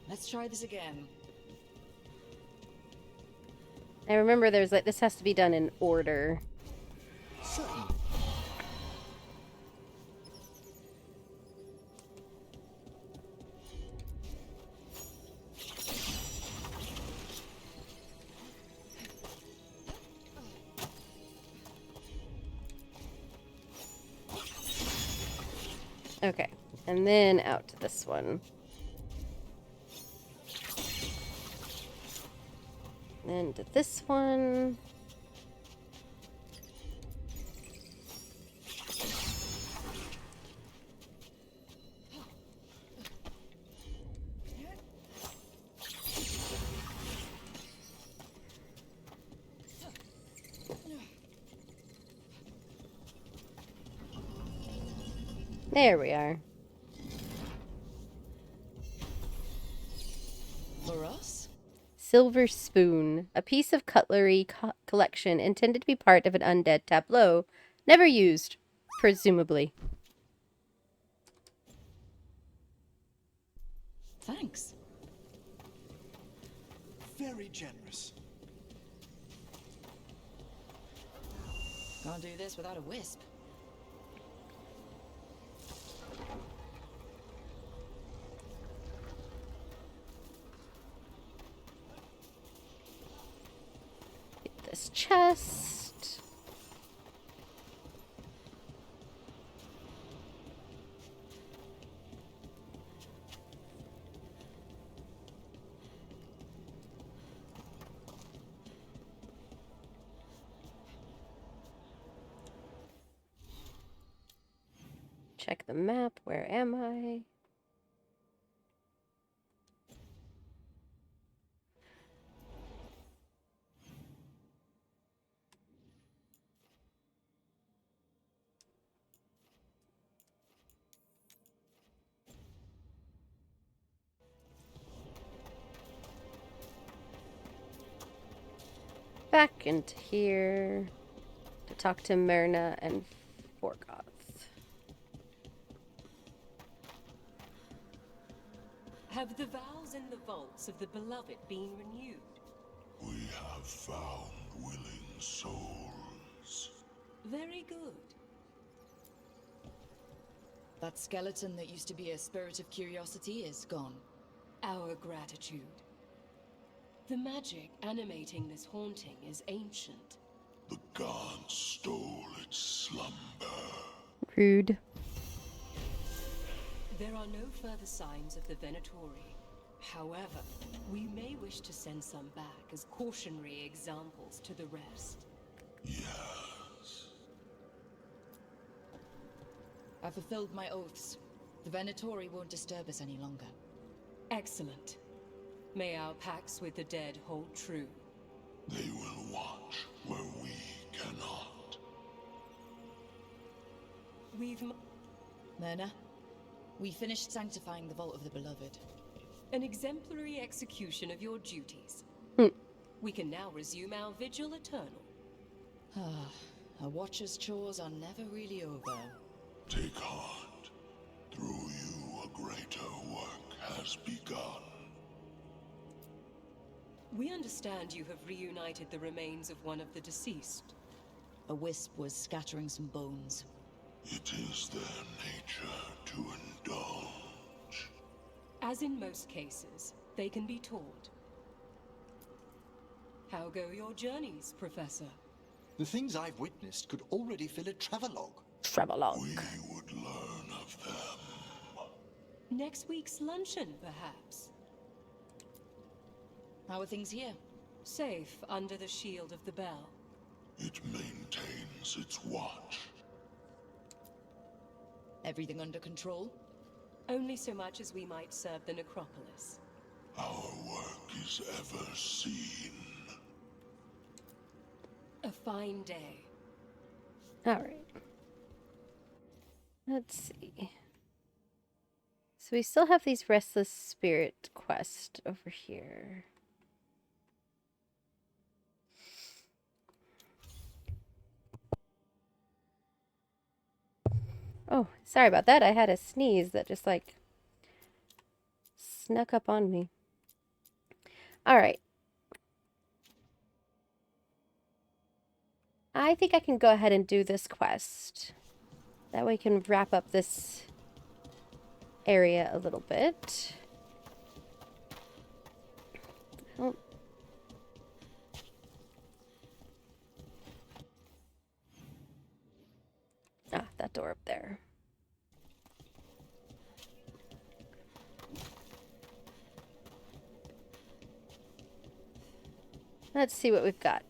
Let's try this again. I remember there's like, this has to be done in order. Certainly. Okay, and then out to this one. Then to this one. There we are. For us? Silver spoon, a piece of cutlery collection intended to be part of an undead tableau, never used, presumably. Thanks. Very generous. Can't do this without a wisp. This chest. Check the map. Where am I? Back into here to talk to Myrna and Veilguard. Have the vows in the vaults of the beloved been renewed? We have found willing souls. Very good. That skeleton that used to be a spirit of curiosity is gone. Our gratitude. The magic animating this haunting is ancient. The gods stole its slumber. Rude. There are no further signs of the Venatori. However, we may wish to send some back as cautionary examples to the rest. Yes. I fulfilled my oaths. The Venatori won't disturb us any longer. Excellent. May our pacts with the dead hold true. They will watch where we cannot. Myrna, we finished sanctifying the Vault of the Beloved. An exemplary execution of your duties. We can now resume our vigil eternal. A watcher's chores are never really over. Take heart. Through you, a greater work has begun. We understand you have reunited the remains of one of the deceased. A wisp was scattering some bones. It is their nature to indulge. As in most cases, they can be taught. How go your journeys, Professor? The things I've witnessed could already fill a travelogue. Travelogue. We would learn of them. Next week's luncheon, perhaps? How are things here? Safe under the shield of the bell. It maintains its watch. Everything under control? Only so much as we might serve the necropolis. Our work is ever seen. A fine day. All right. Let's see. So we still have these Restless Spirit quest over here. Oh, sorry about that. I had a sneeze that just like snuck up on me. All right. I think I can go ahead and do this quest. That way we can wrap up this area a little bit. Oh. Ah, that door up there. Let's see what we've got.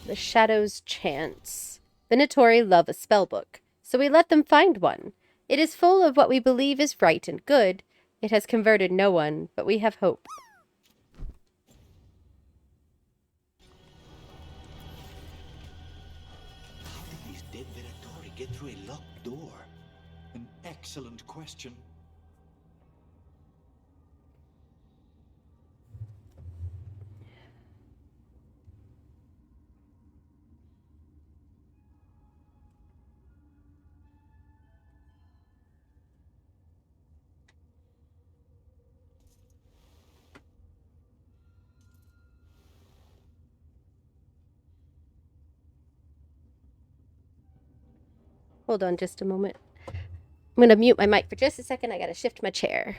The Shadow's Chance. Venatori love a spellbook, so we let them find one. It is full of what we believe is right and good. It has converted no one, but we have hope. How did these dead Venatori get through a locked door? An excellent question. Hold on just a moment. I'm going to mute my mic for just a second. I got to shift my chair.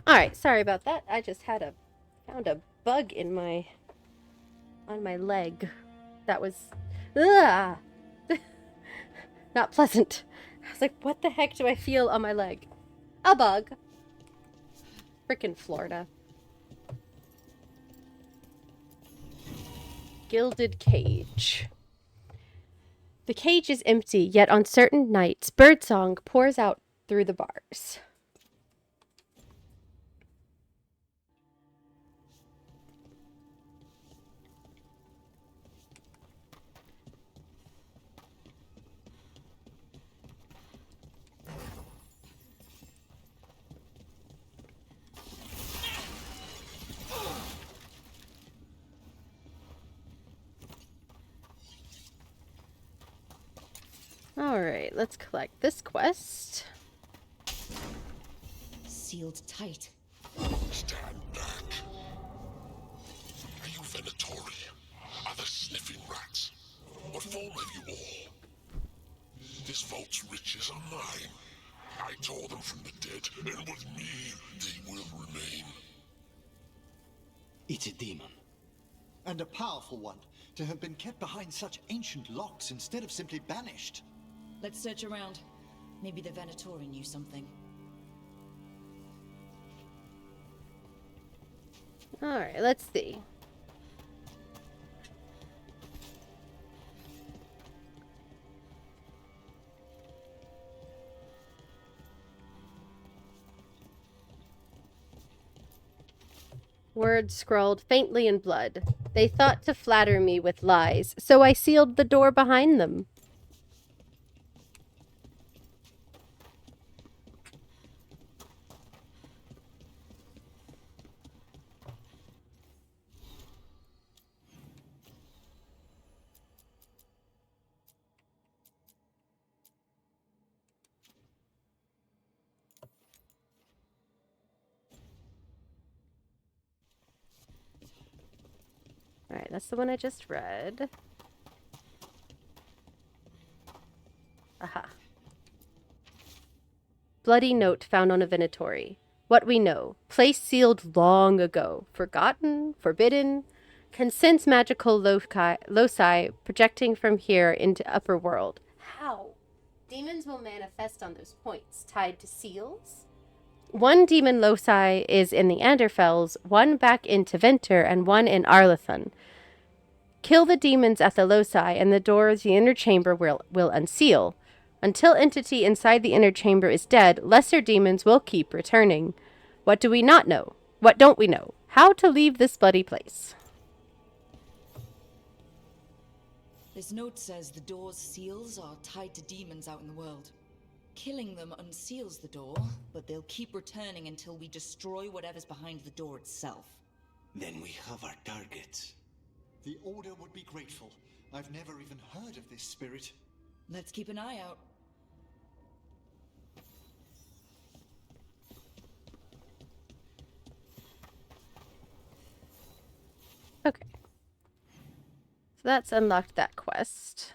All right, sorry about that. I just found a bug in on my leg. That was not pleasant. I was like, what the heck do I feel on my leg? A bug. Frickin' Florida. Gilded Cage. The cage is empty, yet on certain nights, birdsong pours out through the bars. Alright, let's collect this quest. Sealed tight. Stand back. Are you Venatori? Are the sniffing rats? What form have you all? This vault's riches are mine. I tore them from the dead, and with me, they will remain. It's a demon. And a powerful one, to have been kept behind such ancient locks instead of simply banished. Let's search around. Maybe the Venatori knew something. Alright, let's see. Words scrawled faintly in blood. They thought to flatter me with lies, so I sealed the door behind them. Alright, that's the one I just read. Aha. Bloody note found on a Venatori. What we know. Place sealed long ago. Forgotten? Forbidden? Can sense magical loci projecting from here into upper world. How? Demons will manifest on those points, tied to seals? One demon loci is in the Anderfels, one back in Teventer, and one in Arlethon. Kill the demons at the loci, and the door of the inner chamber will unseal. Until entity inside the inner chamber is dead, lesser demons will keep returning. What do we not know? What don't we know? How to leave this bloody place? This note says the door's seals are tied to demons out in the world. Killing them unseals the door, but they'll keep returning until we destroy whatever's behind the door itself. Then we have our targets. The Order would be grateful. I've never even heard of this spirit. Let's keep an eye out. Okay. So that's unlocked that quest.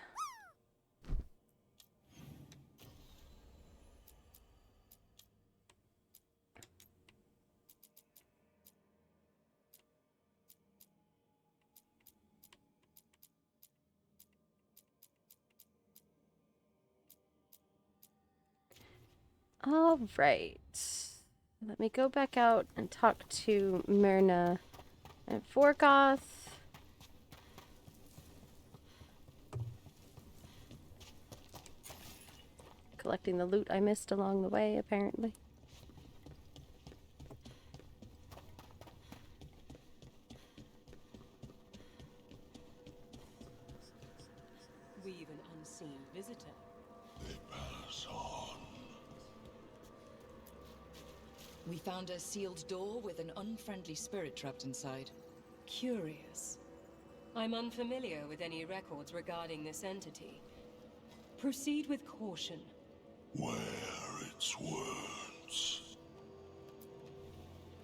All right. Let me go back out and talk to Myrna and Vorgoth. Collecting the loot I missed along the way, apparently. We've an unseen visitor. They pass on. We found a sealed door with an unfriendly spirit trapped inside. Curious. I'm unfamiliar with any records regarding this entity. Proceed with caution. Where its words.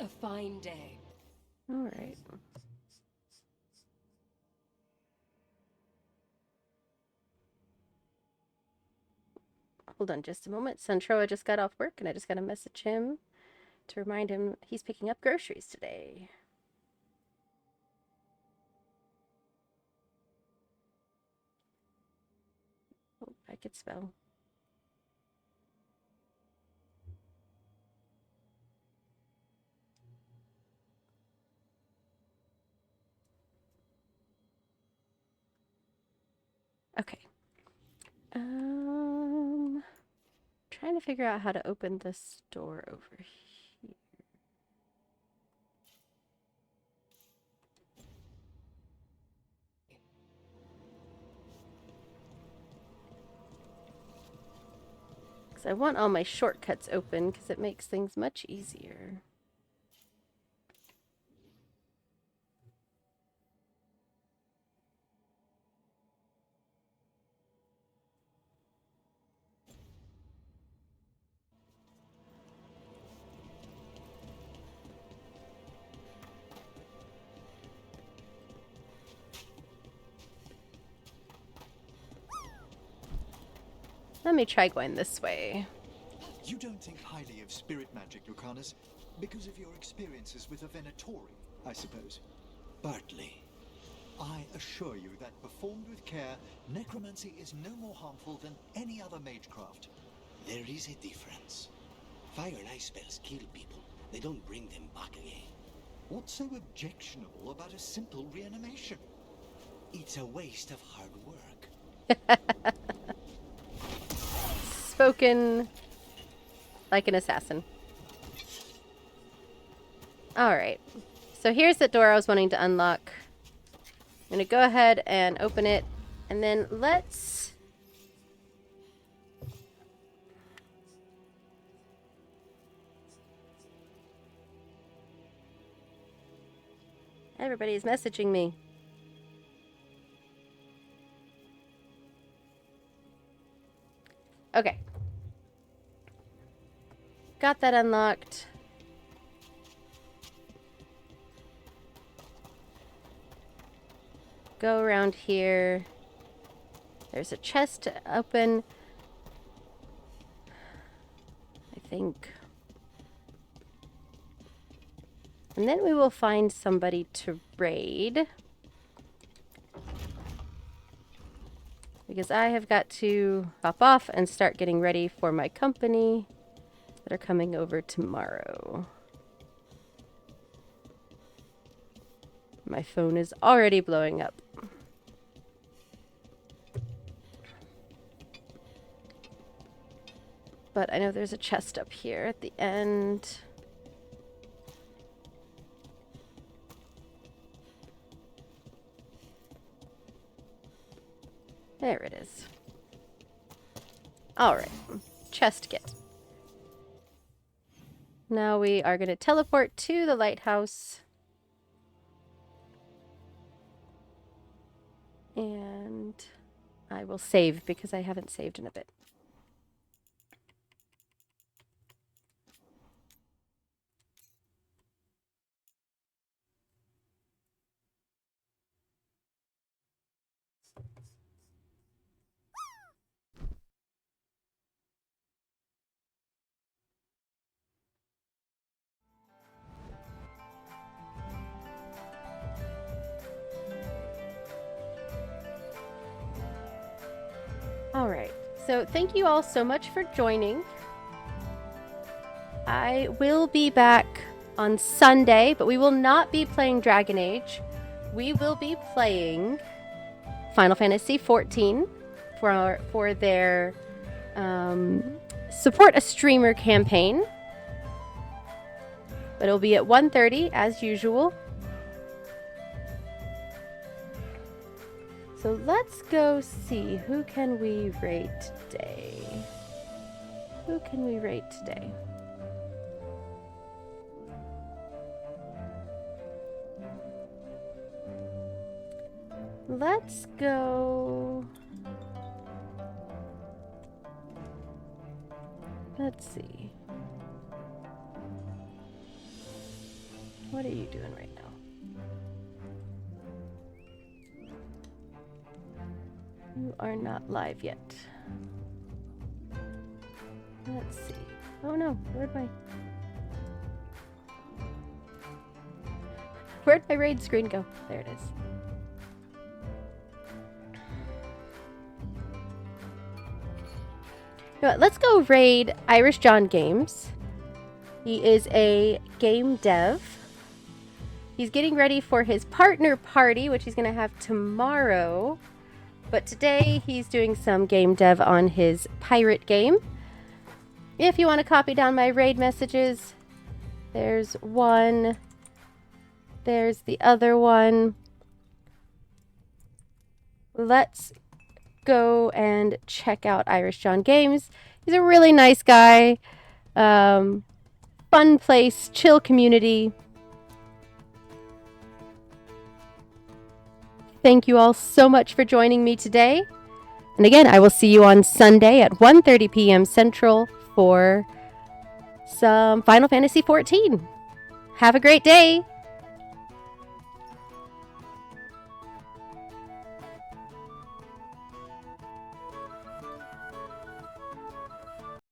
A fine day. All right. Hold on just a moment. Suntroa just got off work and I just got to message him to remind him he's picking up groceries today. Oh, I could spell. Okay. Trying to figure out how to open this door over here. Because I want all my shortcuts open because it makes things much easier. Let me try going this way. You don't think highly of spirit magic, Lucanus, because of your experiences with a Venatori, I suppose? Partly. I assure you that performed with care, necromancy is no more harmful than any other magecraft. There is a difference. Fire and ice spells kill people. They don't bring them back again. What's so objectionable about a simple reanimation? It's a waste of hard work. Spoken like an assassin. Alright. So here's the door I was wanting to unlock. I'm going to go ahead and open it. And then let's... Everybody's messaging me. Okay. Got that unlocked. Go around here. There's a chest to open. I think. And then we will find somebody to raid. Because I have got to hop off and start getting ready for my company that are coming over tomorrow. My phone is already blowing up. But I know there's a chest up here at the end. There it is. Alright. Chest kit. Now we are going to teleport to the lighthouse. And I will save because I haven't saved in a bit. Alright, so thank you all so much for joining. I will be back on Sunday, but we will not be playing Dragon Age. We will be playing Final Fantasy XIV for their Support a Streamer campaign. But it'll be at 1:30 as usual. So let's go see, who can we raid today? Who can we raid today? Let's go... Let's see. What are you doing right now? You are not live yet. Let's see. Oh no, where'd my raid screen go? There it is. You know what, let's go raid Irish John Games. He is a game dev. He's getting ready for his partner party, which he's going to have tomorrow. But today he's doing some game dev on his pirate game. If you want to copy down my raid messages, there's one. There's the other one. Let's go and check out Irish John Games. He's a really nice guy. Fun place, chill community. Thank you all so much for joining me today. And again, I will see you on Sunday at 1:30 p.m. Central for some Final Fantasy XIV. Have a great day!